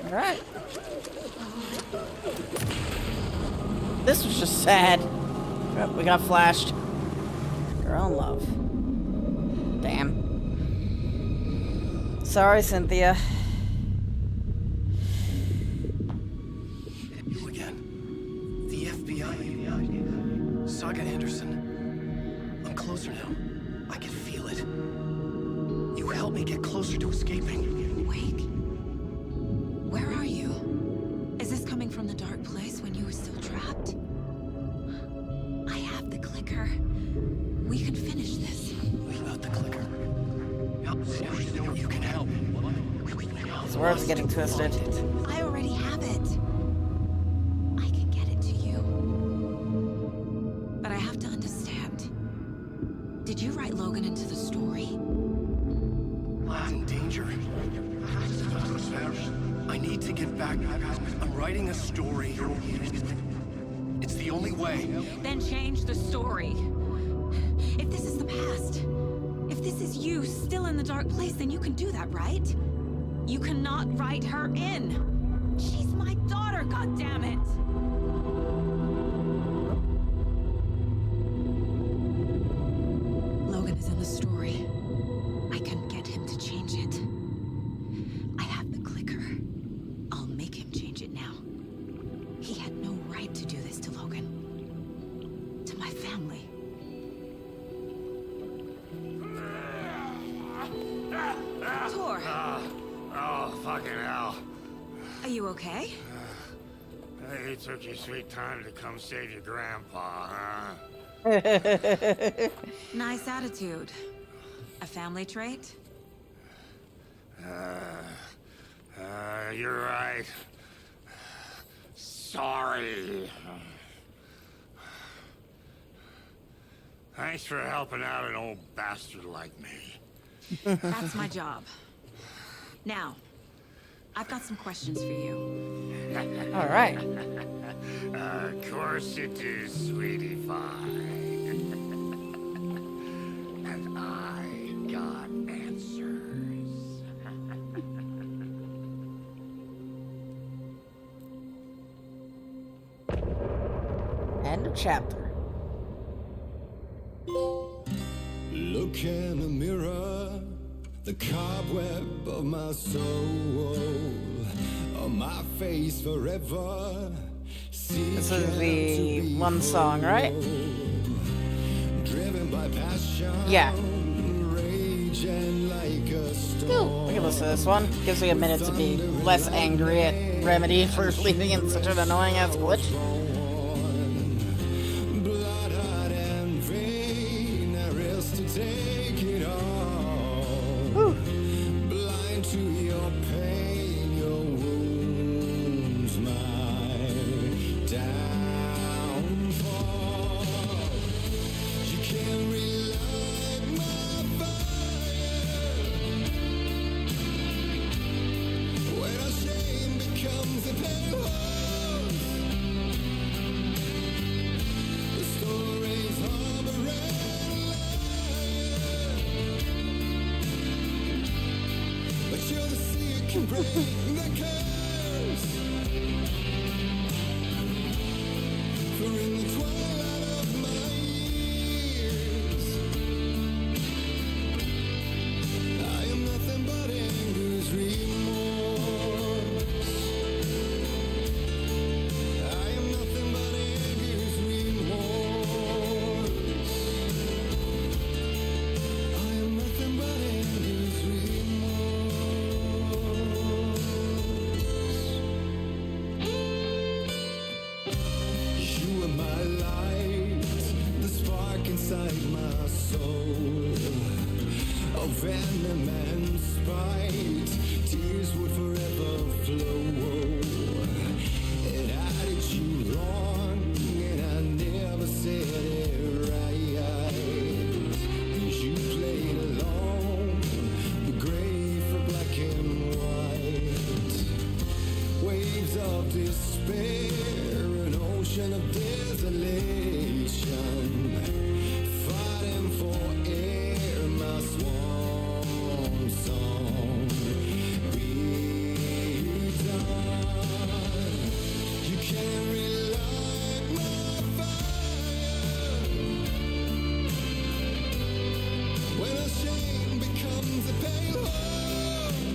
[SPEAKER 2] Alright. This was just sad. Oh, we got flashed. Your own love. Damn. Sorry, Cynthia.
[SPEAKER 13] You again. The FBI. Saga Anderson. I'm closer now. I can feel it. You help me get closer to escaping.
[SPEAKER 3] Wait. Where are you? Is this coming from the dark place when you were still trapped? I have the clicker. We can finish this.
[SPEAKER 13] Without the clicker. You can help.
[SPEAKER 2] His words getting twisted.
[SPEAKER 3] I already have it. I can get it to you. But I have to understand. Did you write Logan into the story?
[SPEAKER 13] I'm in danger. I need to get back. I'm writing a story. It's the only way.
[SPEAKER 3] Then change the story. If this is the past, if this is you still in the dark place, then you can do that, right? You cannot write her in. She's my daughter, goddammit! Logan is in the story. I can get him to change it. I have the clicker. I'll make him change it now. He had no right to do this to Logan. To my family. Tor!
[SPEAKER 4] Oh, fucking hell.
[SPEAKER 3] Are you okay?
[SPEAKER 4] You took your sweet time to come save your grandpa, huh?
[SPEAKER 3] Nice attitude. A family trait?
[SPEAKER 4] You're right. Sorry. Thanks for helping out an old bastard like me.
[SPEAKER 3] That's my job. Now, I've got some questions for you.
[SPEAKER 2] All right.
[SPEAKER 4] Of course you do, sweetie pie. And I got answers.
[SPEAKER 2] End of chapter.
[SPEAKER 1] Look in the mirror, the cobweb of my soul, on my face forever.
[SPEAKER 2] This is the one song, right?
[SPEAKER 1] Driven by passion,
[SPEAKER 2] Yeah.
[SPEAKER 1] raging like a storm.
[SPEAKER 2] We can listen to this one. Gives me a minute to be less angry at Remedy for leaving in such an annoying ass glitch.
[SPEAKER 1] Blood-hot and vain, I risk to take it all. Blind to your pain, your wounds, my downfall. You can't relight my fire when our shame becomes a pale horse. The stories harboring liar, but you're the sea can break the curse. For in the twilight of my years, I am nothing but anger's remorse. I am nothing but anger's remorse. I am nothing but anger's remorse. You are my light, the spark inside my soul. Of venom and spite, tears would forever flow. And I did you wrong, and I never said it right. And you played along, the gray for black and white. Waves of despair, an ocean of desolation. Fighting for air, my swan song. Be done. You can't relight my fire when our shame becomes a pale horse.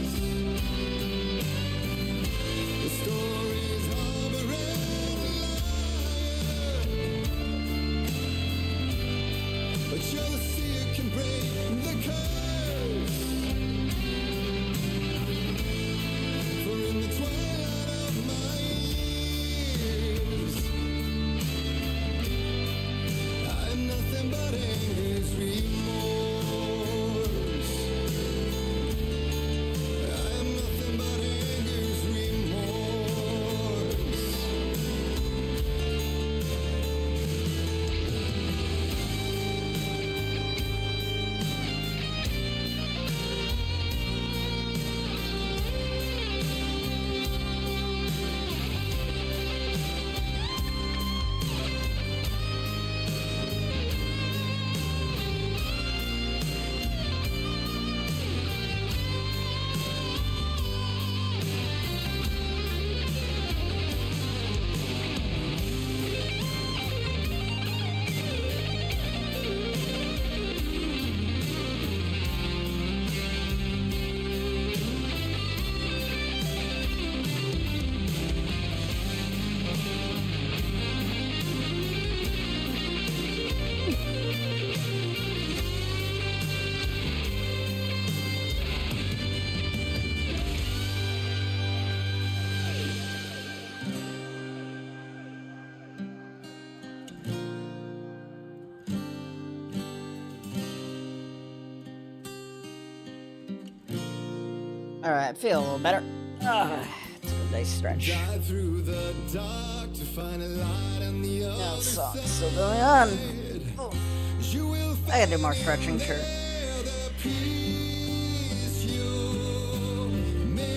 [SPEAKER 2] Alright, I feel a little better. It's a nice stretch.
[SPEAKER 1] Dive through the dark to find a light on the other
[SPEAKER 2] song's still going on.
[SPEAKER 1] side. You will
[SPEAKER 2] I gotta do more stretching, sure.
[SPEAKER 1] find the peace you're missing.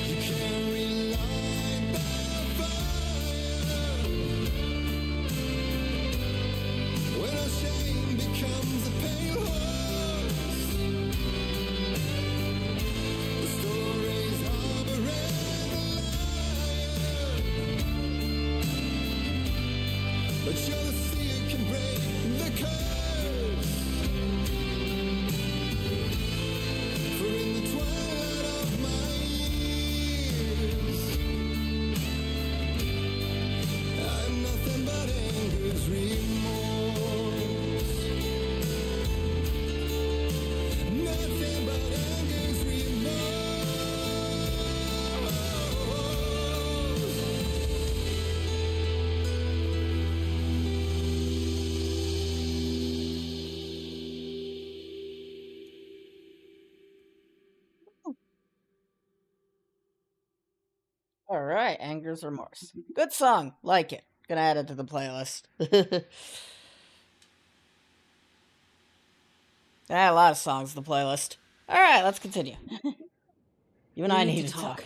[SPEAKER 1] You can relight the fire when our shame becomes a pale horse. The stories of a red liar, but you're the sea can break the curse. For in the twilight of my years, I'm nothing but anger's remorse. Nothing but anger's remorse.
[SPEAKER 2] Alright, Anger's Remorse. Good song. Like it. Gonna add it to the playlist. Add a lot of songs to the playlist. Alright, let's continue. You and I need to talk.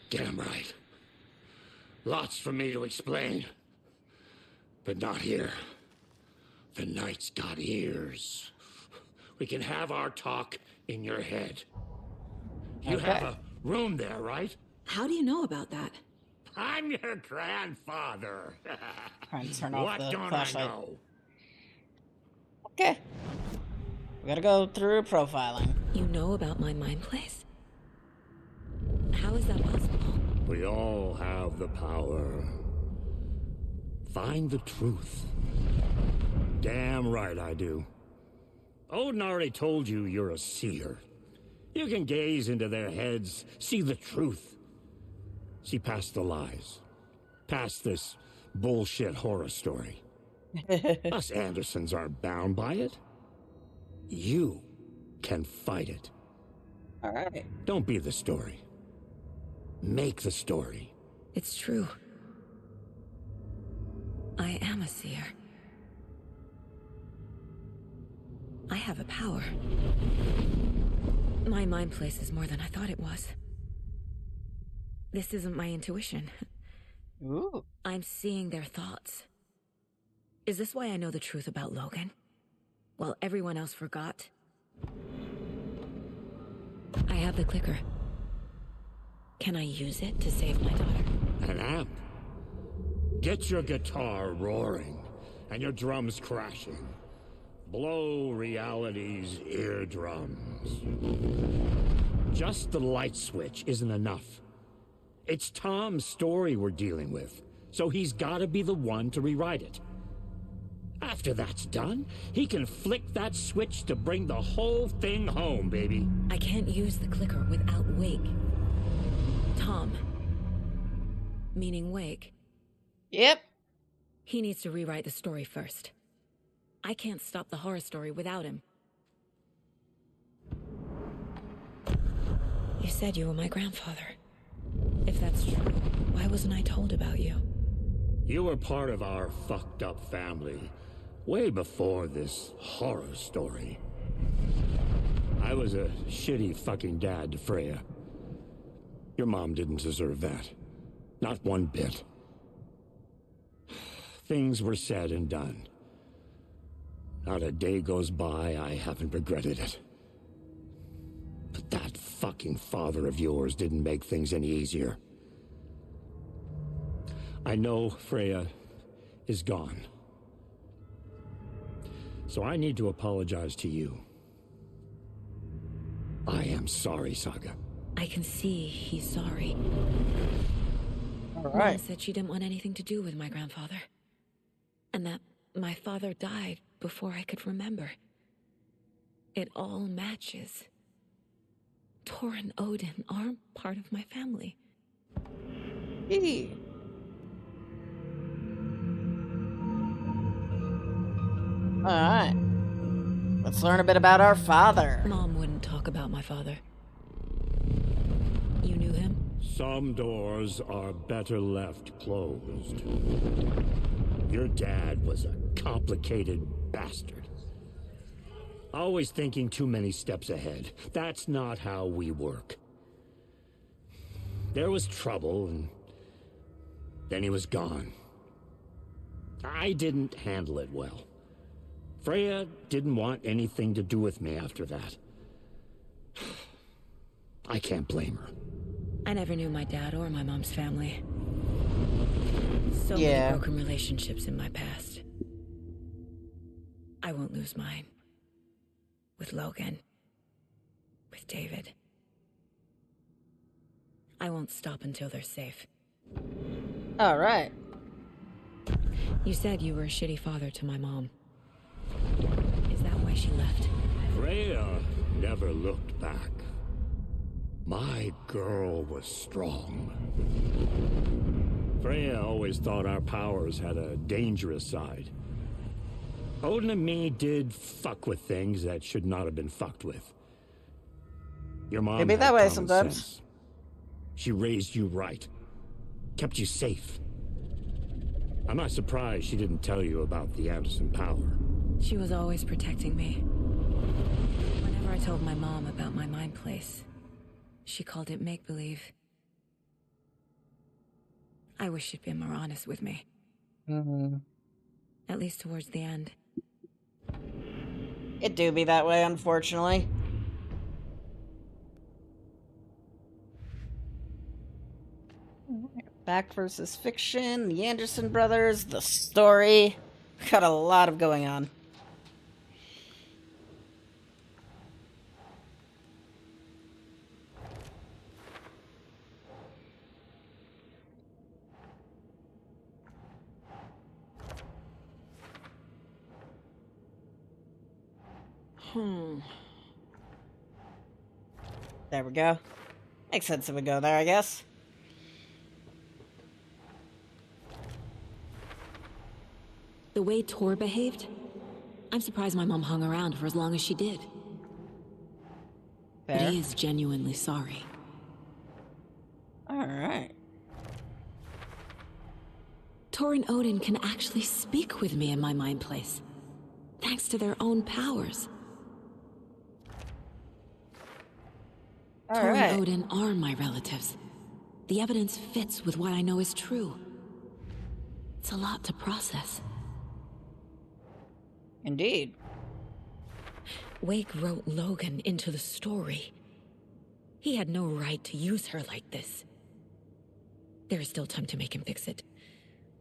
[SPEAKER 4] Damn right. Lots for me to explain. But not here. The night's got ears. We can have our talk in your head. You
[SPEAKER 2] Okay.
[SPEAKER 4] have a room there, right?
[SPEAKER 3] How do you know about that?
[SPEAKER 4] I'm your grandfather.
[SPEAKER 2] Trying to turn off
[SPEAKER 4] What
[SPEAKER 2] the
[SPEAKER 4] don't
[SPEAKER 2] flashlight.
[SPEAKER 4] I know?
[SPEAKER 2] Okay. We gotta go through profiling.
[SPEAKER 3] You know about my mind place? How is that possible?
[SPEAKER 4] We all have the power. Find the truth. Damn right I do. Odin already told you you're a seer. You can gaze into their heads, see the truth. See past the lies. Past this bullshit horror story. Us Andersons aren't bound by it. You can fight it.
[SPEAKER 2] Alright.
[SPEAKER 4] Don't be the story. Make the story.
[SPEAKER 3] It's true. I am a seer. I have a power. My mind place is more than I thought it was. This isn't my intuition.
[SPEAKER 2] Ooh.
[SPEAKER 3] I'm seeing their thoughts. Is this why I know the truth about Logan? While everyone else forgot? I have the clicker. Can I use it to save my daughter?
[SPEAKER 4] An amp. Get your guitar roaring and your drums crashing. Blow reality's eardrums. Just the light switch isn't enough. It's Tom's story we're dealing with, so he's gotta be the one to rewrite it. After that's done, he can flick that switch to bring the whole thing home, baby.
[SPEAKER 3] I can't use the clicker without Wake. Tom. Meaning Wake.
[SPEAKER 2] Yep.
[SPEAKER 3] He needs to rewrite the story first. I can't stop the horror story without him. You said you were my grandfather. If that's true, why wasn't I told about you?
[SPEAKER 4] You were part of our fucked up family, way before this horror story. I was a shitty fucking dad to Freya. Your mom didn't deserve that. Not one bit. Things were said and done. Not a day goes by I haven't regretted it. But that fucking father of yours didn't make things any easier. I know Freya is gone. So I need to apologize to you. I am sorry, Saga.
[SPEAKER 3] I can see he's sorry.
[SPEAKER 2] All right.
[SPEAKER 3] Mom said she didn't want anything to do with my grandfather. And that my father died before I could remember. It all matches. Tor and Odin aren't part of my family.
[SPEAKER 2] Hey. Alright. Let's learn a bit about our father.
[SPEAKER 3] Mom wouldn't talk about my father. You knew him?
[SPEAKER 4] Some doors are better left closed. Your dad was a complicated bastard. Always thinking too many steps ahead. That's not how we work. There was trouble, and then he was gone. I didn't handle it well. Freya didn't want anything to do with me after that. I can't blame her.
[SPEAKER 3] I never knew my dad or my mom's family. So many broken relationships in my past. I won't lose mine. With Logan. With David. I won't stop until they're safe.
[SPEAKER 2] Alright.
[SPEAKER 3] You said you were a shitty father to my mom. Is that why she left?
[SPEAKER 4] Freya never looked back. My girl was strong. Freya always thought our powers had a dangerous side. Odin and me did fuck with things that should not have been fucked with. Your mom
[SPEAKER 2] It'd be that way sometimes.
[SPEAKER 4] Sense. She raised you right. Kept you safe. I'm not surprised she didn't tell you about the Anderson power.
[SPEAKER 3] She was always protecting me. Whenever I told my mom about my mind place, she called it make-believe. I wish she'd been more honest with me. At least towards the end.
[SPEAKER 2] It do be that way, unfortunately. Fact versus fiction, the Anderson brothers, the story. Got a lot of going on. There we go. Makes sense if we go there, I guess.
[SPEAKER 3] The way Tor behaved, I'm surprised my mom hung around for as long as she did.
[SPEAKER 2] Fair.
[SPEAKER 3] But he is genuinely sorry.
[SPEAKER 2] Alright.
[SPEAKER 3] Tor and Odin can actually speak with me in my mind place, thanks to their own powers. Tor and Odin are my relatives. The evidence fits with what I know is true. It's a lot to process.
[SPEAKER 2] Indeed.
[SPEAKER 3] Wake wrote Logan into the story. He had no right to use her like this. There is still time to make him fix it.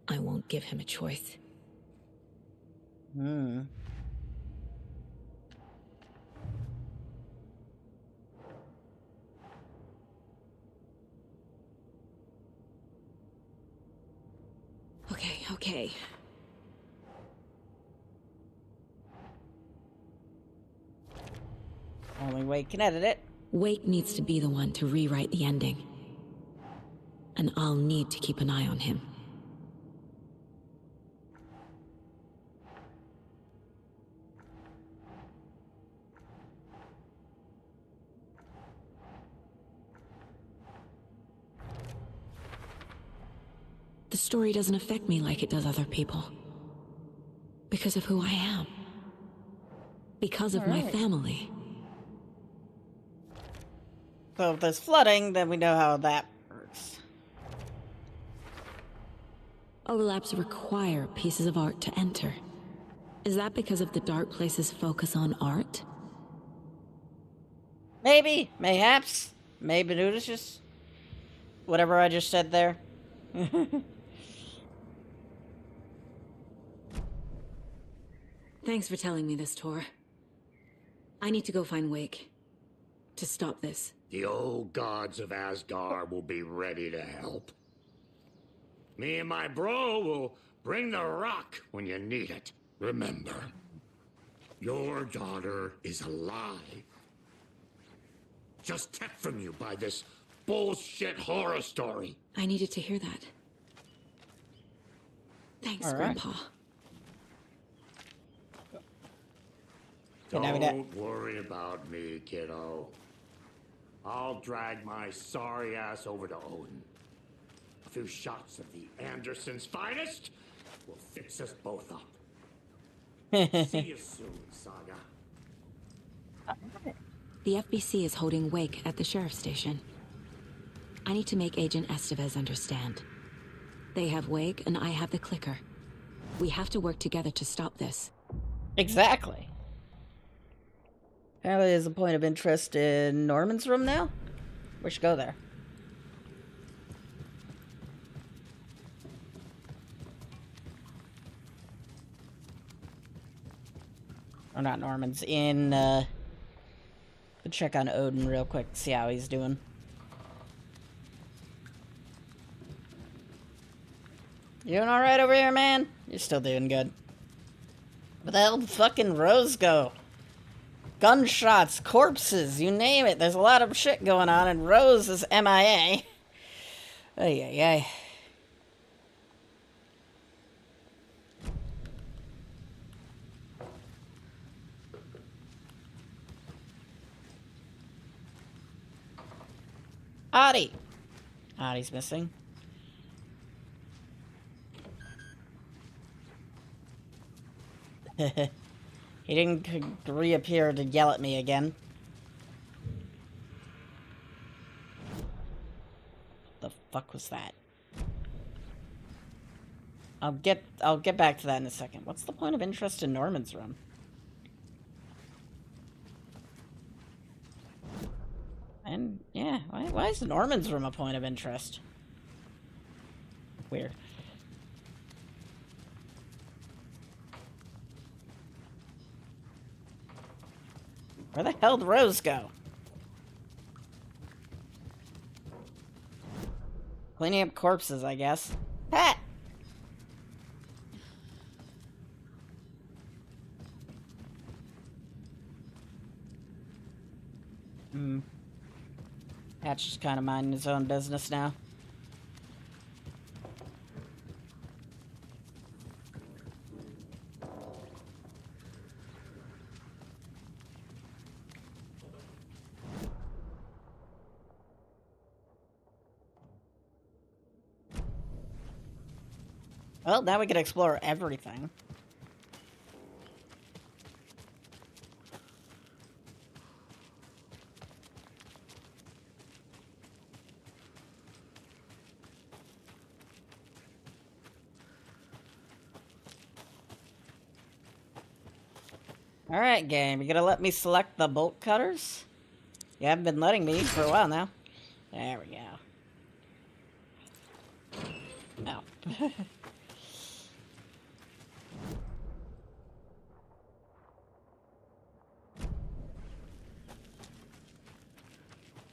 [SPEAKER 3] I won't give him a choice. Okay.
[SPEAKER 2] Only Wake can edit it.
[SPEAKER 3] Wake needs to be the one to rewrite the ending. And I'll need to keep an eye on him. The story doesn't affect me like it does other people. Because of who I am. Because of my family.
[SPEAKER 2] So if there's flooding, then we know how that works.
[SPEAKER 3] Overlaps require pieces of art to enter. Is that because of the Dark Place's focus on art?
[SPEAKER 2] Maybe, mayhaps, maybe just whatever I just said there.
[SPEAKER 3] Thanks for telling me this, Tor. I need to go find Wake. To stop this.
[SPEAKER 4] The old gods of Asgard will be ready to help. Me and my bro will bring the rock when you need it. Remember, your daughter is alive. Just kept from you by this bullshit horror story.
[SPEAKER 3] I needed to hear that. Thanks,
[SPEAKER 2] All right.
[SPEAKER 3] Grandpa.
[SPEAKER 4] Don't worry about me, kiddo. I'll drag my sorry ass over to Odin. A few shots of the Andersons' finest will fix us both up. See you soon, Saga.
[SPEAKER 3] The FBC is holding wake at the sheriff's station. I need to make Agent Estevez understand. They have wake and I have the clicker. We have to work together to stop this.
[SPEAKER 2] Exactly. Apparently there's a point of interest in Norman's room now. We should go there. Or not Norman's, in, check on Odin real quick, see how he's doing. You doing alright over here, man? You're still doing good. Where the hell did fucking Rose go? Gunshots, corpses, you name it. There's a lot of shit going on, and Rose is MIA. Ay, ay, ay. Adi! Adi's missing. He didn't reappear to yell at me again. The fuck was that? I'll get back to that in a second. What's the point of interest in Norman's room? And yeah, why is Norman's room a point of interest? Weird. Where the hell did Rose go? Cleaning up corpses, I guess. Pat! Pat's just kind of minding his own business now. Well, now we can explore everything. Alright, game. You gonna let me select the bolt cutters? You haven't been letting me for a while now. There we go. Oh.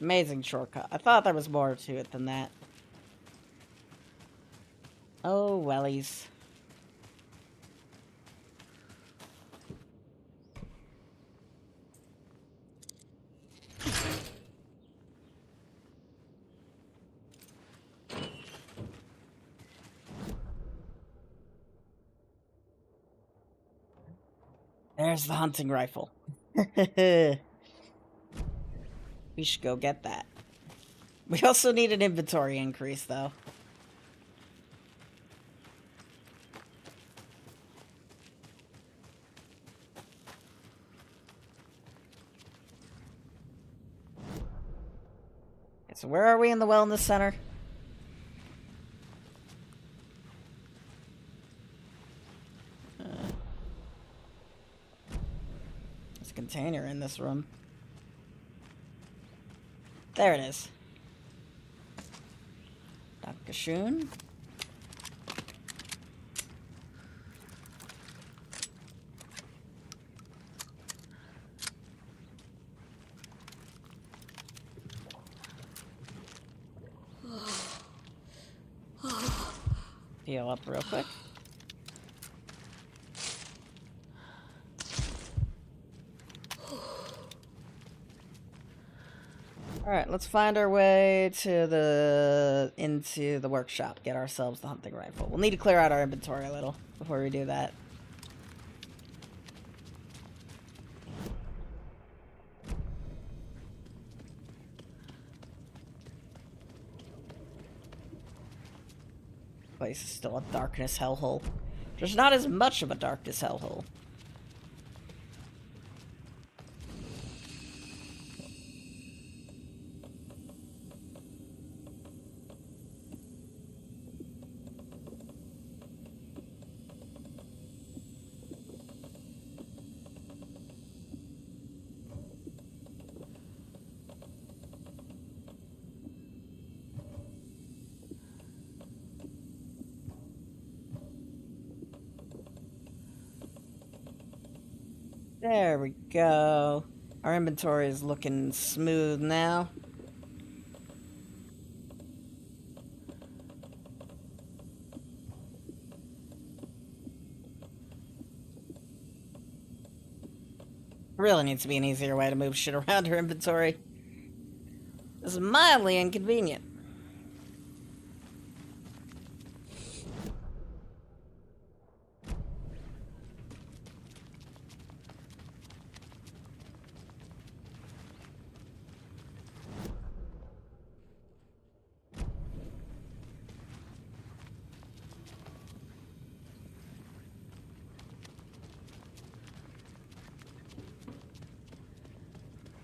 [SPEAKER 2] Amazing shortcut. I thought there was more to it than that. Oh, wellies. There's the hunting rifle. We should go get that. We also need an inventory increase, though. Okay, so where are we in the wellness center? There's a container in this room. There it is. Dr. Shun. Heal up real quick. Alright, let's find our way to into the workshop. Get ourselves the hunting rifle. We'll need to clear out our inventory a little before we do that. place is still a darkness hellhole. There's not as much of a darkness hellhole. There we go. Our inventory is looking smooth now. Really needs to be an easier way to move shit around our inventory. This is mildly inconvenient.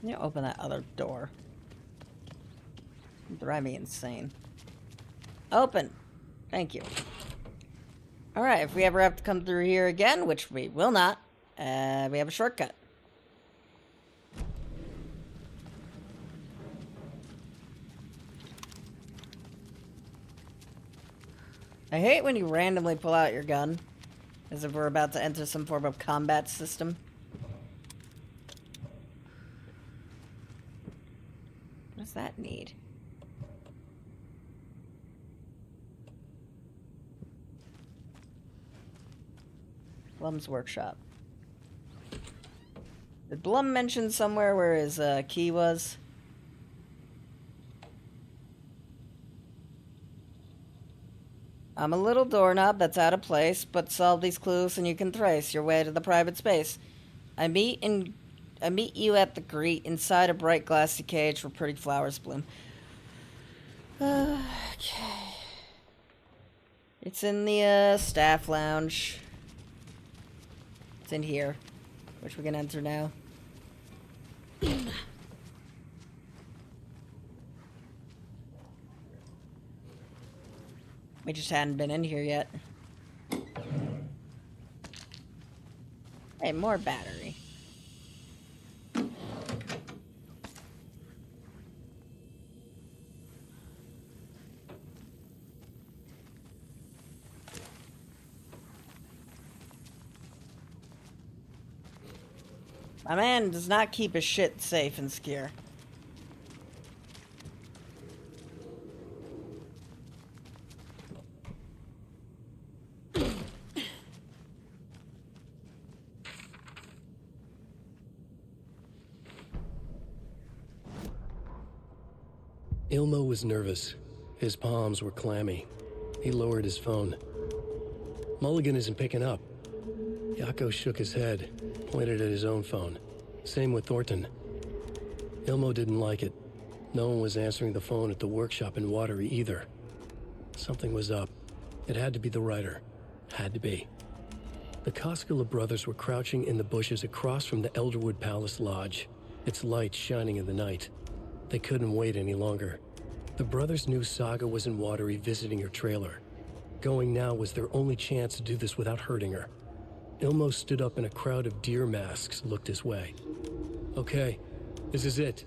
[SPEAKER 2] Can you open that other door? It'd drive me insane. Open! Thank you. Alright, if we ever have to come through here again, which we will not, we have a shortcut. I hate when you randomly pull out your gun, as if we're about to enter some form of combat system. What does that need? Blum's workshop. Did Blum mention somewhere where his key was? I'm a little doorknob that's out of place, but solve these clues and you can trace your way to the private space. I meet you at the grate inside a bright glassy cage where pretty flowers bloom. Okay. It's in the staff lounge. It's in here, which we can enter now. We just hadn't been in here yet. Hey, more battery. My man does not keep his shit safe and secure.
[SPEAKER 13] Ilmo was nervous. His palms were clammy. He lowered his phone. Mulligan isn't picking up. Yako shook his head, pointed at his own phone. Same with Thornton. Ilmo didn't like it. No one was answering the phone at the workshop in Watery either. Something was up. It had to be the writer. Had to be. The Koskela brothers were crouching in the bushes across from the Elderwood Palace Lodge, its lights shining in the night. They couldn't wait any longer. The brothers knew Saga was in Watery visiting her trailer. Going now was their only chance to do this without hurting her. Ilmo stood up and a crowd of deer masks looked his way. Okay, this is it.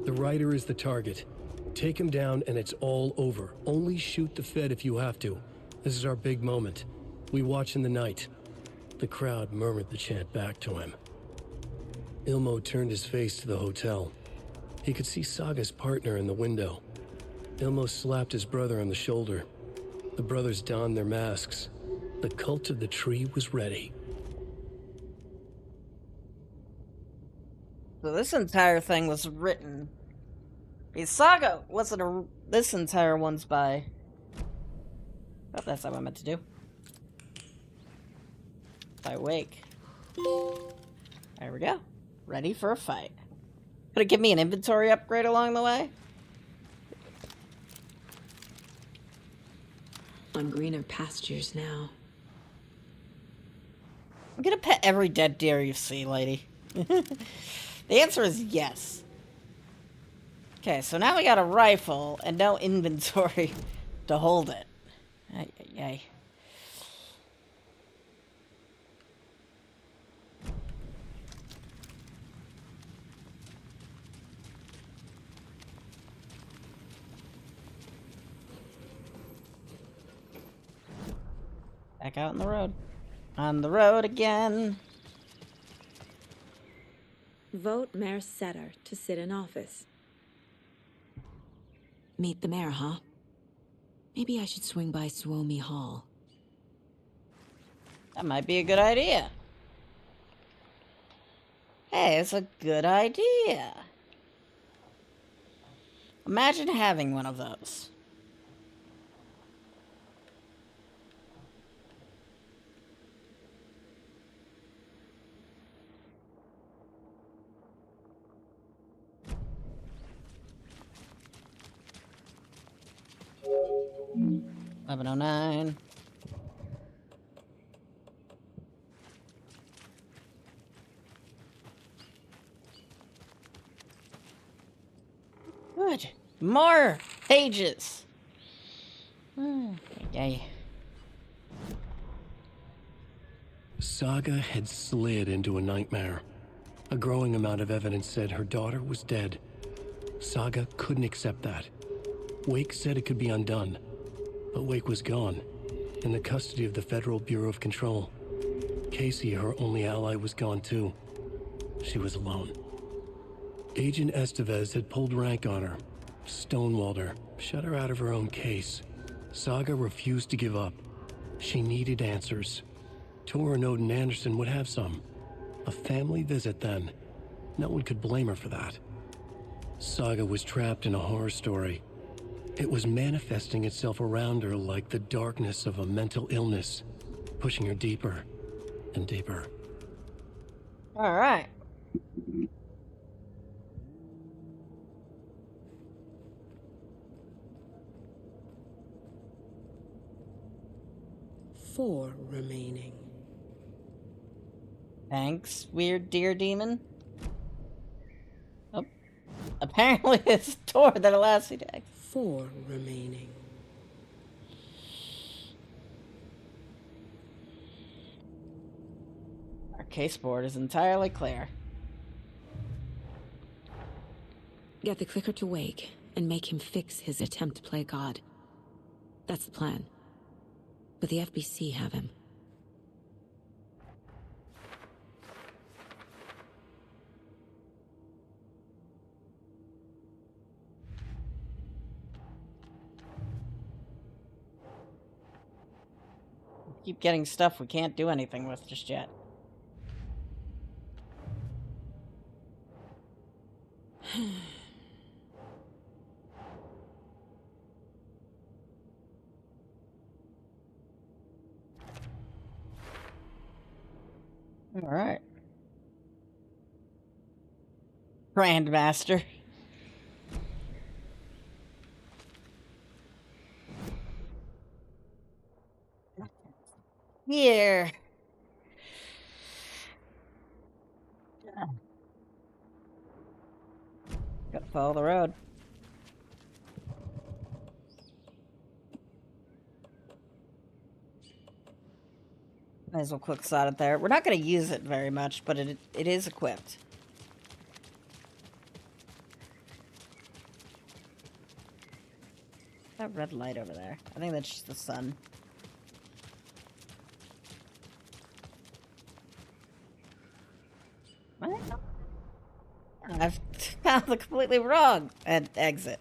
[SPEAKER 13] The writer is the target. Take him down and it's all over. Only shoot the Fed if you have to. This is our big moment. We watch in the night. The crowd murmured the chant back to him. Ilmo turned his face to the hotel. He could see Saga's partner in the window. Ilmo slapped his brother on the shoulder. The brothers donned their masks. The cult of the tree was ready.
[SPEAKER 2] So this entire thing was written. The Saga wasn't this entire one's by. Oh, that's not what I meant to do. By Wake. There we go. Ready for a fight. Could it give me an inventory upgrade along the way?
[SPEAKER 3] on greener pastures now.
[SPEAKER 2] I'm gonna pet every dead deer you see, lady. The answer is yes. Okay, so now we got a rifle and no inventory to hold it. Yay. Back out on the road. On the road again.
[SPEAKER 3] Vote Mayor Setter to sit in office. Meet the mayor, huh? Maybe I should swing by Suomi Hall.
[SPEAKER 2] That might be a good idea. Hey, it's a good idea. Imagine having one of those. $11:09. Good. More pages. Yay.
[SPEAKER 13] Saga had slid into a nightmare. A growing amount of evidence said her daughter was dead. Saga couldn't accept that. Wake said it could be undone, but Wake was gone, in the custody of the Federal Bureau of Control. Casey, her only ally, was gone too. She was alone. Agent Estevez had pulled rank on her, stonewalled her, shut her out of her own case. Saga refused to give up. She needed answers. Tor and Odin Anderson would have some. A family visit then. No one could blame her for that. Saga was trapped in a horror story. It was manifesting itself around her like the darkness of a mental illness, pushing her deeper and deeper.
[SPEAKER 2] All right.
[SPEAKER 16] Four remaining.
[SPEAKER 2] Thanks, weird deer demon. Oh. Apparently it's Tor that allows me to...
[SPEAKER 16] 4 remaining.
[SPEAKER 2] Our case board is entirely clear.
[SPEAKER 3] Get the clicker to Wake and make him fix his attempt to play God. That's the plan. But the FBC have him.
[SPEAKER 2] Keep getting stuff we can't do anything with just yet. All right. Grandmaster. Here. Gotta follow the road. Might as well quick slot it there. We're not going to use it very much, but it is equipped. That red light over there. I think that's just the sun. What? I've found the completely wrong exit.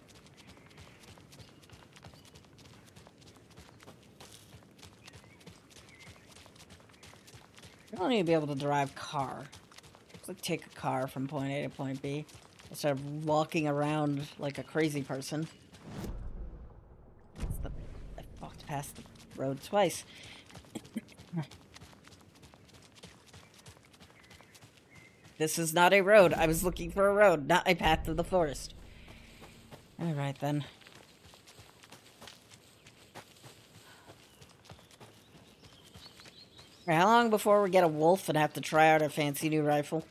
[SPEAKER 2] I don't need to be able to drive car. It's like take a car from point A to point B instead of walking around like a crazy person. I walked past the road twice. This is not a road. I was looking for a road, not a path through the forest. Alright then. How long before we get a wolf and have to try out our fancy new rifle?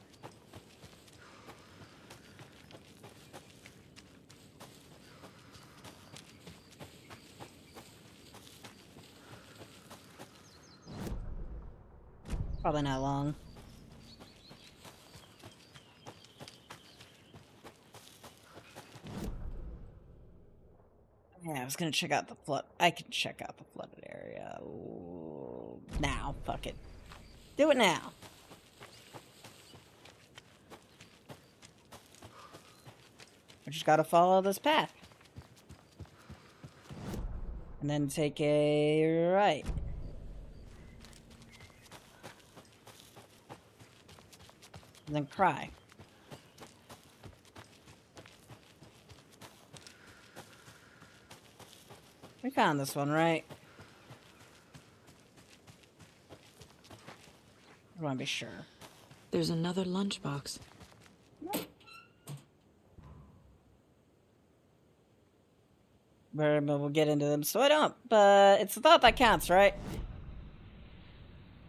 [SPEAKER 2] Probably not long. Yeah, I was gonna check out the flood. I can check out the flooded area. Ooh, now, fuck it. Do it now. We just gotta follow this path. And then take a right. And then cry. We found this one, right? I want to be sure.
[SPEAKER 3] There's another lunchbox.
[SPEAKER 2] We'll get into them, so I don't. But it's the thought that counts, right?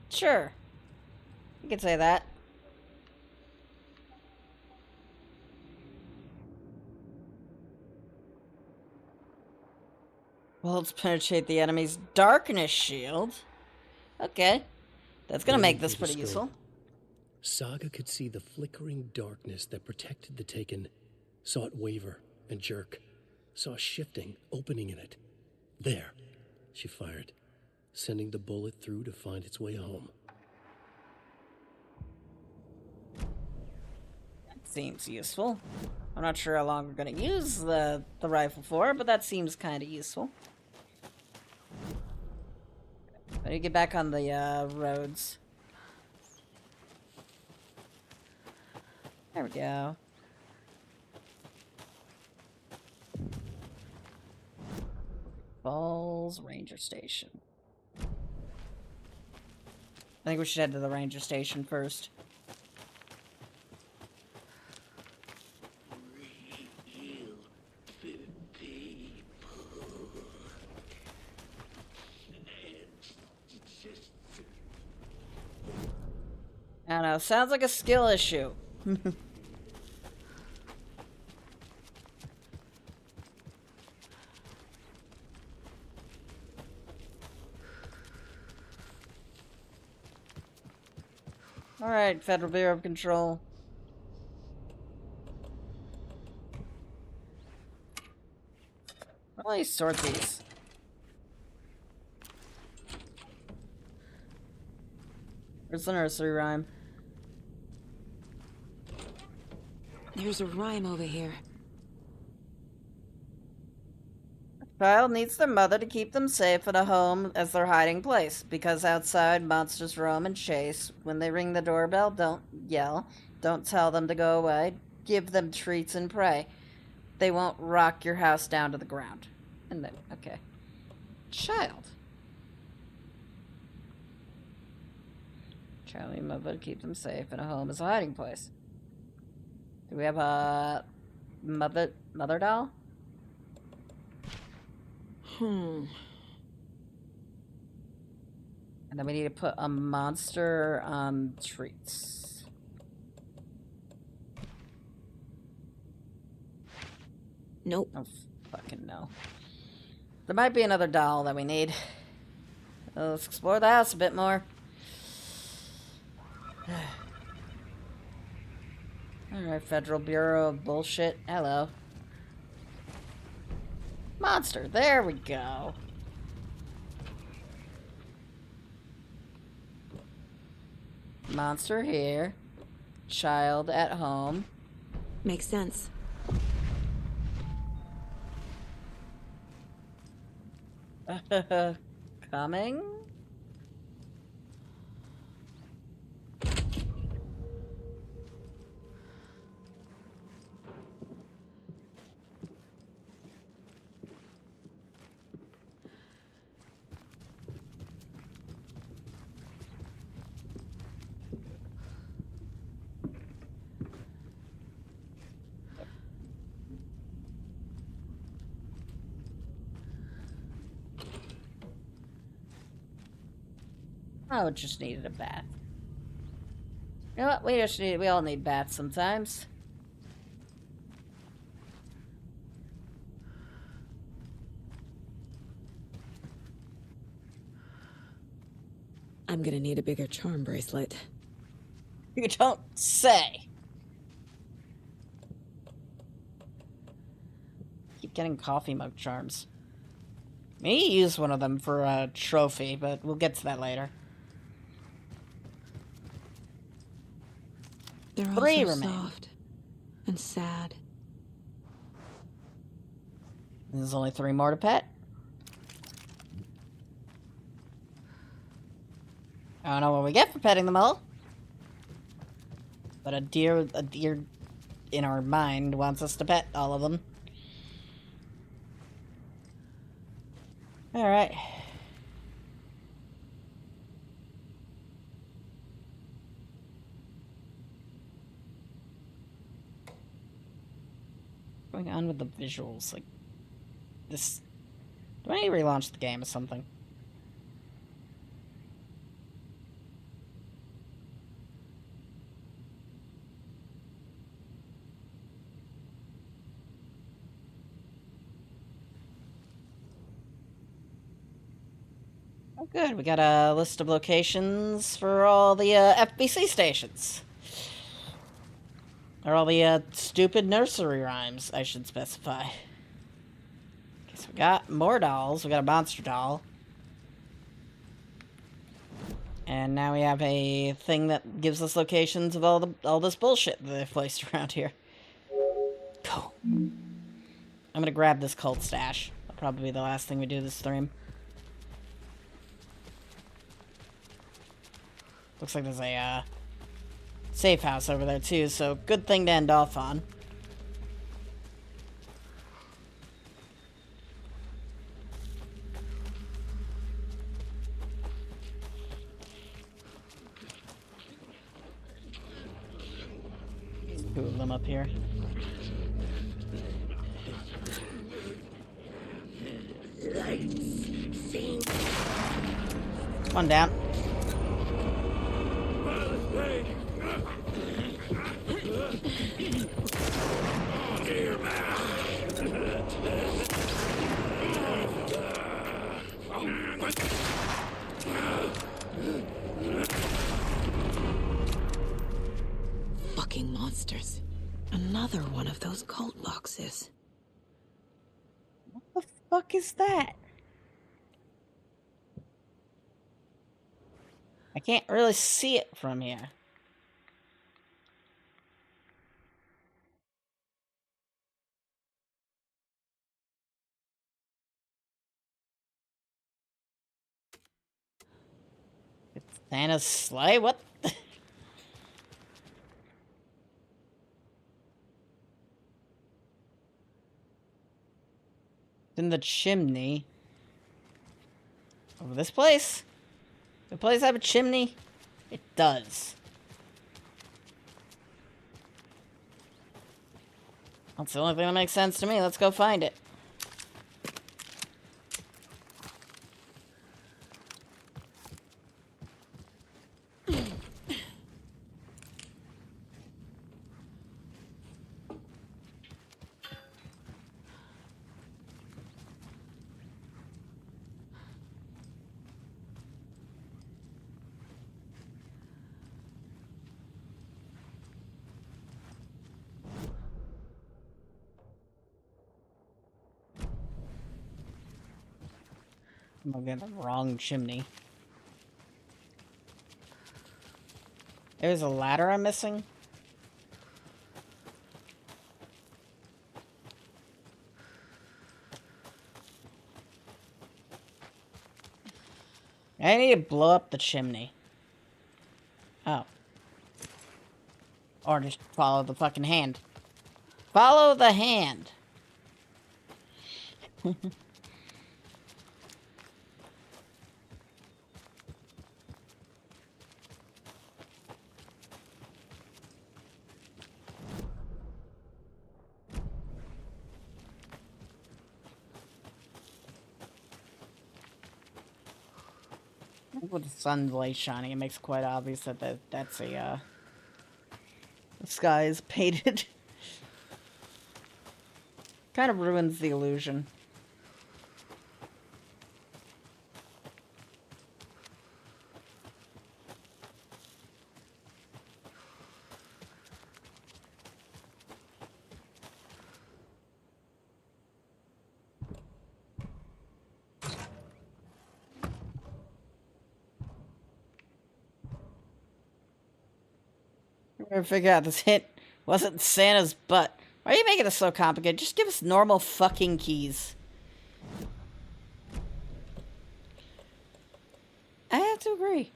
[SPEAKER 2] Sure. You could say that. Well, let's penetrate the enemy's darkness shield. Okay. That's gonna make this pretty useful.
[SPEAKER 13] Saga could see the flickering darkness that protected the Taken, saw it waver and jerk, saw a shifting opening in it. There, she fired, sending the bullet through to find its way home.
[SPEAKER 2] That seems useful. I'm not sure how long we're gonna use the rifle for, but that seems kind of useful. I need to get back on the roads. There we go. Falls Ranger Station. I think we should head to the Ranger Station first. I don't know, sounds like a skill issue. Alright, Federal Bureau of Control. How do I sort these? Where's the nursery rhyme?
[SPEAKER 3] There's a rhyme over here.
[SPEAKER 2] A child needs their mother to keep them safe at a home as their hiding place, because outside monsters roam and chase. When they ring the doorbell, don't yell. Don't tell them to go away. Give them treats and pray. They won't rock your house down to the ground. And then, okay. Child. Child needs mother to keep them safe at a home as a hiding place. Do we have a mother doll?
[SPEAKER 3] Hmm.
[SPEAKER 2] And then we need to put a monster on treats.
[SPEAKER 3] Nope.
[SPEAKER 2] Oh, fucking no. There might be another doll that we need. Let's explore the house a bit more. Alright, Federal Bureau of Bullshit. Hello. Monster. There we go. Monster here. Child at home.
[SPEAKER 3] Makes sense.
[SPEAKER 2] Coming? Oh, it just needed a bath. You know what? We all need baths sometimes.
[SPEAKER 3] I'm gonna need a bigger charm bracelet.
[SPEAKER 2] You don't say. Keep getting coffee mug charms. Maybe use one of them for a trophy, but we'll get to that later.
[SPEAKER 3] They're all
[SPEAKER 2] Three
[SPEAKER 3] so
[SPEAKER 2] remain.
[SPEAKER 3] soft and sad.
[SPEAKER 2] There's only 3 more to pet. I don't know what we get for petting them all. But a deer in our mind wants us to pet all of them. Alright. What's going on with the visuals? Like, this... Do I need to relaunch the game or something? Oh, good. We got a list of locations for all the FBC stations. Or all the stupid nursery rhymes, I should specify. Okay, so we got more dolls. We got a monster doll. And now we have a thing that gives us locations of all this bullshit that they've placed around here. Cool. I'm gonna grab this cult stash. That'll probably be the last thing we do this stream. Looks like there's a safe house over there too, so good thing to end off on. There's 2 of them up here. One down.
[SPEAKER 3] Fucking monsters. Another one of those cult boxes.
[SPEAKER 2] What the fuck is that? I can't really see it from here. It's Santa's sleigh? What? In the chimney. Over this place? The place have a chimney? It does. That's the only thing that makes sense to me. Let's go find it. I'm looking at the wrong chimney. There's a ladder I'm missing. I need to blow up the chimney. Oh. Or just follow the fucking hand. Follow the hand. With the sun's light shining, it makes it quite obvious that that's a, the sky is painted. Kind of ruins the illusion. We're gonna figure out this hint wasn't Santa's butt. Why are you making this so complicated? Just give us normal fucking keys. I have to agree.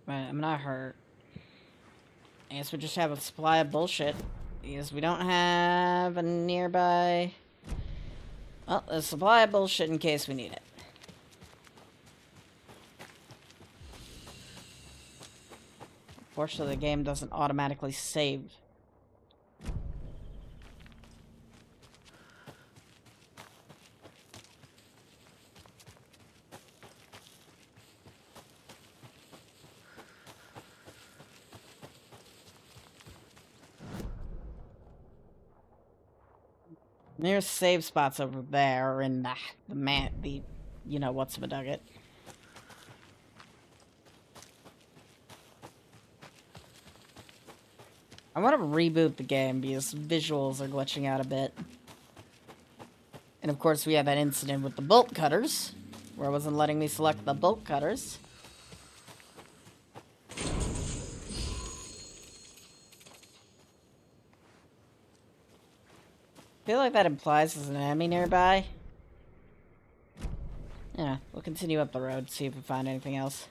[SPEAKER 2] Right, I'm not hurt. I guess we just have a supply of bullshit. Because we don't have a nearby... Well, a supply of bullshit in case we need it. Fortunately, the game doesn't automatically save. Nearest save spots over there in the you know what's a nugget. I want to reboot the game because visuals are glitching out a bit. And of course we had that incident with the bolt cutters, where it wasn't letting me select the bolt cutters. I feel like that implies there's an enemy nearby. Yeah, we'll continue up the road, see if we find anything else.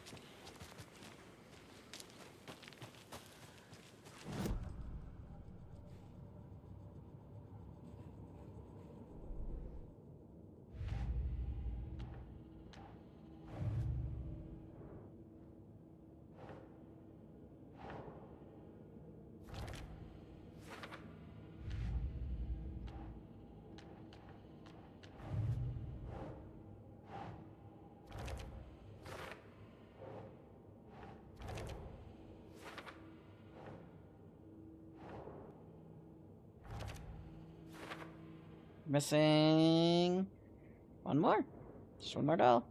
[SPEAKER 2] Missing one more. Just one more doll.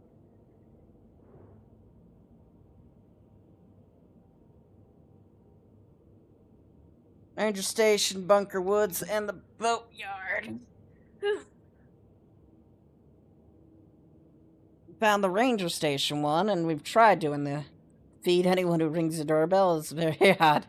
[SPEAKER 2] Ranger Station, Bunker Woods, and the boatyard. Found the Ranger Station one, and we've tried doing the feed anyone who rings the doorbell. It's very odd.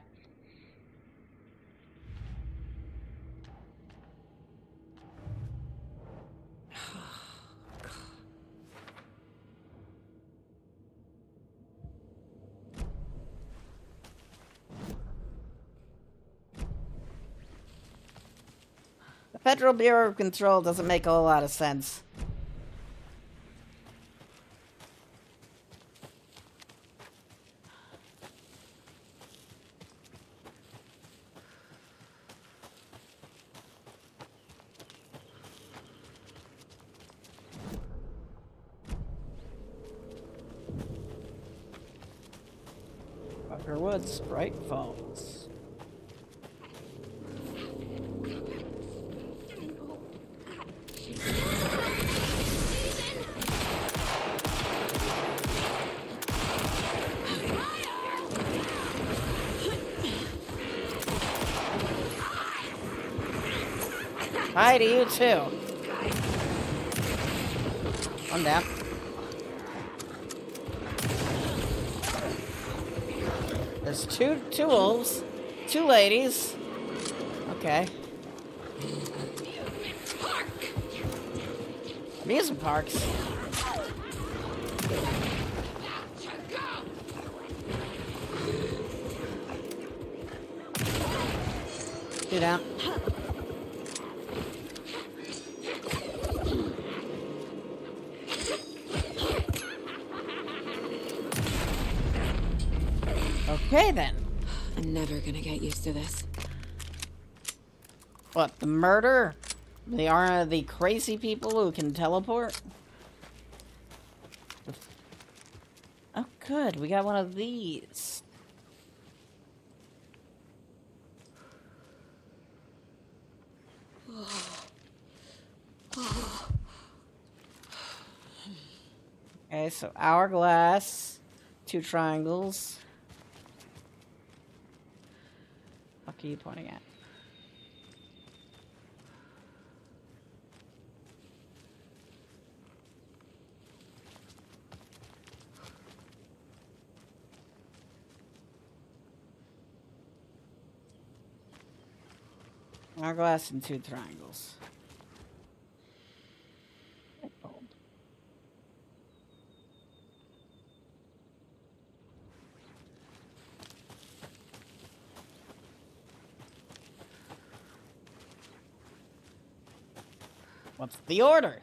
[SPEAKER 2] Federal Bureau of Control doesn't make a whole lot of sense. Bunker Woods, Bright Falls. Hi to you too. I'm down. There's two wolves, two ladies. Okay. Amusement parks. Get out. Okay, then.
[SPEAKER 3] I'm never gonna get used to this.
[SPEAKER 2] What, the murder? They are the crazy people who can teleport. Oh, good. We got one of these. Okay, so hourglass, 2 triangles. What are you pointing at? Hourglass and 2 triangles. What's the order?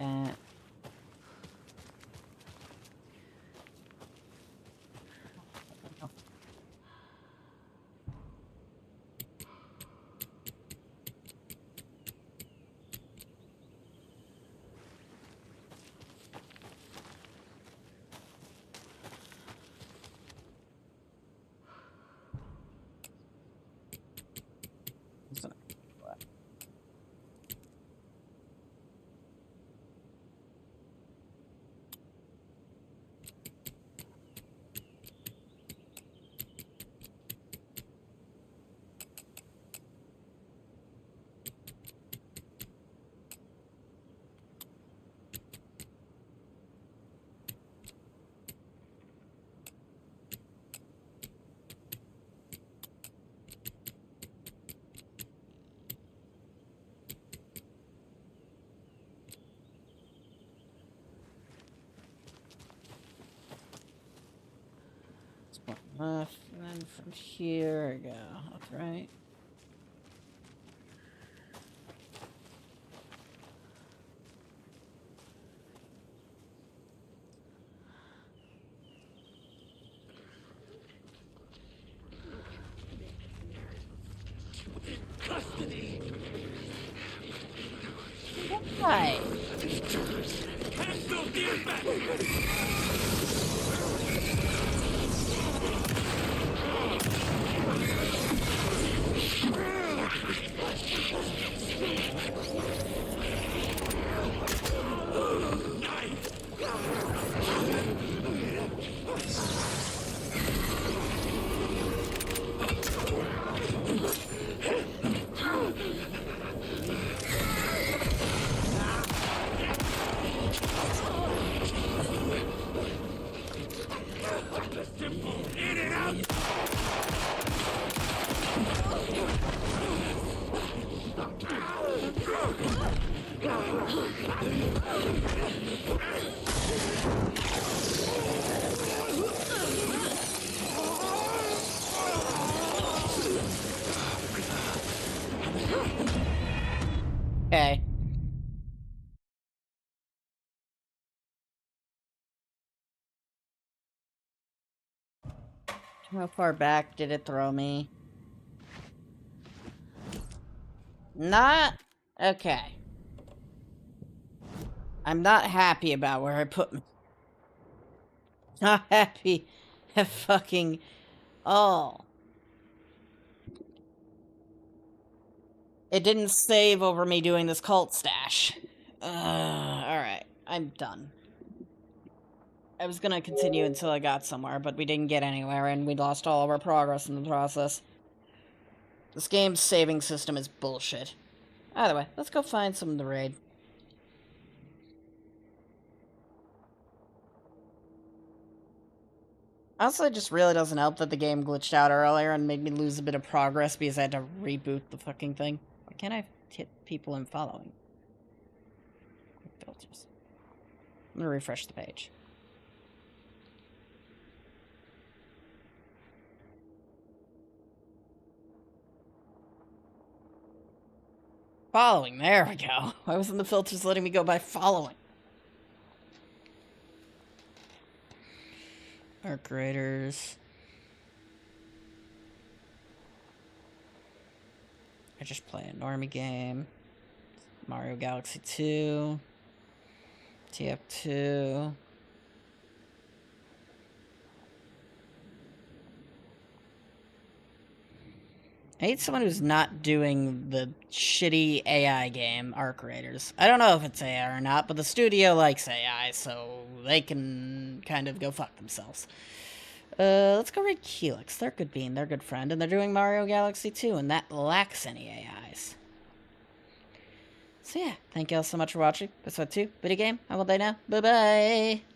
[SPEAKER 2] uh, left, and then from here I go. That's right.
[SPEAKER 4] Custody.
[SPEAKER 2] Why?
[SPEAKER 4] Pass those deers back. In and out.
[SPEAKER 2] Okay. How far back did it throw me? Not... Okay. I'm not happy about where I put me. Not happy at fucking all. It didn't save over me doing this cult stash. Alright. I'm done. I was gonna continue until I got somewhere, but we didn't get anywhere, and we lost all of our progress in the process. This game's saving system is bullshit. Either way, let's go find some of the raid. Also, it just really doesn't help that the game glitched out earlier and made me lose a bit of progress because I had to reboot the fucking thing. Why can't I hit people I'm following? Quick filters. I'm gonna refresh the page. Following, there we go. Why wasn't the filters letting me go by following? Arc Raiders. could just play a normie game. Mario Galaxy 2. TF2. I need someone who's not doing the shitty AI game, Arc Raiders. I don't know if it's AI or not, but the studio likes AI, so they can kind of go fuck themselves. Let's go raid Helix. They're a good bean, they're a good friend, and they're doing Mario Galaxy 2, and that lacks any AIs. So yeah, thank you all so much for watching. Episode 2, video game. I will die now. Bye-bye!